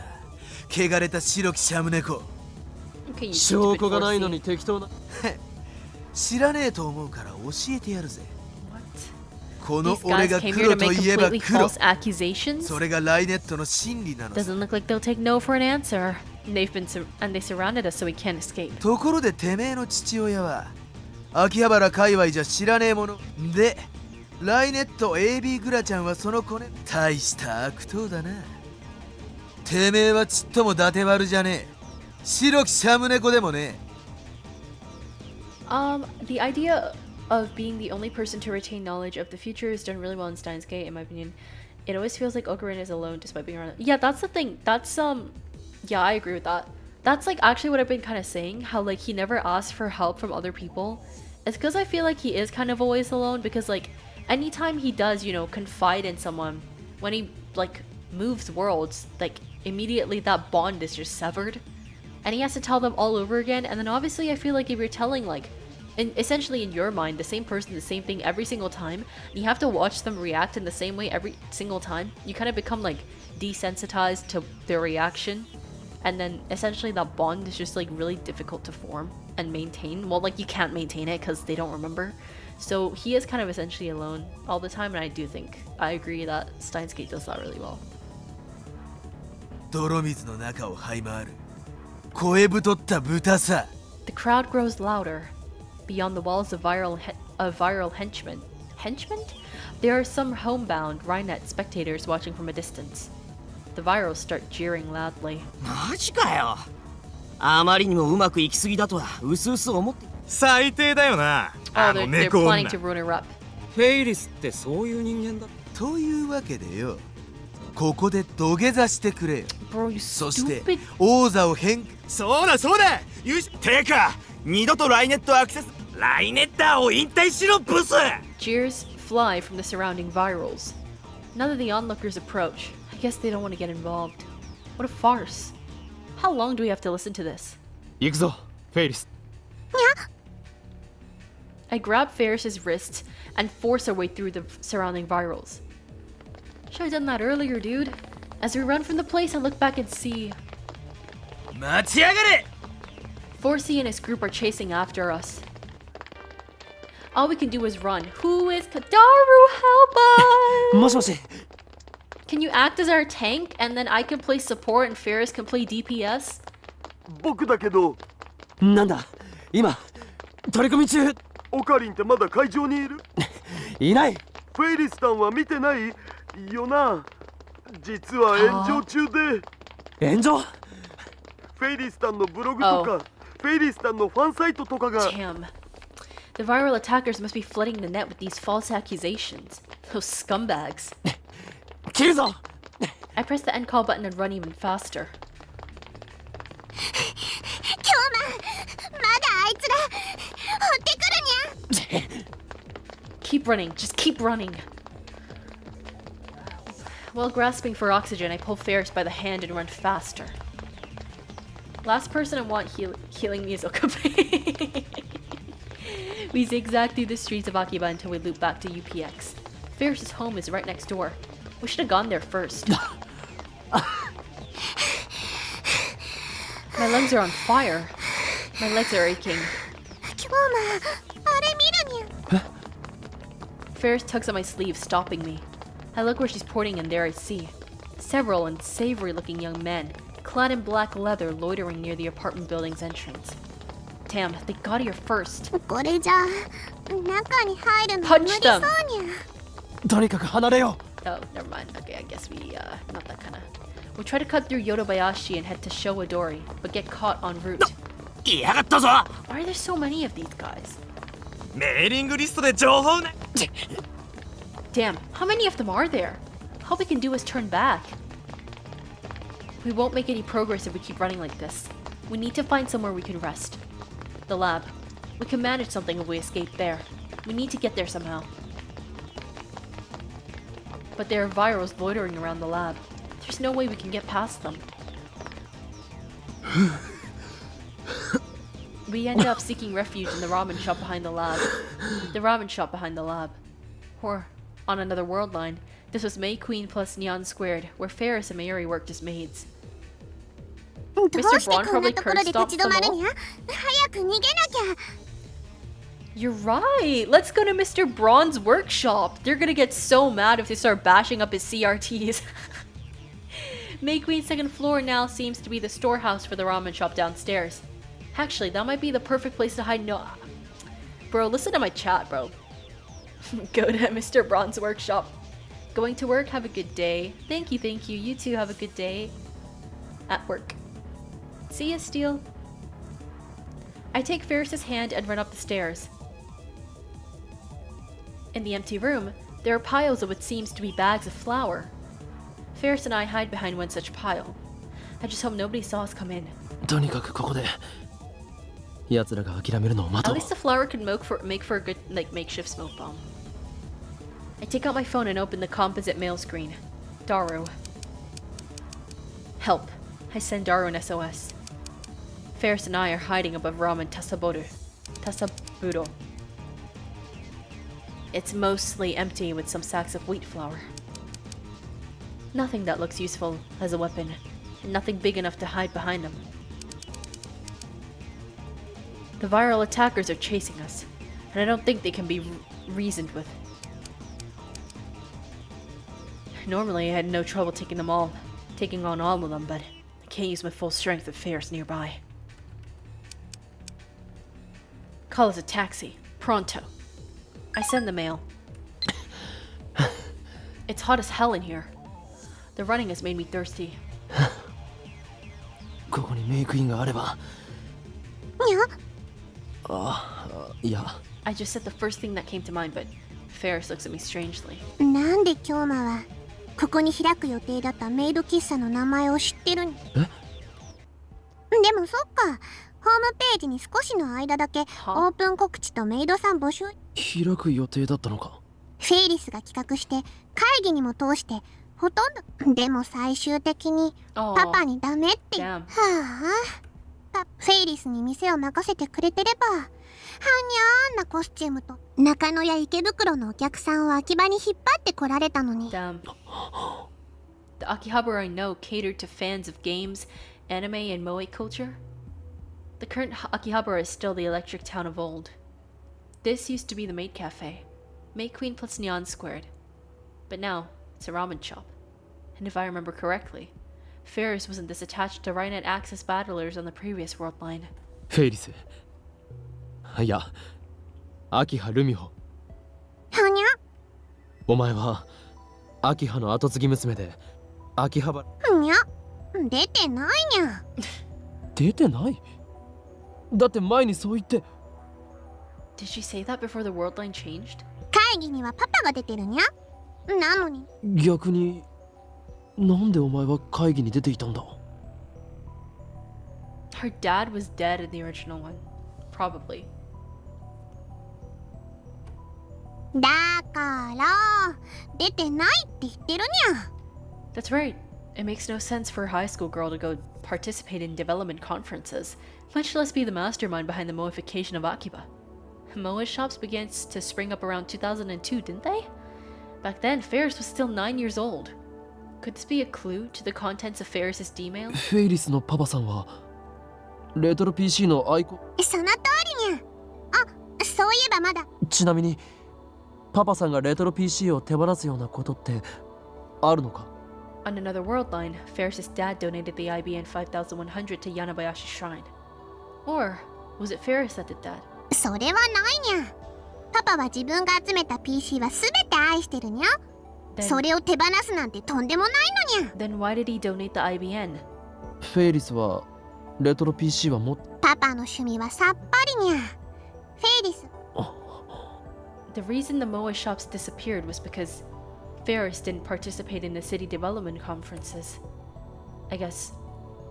汚れた白きシャム猫。 Okay, you 証 stupid 拠がないの 4C. に適当な。知らねえと思うから教えてやるぜ。 What? この These 俺 guys が came here 黒 to と make いえば completely 黒。 false accusations? それがライネットの真理なのさ。 Doesn't look like they'll take no for an answer. They've been and they surrounded us so we can't escape. ところでてめえの父親は秋葉原界隈じゃ知らねえもので、ライネット AB グラちゃんはその子ね。大した悪党だな。てめえはちっとも伊達悪じゃねえ。白きシャム猫でもねえ。 The idea of being the only person to retain knowledge of the future is done really well in Steins Gate, in my opinion. It always feels like Ocarina is alone despite being around. Yeah, that's the thing. That's yeah, I agree with that. That's like actually what I've been kind of saying. How like he never asks for help from other people. It's because I feel like he is kind of always alone. Because like anytime he does, you know, confide in someone, when he like moves worlds, like immediately that bond is just severed. And he has to tell them all over again. And then obviously I feel like if you're telling like essentially in your mind the same person the same thing every single time, you have to watch them react in the same way every single time, you kind of become like desensitized to their reaction. And then essentially that bond is just like really difficult to form and maintain. Well, like you can't maintain it because they don't remember. So he is kind of essentially alone all the time. And I do think I agree that Steins Gate does that really well. 泥水の中を這い回る声太った豚さ。 The crowd grows louder. Beyond the walls of viral henchmen. Henchmen? There are some homebound Rhinet spectators watching from a distance. The virals start jeering loudly. マジかよ。あまりにもうまくいきすぎだとはうすうす思って。最低だよな。 Oh, they're planning to ruin her up. フェイリスってそういう人間だ。というわけでよ、ここで土下座してくれよ。 Bro, you そして stupid. 王座をそうだそうだ。てか二度とライネットアクセスライネッターを引退しろブス。 Jeers fly from the surrounding virals. None of the onlookers approach. I guess they don't want to get involved. What a farce. How long do we have to listen to this? 行くぞ、フェイリス。 I grab Ferris's wrists and force our way through the surrounding virals. Should have done that earlier, dude. As we run from the place, I look back and see 待ちやがれ。 4C and his group are chasing after us. All we can do is run. Who is Kadaru? Help us! もしもし。 Can you act as our tank and then I can play support and Ferris can play DPS? 僕だけどなんだ、今取り込み中。オカリンってまだ会場にいる？いない。フェイリスタンは見てないよな。実は炎上中で。炎上？フェイリスタンのブログとか、フェイリスタンのファンサイトとかが。 Damn. The viral attackers must be flooding the net with these false accusations. Those scumbags. 切るぞ。 I press the end call button and run even faster. 今日まだあいつら追ってくるにゃ。 Keep running. Just keep running. While grasping for oxygen, I pull Ferris by the hand and run faster. Last person I want healing me is Okabe. We zigzag through the streets of Akiba until we loop back to UPX. Ferris's home is right next door. We should have gone there first. My legs are on fire. My legs are aching. 今日あれ見るにゃ。 Ferris tugs at my sleeve, stopping me. I look where she's pointing and there I see several unsavory looking young men, clad in black leather, loitering near the apartment building's entrance. Damn, they got here first. これじゃ中に入るの Punch 無理そう them. にゃ。とにかく離れよ Oh, never mind. Okay, I guess we, not that kind of... We try to cut through Yodobayashi and head to Showadori, but get caught en route. いやがったぞ Why are there so many of these guys? メーリングリストで情報ね Damn, how many of them are there? All we can do is turn back. We won't make any progress if we keep running like this. We need to find somewhere we can rest. The lab. We can manage something if we escape there. We need to get there somehow. But there are virals loitering around the lab. There's no way we can get past them. We end up seeking refuge in the ramen shop behind the lab. The ramen shop behind the lab. Or, on another world line, this was May Queen plus Neon Squared, where Ferris and Mayuri worked as maids. どうしてこんなところで立ち止まるにゃ早く逃げなきゃ You're right! Let's go to Mr. Braun's workshop! They're gonna get so mad if they start bashing up his CRTs. May Queen's second floor now seems to be the storehouse for the ramen shop downstairs. Actually, that might be the perfect place to hide. No, bro, listen to my chat, bro. Go to Mr. Braun's workshop. Going to work, have a good day. Thank you, thank you. You too, have a good day at work. See ya, Steel. I take Ferris's hand and run up the stairs. In the empty room, there are piles of what seems to be bags of flour. Ferris and I hide behind one such pile. I just hope nobody saw us come in. とにかくここで奴らが諦めるのを待 At とう least the flour can make for a good makeshift smoke bomb. I take out my phone and open the composite mail screen. Daru. Help. I send Daru an SOS. Ferris and I are hiding above ramen Tasabudo. It's mostly empty with some sacks of wheat flour. Nothing that looks useful as a weapon, and nothing big enough to hide behind them. The viral attackers are chasing us, and I don't think they can be reasoned with. Normally I had no trouble taking on all of them, but I can't use my full strength with Ferris nearby. Call us a taxi. Pronto. I send the mail. It's hot as hell in here. The running has made me thirsty. ここにメイクインがあればにゃいや I just said the first thing that came to mind, but Ferris looks at me strangely. なんで京馬はここに開く予定だったメイド喫茶の名前を知ってるにでもそっかホームページに少しの間だけオープン告知とメイドさん募集開く予定だったのかフェイリスが企画して会議にも通してほとんどでも最終的にパパにダメってはあフェイリスに店を任せてくれてればはにゃーんなコスチュームと中野や池袋のお客さんを秋葉に引っ張ってこられたのに Damn. The Akihabara I know catered to fans of games, anime, and moe culture. The current Akihabara is still the electric town of old. This used to be the maid cafe, May Queen plus Neon Squared. But now, it's a ramen shop. And if I remember correctly, Ferris wasn't this attached to Rhinet Axis battlers on the previous world line. フェイリスいや秋葉ルミホはにゃお前は秋葉の後継ぎ娘で秋葉原にゃ出てないにゃ出てないだって前にそう言って Did she say that before the world line changed? 会議にはパパが出てるにゃなのに逆になんでお前は会議に出ていたんだ Her dad was dead in the original one. Probably. だから出てないって言ってるにゃ That's right. It makes no sense for a high school girl to go participate in development conferences, much less be the mastermind behind the moification of Akiba. Moe shops began to spring up around 2002, didn't they? Back then, Ferris was still 9 years old. Could this be a clue to the contents of Ferris's D-mail? フェイリスのパパさんはレトロ PC のアイコンその通りにゃあそういえばまだちなみにパパさんがレトロ PC を手放すようなことってあるのか On another world line, Ferris's dad donated the IBN 5100 to Yanabayashi Shrine. Or was it Ferris that did that? それはないにゃパパは自分が集めた PC は全て愛してるにゃそれを手放すなんてとんでもないのにゃ。 Then why did he donate the IBN? フェイリスはレトロ PC はパパの趣味はさっぱりにゃ。フェイリス The reason the MOA shops disappeared was because Ferris didn't participate in the city development conferences. I guess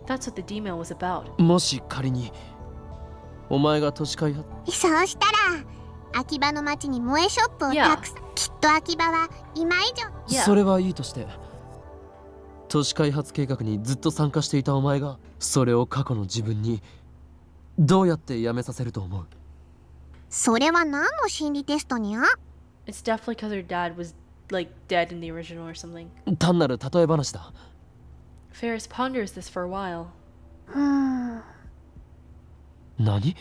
that's what the D-mail was about. もし仮にお前が都市開発そうしたら秋葉の町に萌えショップをたくさん、きっと秋葉は今以上 Yeah. それはいいとして、都市開発計画にずっと参加していたお前がそれを過去の自分にどうやってやめさせると思う？それは何の心理テストにゃ？ It's definitely because her dad was like dead in the original or something. 単なる例え話だ。 Ferris ponders this for a while. 何？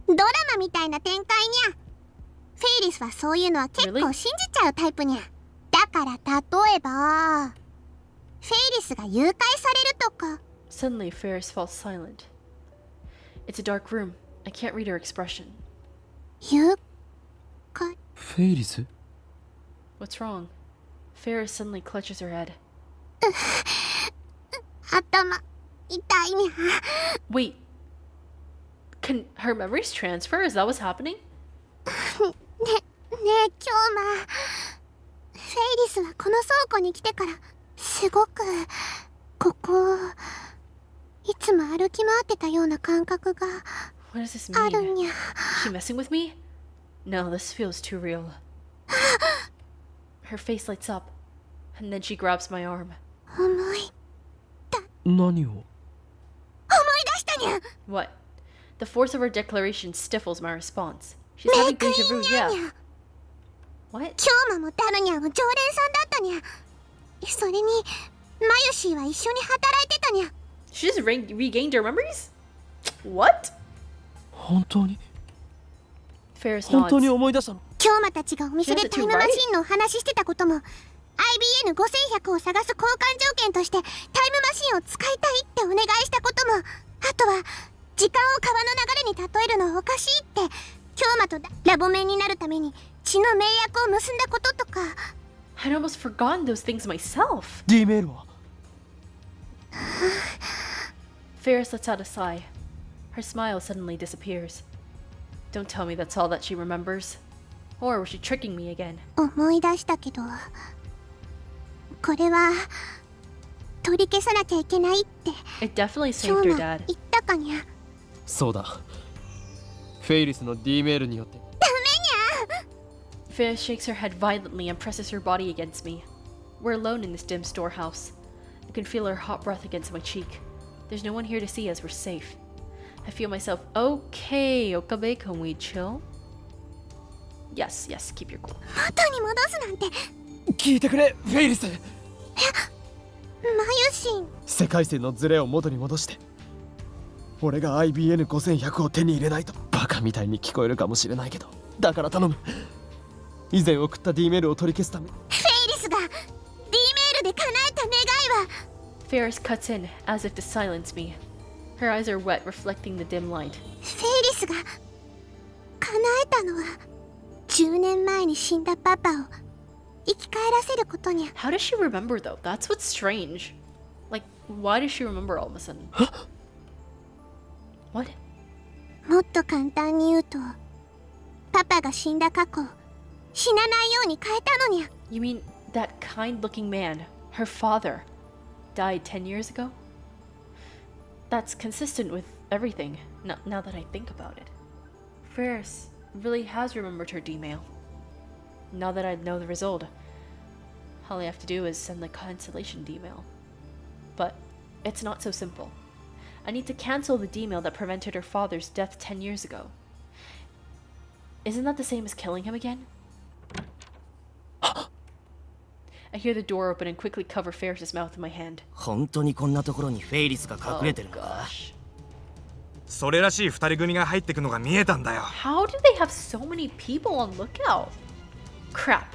ドラマみたいな展開にゃ。フェイリスはそういうのは結構信じちゃうタイプにゃ。だから例えばフェイリスが誘拐されるとか。 Suddenly, Ferris falls silent. It's a dark room. I can't read her expression. 誘拐？フェイリス？ What's wrong? Ferris suddenly clutches her head. 頭痛いにゃ。 Wait. Can her memories transfer? Is that what's happening? ねえ京馬、フェイリスはこの倉庫に来てからすごくここいつも歩き回ってたような感覚が What does this ある mean? にゃ。 Is she messing with me? No, this feels too real. Her face lights up, and then she grabs my arm. 思い何を？出したにゃ。 What? The force of her declaration stifles my response. She's having deja vu, yeah. What? 京馬もダルニャンは常連さんだったにゃ。それにマユシーは一緒に働いてたにゃ。 She just regained her memories? What? 本当に？ Ferris 本当に nods. 思い出したの？京馬たちがお店でタイムマシンのお話ししてたことも IBN5100 を探す交換条件としてタイムマシンを使いたいってお願いしたことも、あとは時間を川の流れに例えるのはおかしいって京馬とラボメンになるために血の盟約を結んだこととか。 I'd almost forgotten those things myself. D メールは？ Ferris lets out a sigh. Her smile suddenly disappears. Don't tell me that's all that she remembers. Or was she tricking me again? 思い出したけどこれは取り消さなきゃいけないって It definitely 京 saved her 馬 dad. 言ったかにゃ。そうだ。フェイリスの D メールによって。 Ferris shakes her head violently and presses her body against me. We're alone in this dim storehouse. I can feel her hot breath against my cheek. There's no one here to see us. We're safe. I feel myself. Okay, Okabe, can we chill? Yes, yes, keep your cool. 元に戻すなんて。聞いてくれ、フェイリス。マユシン、世界線のズレを元に戻して。俺が IBN5100 を手に入れないと。バカみたいに聞こえるかもしれないけど、だから頼む。以前送った D メールを取り消すため。フェイリスが D メールで叶えた願いは。 Ferris cuts in as if to silence me. Her eyes are wet, reflecting the dim light. フェイリスが叶えたのは10年前に死んだパパを生き返らせることにゃ。 How does she remember though? That's what's strange. Like, why does she remember all of a sudden? What? もっと簡単に言うとパパが死んだ過去死なないように変えたのにゃ。 You mean that kind-looking man, her father, died 10 years ago? That's consistent with everything, now that I think about it. Ferris really has remembered her D-mail. Now that I know the result, all I have to do is send the cancellation D-mail. But it's not so simple. I need to cancel the D-mail that prevented her father's death 10 years ago. Isn't that the same as killing him again? I hear the door open and quickly cover Ferris's mouth with my hand. 本当にこんなところにフェイリスが隠れてるのか。 gosh. それらしい二人組が入ってくのが見えたんだよ。 How do they have so many people on lookout? Crap.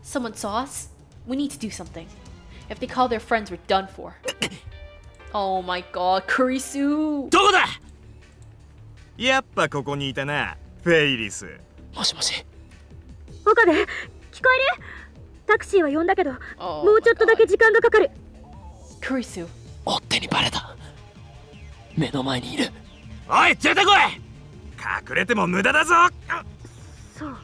Someone saw us? We need to do something. If they call their friends, we're done for. Oh my god, Kurisu! どこだ？やっぱここにいたな、フェイリス。もしもし。岡部、聞こえる？タクシーは呼んだけど、 Oh もうちょっとだけ時間がかかる。 Kurisu. 追っ手にバレた。目の前にいる。おい出てこい。隠れても無駄だぞ。そう。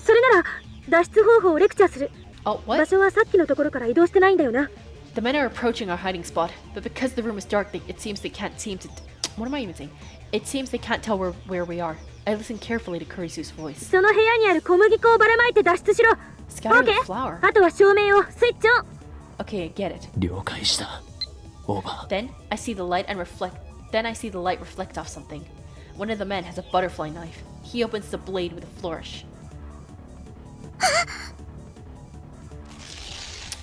それなら脱出方法をレクチャーする。 Oh, 場 what? 所はさっきのところから移動してないんだよな。 The men are approaching our hiding spot, but because the room is dark, it seems they can't seem to. What am I even saying? It seems they can't tell where we are. I listen carefully to Kurisu's voice. その部屋にある小麦粉をばらまいて脱出しろ。 Scatter the OK。 flour. あとは照明をスイッチオン。 Okay, I get it. 了解した。オーバー。 Then I see the light and reflect. Then I see the light reflect off something. One of the men has a butterfly knife. He opens the blade with a flourish.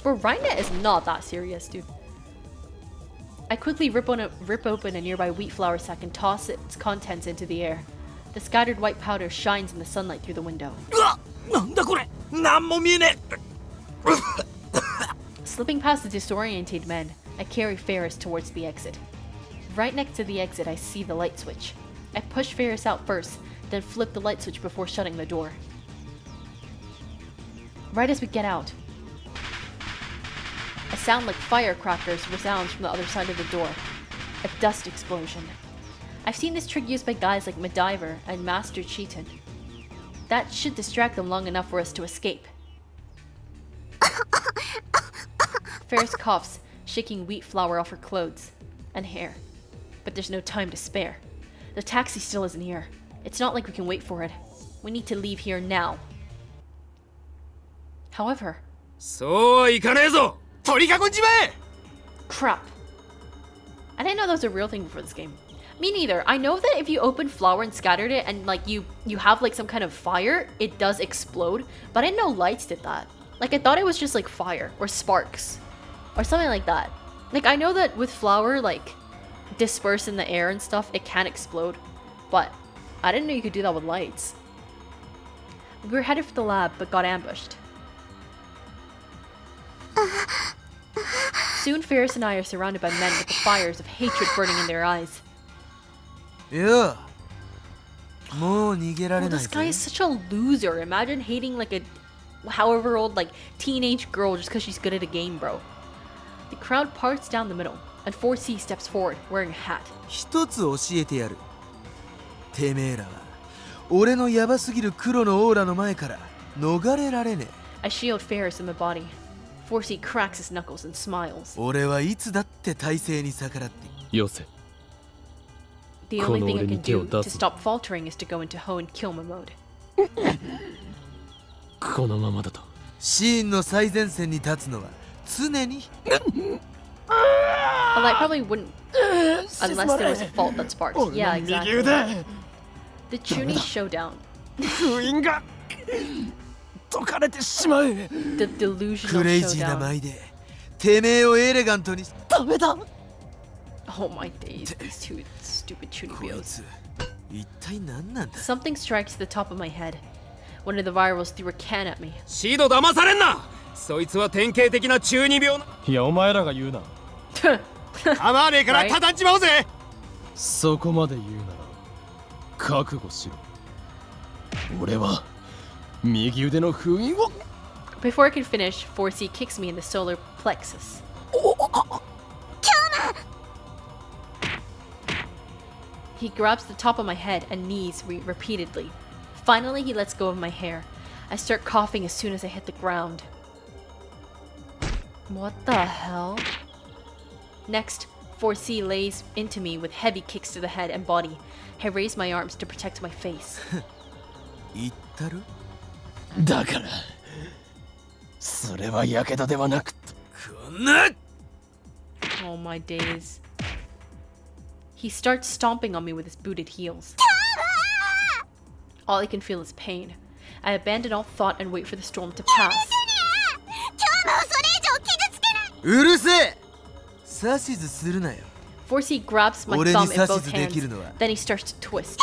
Bro, Rhinet is not that serious, dude. I quickly rip open a nearby wheat flour sack and toss its contents into the air. The scattered white powder shines in the sunlight through the window. なんだこれ。なんも見えねえ。 Slipping past the disoriented men, I carry Ferris towards the exit. Right next to the exit, I see the light switch. I push Ferris out first, then flip the light switch before shutting the door. Right as we get out, a sound like firecrackers resounds from the other side of the door. A dust explosion. I've seen this trick used by guys like Madiver and Master Cheaton. That should distract them long enough for us to escape. Ferris coughs, shaking wheat flour off her clothes and hair. But there's no time to spare. The taxi still isn't here. It's not like we can wait for it. We need to leave here now. However, そうはいかねえぞ。取り囲んじまえ。 crap. I didn't know that was a real thing before this game. Me neither. I know that if you open flour and scattered it and like you have like some kind of fire, it does explode. But I didn't know lights did that. Like I thought it was just like fire or sparks or something like that. Like I know that with flour like dispersed in the air and stuff, it can explode. But I didn't know you could do that with lights. We were headed for the lab but got ambushed. Soon Ferris and I are surrounded by men with the fires of hatred burning in their eyes. ようもう逃げら Oh, れない this guy ぜ is such a loser. Imagine hating like a however old like teenage girl just because she's good at a game, bro. The crowd parts down the middle, and 4C steps forward wearing a hat. 一つ教えてやるてめえらは俺のヤバすぎる黒のオーラの前から逃れられね I shield Ferris in the body. 4C cracks his knuckles and smiles. え俺はいつだって体勢に逆らってよせ。 The only thing I can do to この俺に手を出す。 stop faltering is to go into hoe and kill mode. このままだと。シーンの最前線に立つのは常に Although I probably wouldn't unless there was a fault that sparked. Yeah, exactly. The Chunin showdown. 封印が解かれてしまう。 The delusional クレイジーな showdown. 舞でてめえをエレガントにしダメだ。 Oh my days, these two stupid こい Chunibios. つ一体何なんだ Something strikes the top of my head. One of the virals threw a can at me. シード騙されんな。そいつは典型的な中二病な。いやお前らが言うな。構わねえから叩っちまおうぜ。そこまで言うなら覚悟しろ。俺は右腕の封印を。 Before I can finish, 4C kicks me in the solar plexus. He grabs the top of my head and knees repeatedly. Finally, he lets go of my hair. I start coughing as soon as I hit the ground. What the hell? Next, 4C lays into me with heavy kicks to the head and body. I raise my arms to protect my face. 言ったろだからそれはやけどではなくこんな。 Oh my days. He starts stomping on me with his booted heels. All I can feel is pain. I abandon all thought and wait for the storm to pass. うるせえ指図するなよ 4C grabs my 俺に thumb in both 指図できる hands. のは Then he starts to twist.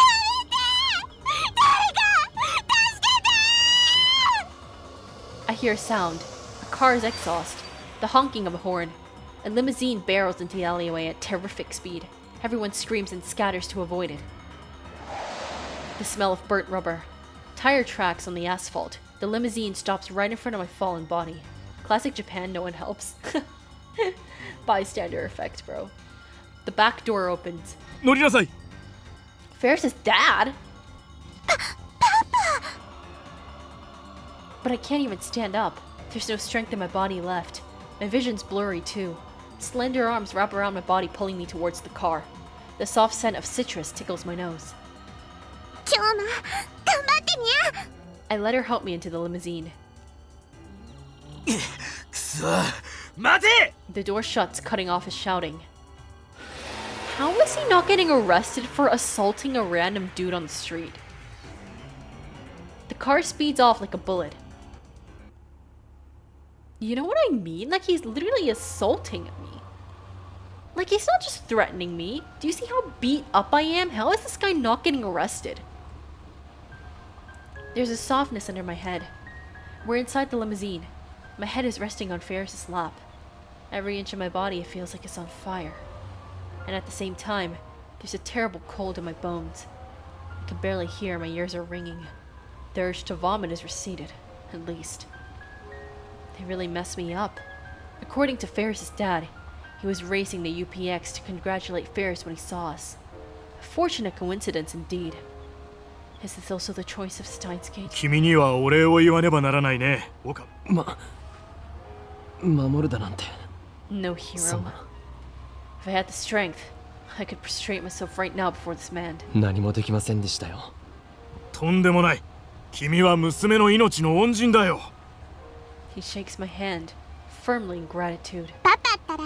I hear a sound. A car's exhaust. The honking of a horn. A limousine barrels into the alleyway at terrific speed. Everyone screams and scatters to avoid it. The smell of burnt rubber. Tire tracks on the asphalt. The limousine stops right in front of my fallen body. Classic Japan, no one helps. Bystander effect, bro. The back door opens. 乗りなさい。 Ferris's dad? But I can't even stand up. There's no strength in my body left. My vision's blurry too. Slender arms wrap around my body, pulling me towards the car. The soft scent of citrus tickles my nose. 今日も頑張ってにゃ。 I let her help me into the limousine. くそ待て The door shuts, cutting off his shouting. How is he not getting arrested for assaulting a random dude on the street? The car speeds off like a bullet. You know what I mean? Like, he's literally assaulting me. Like, he's not just threatening me. Do you see how beat up I am? How is this guy not getting arrested? There's a softness under my head. We're inside the limousine. My head is resting on Ferris's lap. Every inch of my body feels like it's on fire. And at the same time, there's a terrible cold in my bones. I can barely hear, my ears are ringing. The urge to vomit is receded, at least. They really messed me up. According to Ferris's dad, he was racing the UPX to congratulate Ferris when he saw us. A fortunate coincidence indeed. Is this also the choice of Steins Gate? 君にはお礼を言わねばならないね。岡。守るだなんて No hero. If I had the strength, I could prostrate myself right now before this man. 何もできませんでしたよ。とんでもない。君は娘の命の恩人だよ。 He shakes my hand, firmly in gratitude. パパったら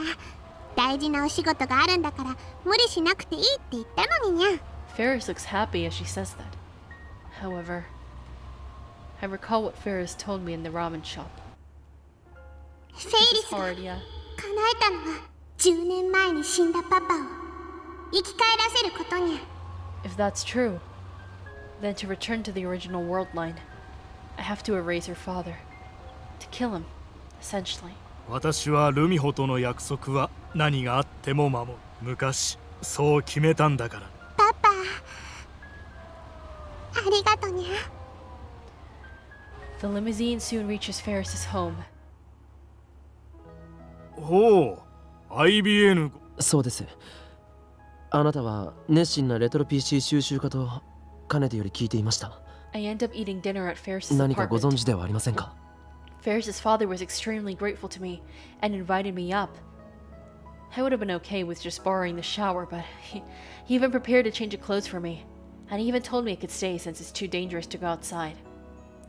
大事なお仕事があるんだから無理しなくていいって言ったのににゃ。 Ferris looks happy as she says that. However, I recall what Ferris told me in the ramen shop. フェ This イリ is スが hard, yeah. 叶えたのは10年前に死んだパパを生き返らせることにゃ。 If that's true, then to return to the original world line, I have to erase her father. To kill him, essentially. 私はルミホとの約束は何があっても守る。昔そう決めたんだから。パパありがとにゃ。 The limousine soon reaches Ferris's home. ほう、IBN。そうです。あなたは熱心なレトロ PC 収集家とかねてより聞いていました。 I end up eating dinner at Ferris's 何かご存 apartment. 知ではありませんか？ Ferris's father was extremely grateful to me and invited me up. I would have been okay with just borrowing the shower, but he even prepared to change of clothes for me. And he even told me I could stay since it's too dangerous to go outside.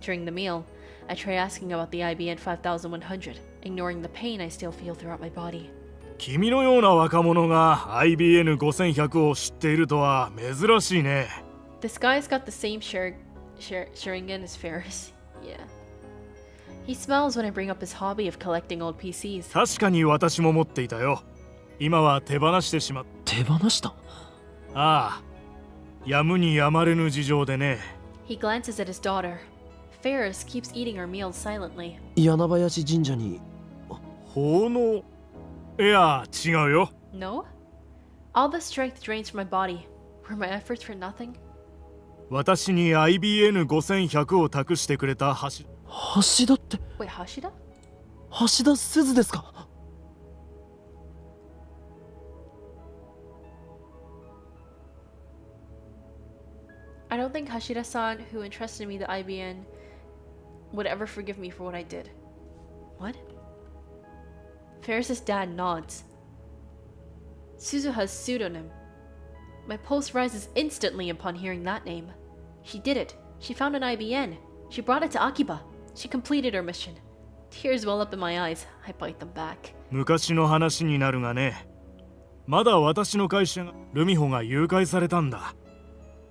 During the meal, I try asking about the IBN 5100, ignoring the pain I still feel throughout my body. 君のような若者が IBN5100 を知っているとは珍しいね。 This guy's got the same Sharingan as Ferris. Yeah. He smiles when I bring up his hobby of collecting old PCs. 確かに私も持っていたよ。今は手放してしまった。手放した？ああ、やむにやまれぬ事情でね。 He glances at his daughter. Ferris keeps eating our meals silently. 柳林神社に奉納？いや、違うよ。 No? All the strength drains from my body. Were my efforts for nothing? 私に IBN5100 を託してくれた橋。橋田って Wait, Hashida? 橋田鈴ですか？ I don't think Hashida-san, who entrusted me the IBN, would ever forgive me for what I did. What? Ferris's dad nods. Suzuha's pseudonym. My pulse rises instantly upon hearing that name. She did it. She found an IBN. She brought it to Akiba. She completed her mission. Tears well up in my eyes. I bite them back. 昔の話になるがね。まだ私の会社がルミホが誘拐されたんだ。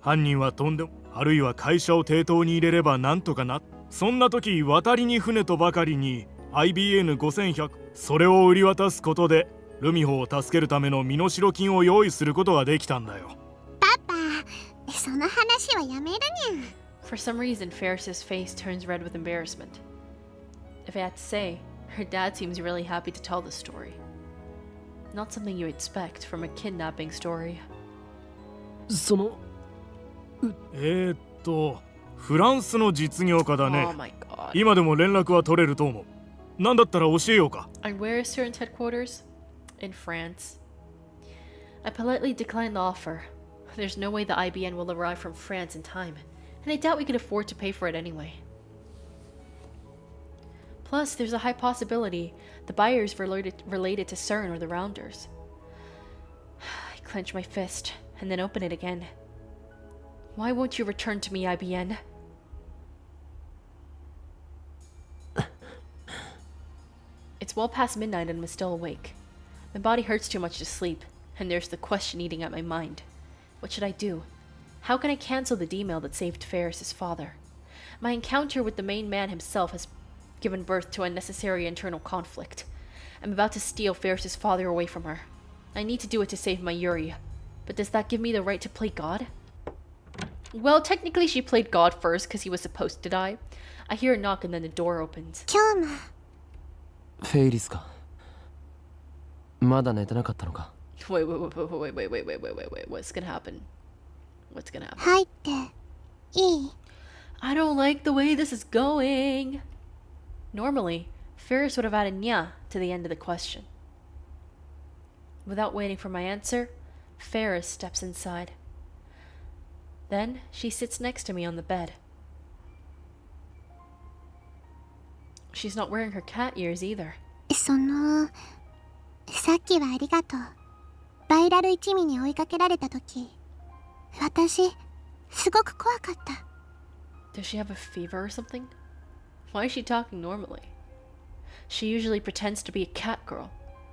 犯人はとんでも、あるいは会社を抵当に入れればなんとかな。そんな時渡りに船とばかりに IBN5100、それを売り渡すことでルミホを助けるための身代金を用意することができたんだよ。パパその話はやめるにゃ。 For some reason, Ferris's face turns red with embarrassment. If I had to say, her dad seems really happy to tell the story. Not something you expect from a kidnapping story. そのフランスの実業家だ Oh ね。 my god. 今でも連絡は取れると思う。なんだったら教えようか。 And where is Stearns' headquarters? In France. I politely declined the offer. There's no way the IBN will arrive from France in time, and I doubt we could afford to pay for it anyway. Plus, there's a high possibility the buyer is related to CERN or the Rounders. I clench my fist, and then open it again. Why won't you return to me, IBN? It's well past midnight and I'm still awake. My body hurts too much to sleep, and there's the question eating at my mind. What should I do? How can I cancel the D-mail that saved Ferris's father? My encounter with the main man himself has given birth to unnecessary internal conflict. I'm about to steal Ferris's father away from her. I need to do it to save my Yuri. But does that give me the right to play God? Well, technically she played God first because he was supposed to die. I hear a knock and then the door opens. 今日もフェイリスか。まだ寝てなかったのか。 Wait, what's gonna happen? What's gonna happen? 入っていい？ I don't like the way this is going. Normally, Ferris would have added nya to the end of the question. Without waiting for my answer, Ferris steps inside. Then she sits next to me on the bed. She's not wearing her cat ears either. さっきはありがとう。バイラル一味に追いかけられた時、私すごく怖かった。 Does she have a fever or something? Why is she talking normally? She usually pretends to be a cat girl.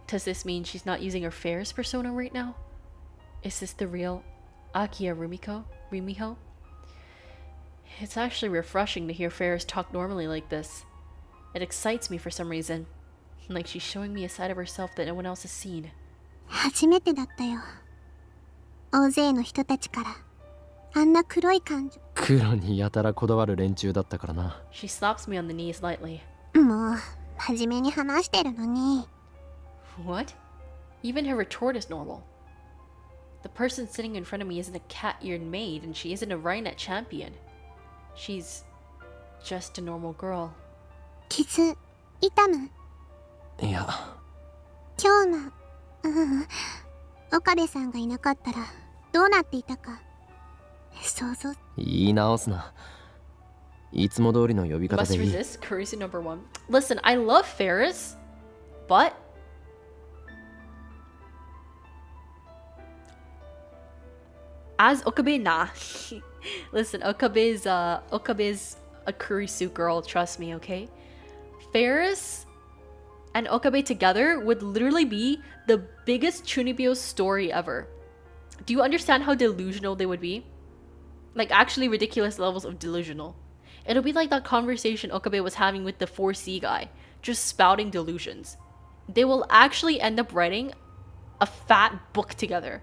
Does this mean she's not using her Ferris persona right now? Is this the real Akiya Rumiho? It's actually refreshing to hear Ferris talk normally like this. It excites me for some reason. Like she's showing me a side of herself that no one else has seen. 初めてだったよ。大勢の人たちからあんな黒い感情。黒にやたらこだわる連中だったからな。 She slaps me on the knees lightly. もう真面目に話してるのに。 What? Even her retort is normal. The person sitting in front of me isn't a cat-eared maid, and she isn't a Rhinet champion. She's just a normal girl. 傷痛む？いや。今日も、岡部さんがいなかったらどうなっていたか想像。言い直すな。いつも通りの呼び方 Must でいい。 resist. Curiosity number one. Listen, I love Ferris, but as Okabe, nah. Listen, Okabe's a Kurisu girl. Trust me, okay? Ferris and Okabe together would literally be the biggest Chunibyo story ever. Do you understand how delusional they would be? Like actually ridiculous levels of delusional. It'll be like that conversation Okabe was having with the 4C guy, just spouting delusions. They will actually end up writing a fat book together.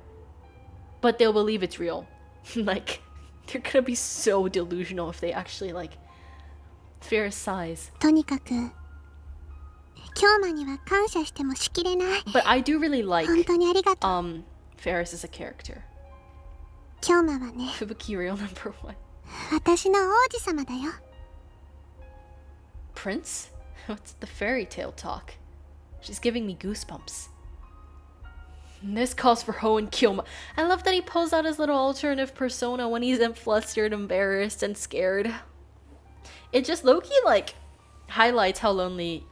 But they'll believe it's real. Like, they're gonna be so delusional if they actually, like, Ferris sighs. とにかく京馬には感謝してもしきれない。 But I do really like, 本当にありがとう。Ferris as a character. 京馬はね、 Fubuki real number one. 私の王子様だよ。 Prince? What's the fairy tale talk? She's giving me goosebumps. This calls for Ho and Kyoma. I love that he pulls out his little alternative persona when he's flustered, embarrassed, and scared. It just low-key, like, highlights how lonely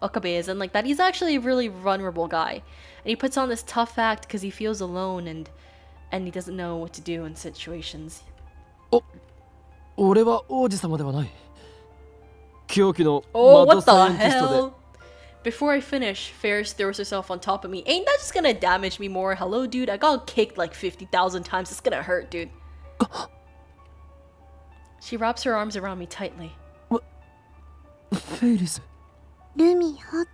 Okabe is, and like that he's actually a really vulnerable guy. And he puts on this tough act because he feels alone and he doesn't know what to do in situations. 俺は王子様ではない。狂気の Oh, マッド what サイ the エンティストで。 hell? Before I finish, Ferris throws herself on top of me. Ain't that just gonna damage me more? Hello, dude. I got kicked like 50,000 times. It's gonna hurt, dude. She wraps her arms around me tightly. フェイリス。ルミホって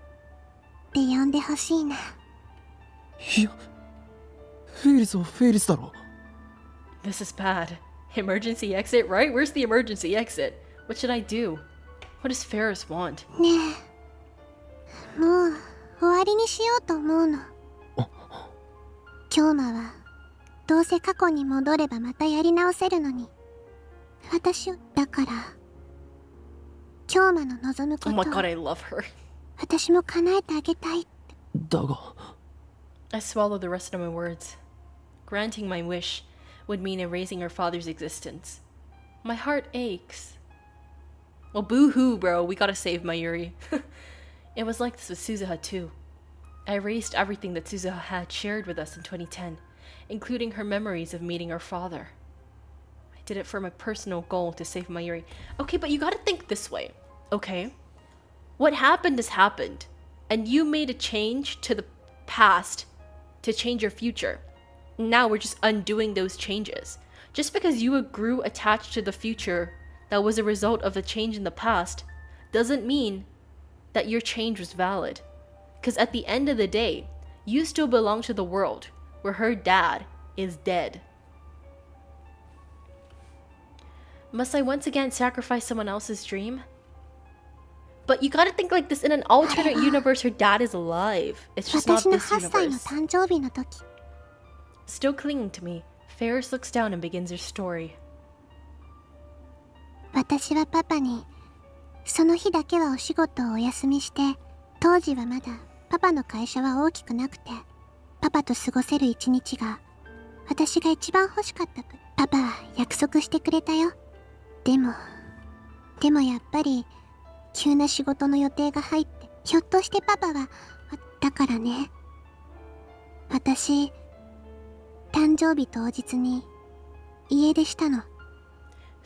呼んでほしいな。いや、フェイリスはフェイリスだろ。 This is bad. Emergency exit, right? Where's the emergency exit? What should I do? What does Ferris want? ねえ、もう終わりにしようと思うの。京馬はどうせ過去に戻ればまたやり直せるのに、私をだから京馬の望むこ Oh と my を god, I love her. 私も叶えてあげたい。だが I swallowed the rest of my words. Granting my wish would mean erasing her father's existence. My heart aches. Well, boo-hoo, bro. We gotta save Mayuri. It was like this with Suzuha, too. I erased everything that Suzuha had shared with us in 2010, including her memories of meeting her father. I did it for my personal goal to save Mayuri. Okay, but you gotta think this way, okay? What happened has happened, and you made a change to the past to change your future. Now we're just undoing those changes. Just because you grew attached to the future that was a result of the change in the past doesn't mean that your change was valid. Because at the end of the day, you still belong to the world where her dad is dead. Must I once again sacrifice someone else's dream? But you gotta think like this, in an alternate universe, her dad is alive. It's just not 私の this 8歳の universe. 誕生日の時、 Still clinging to me, Ferris looks down and begins her story. 私はパパにその日だけはお仕事をお休みして、当時はまだパパの会社は大きくなくて、パパと過ごせる一日が私が一番欲しかった。パパは約束してくれたよ。でもやっぱり急な仕事の予定が入って、ひょっとしてパパは、だからね、私誕生日当日に家出したの。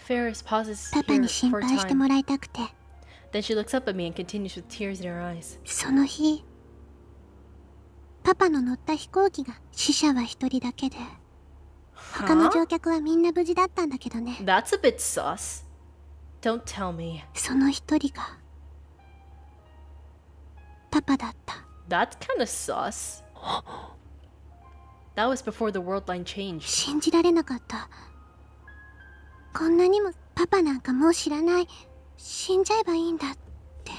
Ferris pauses パパ here に心 for a 配しても time. らいたくて。 Then she looks up at me and continues with tears in her eyes. その日、パパの乗った飛行機が死者は一人だけで、他の乗客はみんな無事だったんだけどね。 That's a bit sus. Don't tell me. その一人がパパだった。 That's kind of sus. That was before the world line changed. 信じられなかった。こんなにもパパなんかもう知らない。死んじゃえばいいんだって。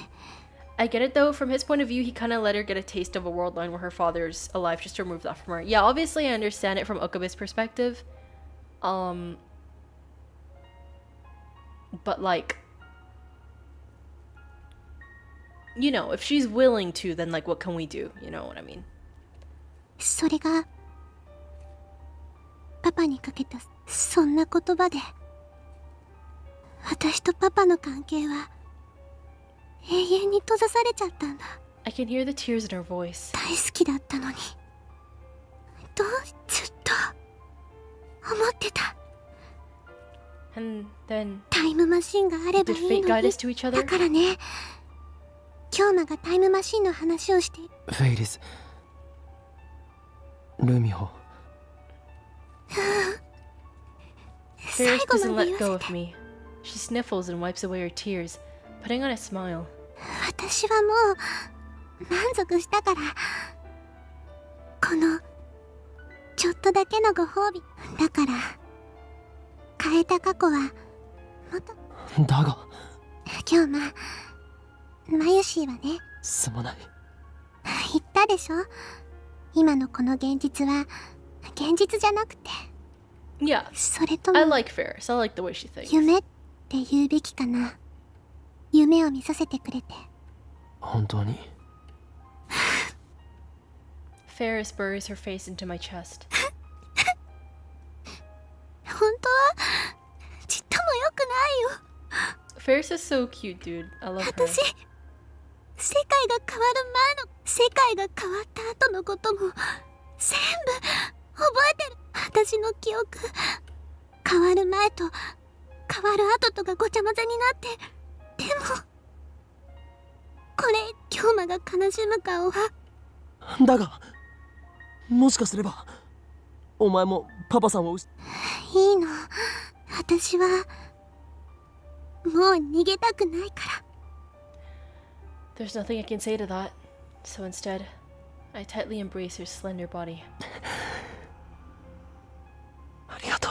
I get it though. From his point of view, he kind of let her get a taste of a world line where her father's alive just to remove that from her. Yeah, obviously I understand it from Okabe's perspective. But like, you know, if she's willing to, then like what can we do? You know what I mean? それがパパにかけたそんな言葉で、私とパパの関係は永遠に閉ざされちゃったんだ。 I can hear the tears in her voice. 大好きだったのに、ずっと思ってた。 And then タイムマシンがあればい did い fate の guide に。 us to each だ other? からね、京馬がタイムマシンの話をして、フェイリスルミホ Ferris 最後 doesn't まで let 言 go わ of せて。 me. She sniffles and wipes away her tears, putting on a smile. 私はもう満足したから、このちょっとだけのご褒美だから、変えた過去はもっと。だが今日マユシーはね、すまない。言ったでしょ、今のこの現実は現実じゃなくて、 Yeah, それと I も like Ferris. I like the way she thinks. 夢って言うべきかな。夢を見させてくれて。本当に Ferris buries her face into my chest. 本当はちっとも良くないよ。 Ferris is so cute, dude. I love her. 私、世界が変わる前の、世界が変わった後のことも全部覚えてる。私の記憶、変わる前と変わる後とがごちゃ混ぜになって。でもこれ、京馬が悲しむ顔は。だがもしかすればお前もパパさんをいいの、私はもう逃げたくないから。 There's nothing I can say to that. So instead, I tightly embrace her slender body. ありがと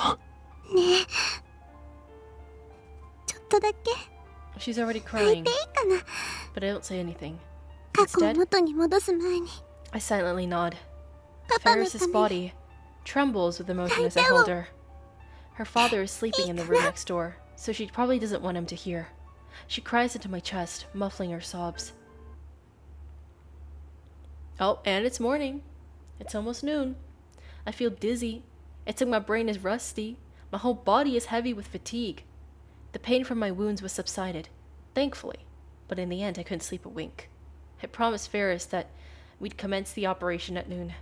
う。ねえ、ちょっとだけ She's already 泣い crying, ていいかな。 but I don't say anything. 過去を Instead, 元に戻す前に。 I silently nod. パパのた Ferris's めに。 body trembles with emotion as I hold her. Her father is sleeping in the room next door, so she probably doesn't want him to hear. She cries into my chest, muffling her sobs. Oh, and it's morning. It's almost noon. I feel dizzy. It's like my brain is rusty. My whole body is heavy with fatigue. The pain from my wounds was subsided, thankfully, but in the end I couldn't sleep a wink. I promised Ferris that we'd commence the operation at noon.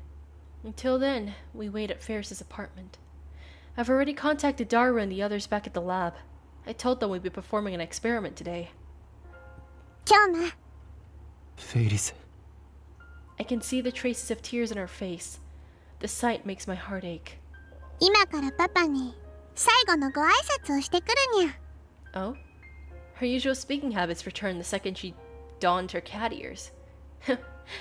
Until then, we wait at Ferris's apartment. I've already contacted Dara and the others back at the lab. I told them we'd be performing an experiment today. 今日な。フェイリス I can see the traces of tears in her face. The sight makes my heart ache. 今からパパに最後のご挨拶をしてくるにゃ。 Oh? Her usual speaking habits returned the second she donned her cat ears.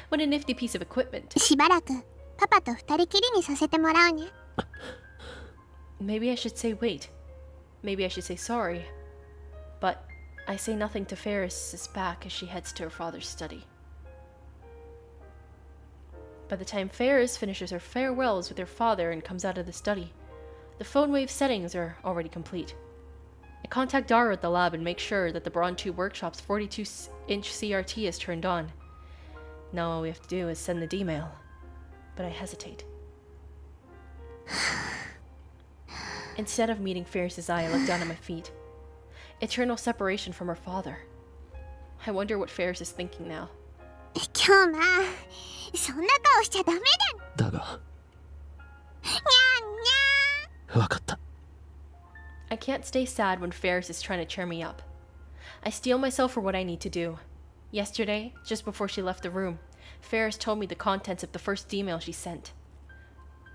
What a nifty piece of equipment. しばらくパパと二人きりにさせてもらうにゃ。 Maybe I should say wait. Maybe I should say sorry. But I say nothing to Ferris's back as she heads to her father's study. By the time Ferris finishes her farewells with her father and comes out of the study, the phone wave settings are already complete. I contact Dara at the lab and make sure that the Braun 2 workshop's 42-inch CRT is turned on. Now all we have to do is send the D-mail. But I hesitate. Instead of meeting Ferris's eye, I look down at my feet. Eternal separation from her father. I wonder what Ferris is thinking now. 今日な、そんな顔しちゃダメだ。だがにゃんにゃわかった I can't stay sad when Ferris is trying to cheer me up. I steel myself for what I need to do. Yesterday, just before she left the room, Ferris told me the contents of the first email she sent.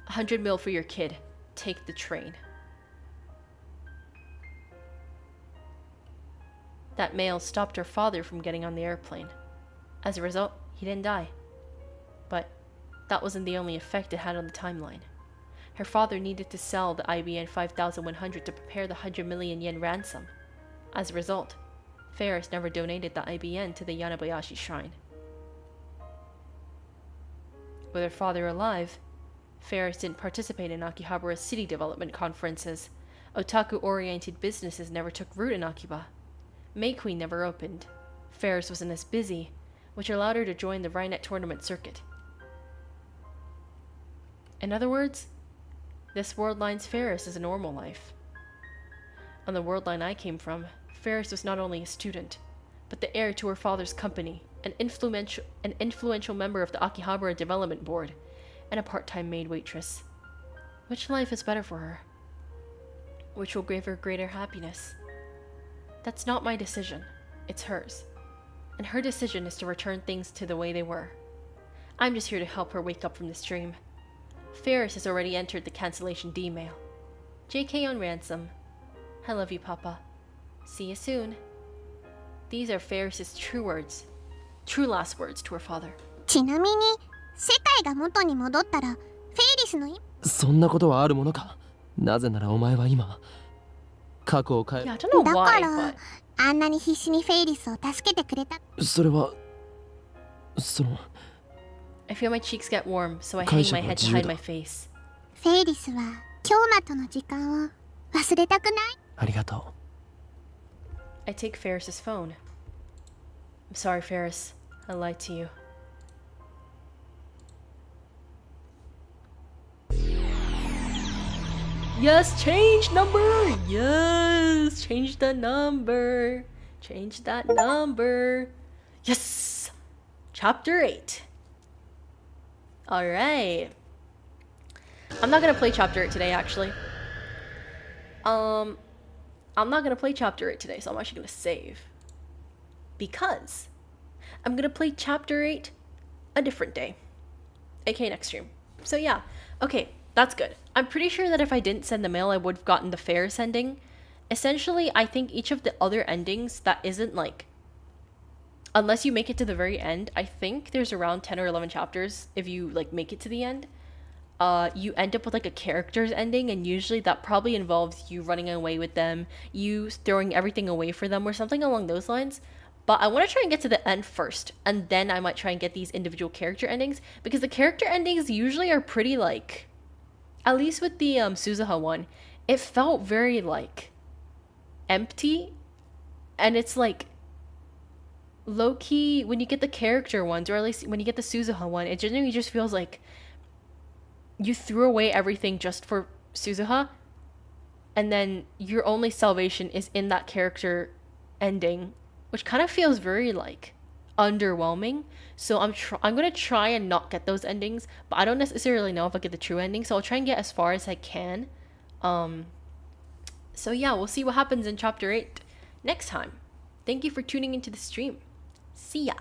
100 mil for your kid. Take the train. That mail stopped her father from getting on the airplane. As a result, he didn't die. But that wasn't the only effect it had on the timeline. Her father needed to sell the IBN 5100 to prepare the 100 million yen ransom. As a result, Ferris never donated the IBN to the Yanabayashi shrine. With her father alive, Ferris didn't participate in Akihabara's city development conferences. Otaku-oriented businesses never took root in Akiba. May Queen never opened. Ferris wasn't as busy, which allowed her to join the Rhinet tournament circuit. In other words, this world line's Ferris is a normal life. On the world line I came from, Ferris was not only a student, but the heir to her father's company, an influential member of the Akihabara Development Board, and a part-time maid waitress. Which life is better for her? Which will give her greater happiness? That's not my decision. It's hers. And her decision is to return things to the way they were. I'm just here to help her wake up from this dream. Ferris has already entered the cancellation D-mail. JK on ransom. I love you, Papa. See you soon. These are Ferris's true words. True last words to her father. ちなみに、世界が元に戻ったら、フェイリスのそんなことはあるものかなぜならお前は今過去を変え Yeah, I don't know だ why, から but あんなに必死にフェイリスを助けてくれた。それはその I feel my cheeks get warm, so I hang my head to hide my face. フェイリスは京馬との時間を忘れたくない？ありがとう I take Ferris's phone. I'm sorry, Ferris. I lied to you. Yes, change number! Yes! Change the number. Change that number. Yes! Chapter 8. Alright. I'm not gonna play Chapter 8 today, actually. I'm not gonna play Chapter 8 today, so I'm actually gonna save. Because I'm gonna play Chapter 8 a different day. aka next stream. So yeah, okay, that's good. I'm pretty sure that if I didn't send the mail, I would have gotten the Ferris ending. Essentially, I think each of the other endings that isn't like... Unless you make it to the very end, I think there's around 10 or 11 chapters if you like make it to the end. You end up with like a character's ending, and usually that probably involves you running away with them, you throwing everything away for them, or something along those lines. But I want to try and get to the end first, and then I might try and get these individual character endings, because the character endings usually are pretty like... At least with the Suzuha one, it felt very like empty And it's like low-key when you get the character ones, or at least when you get the Suzuha one, it genuinely just feels like you threw away everything just for Suzuha, and then your only salvation is in that character ending, which kind of feels very like underwhelming. So I'm gonna try and not get those endings, but I don't necessarily know if I get the true ending, so I'll try and get as far as I can. So yeah, we'll see what happens in chapter 8 next time. Thank you for tuning into the stream. See ya.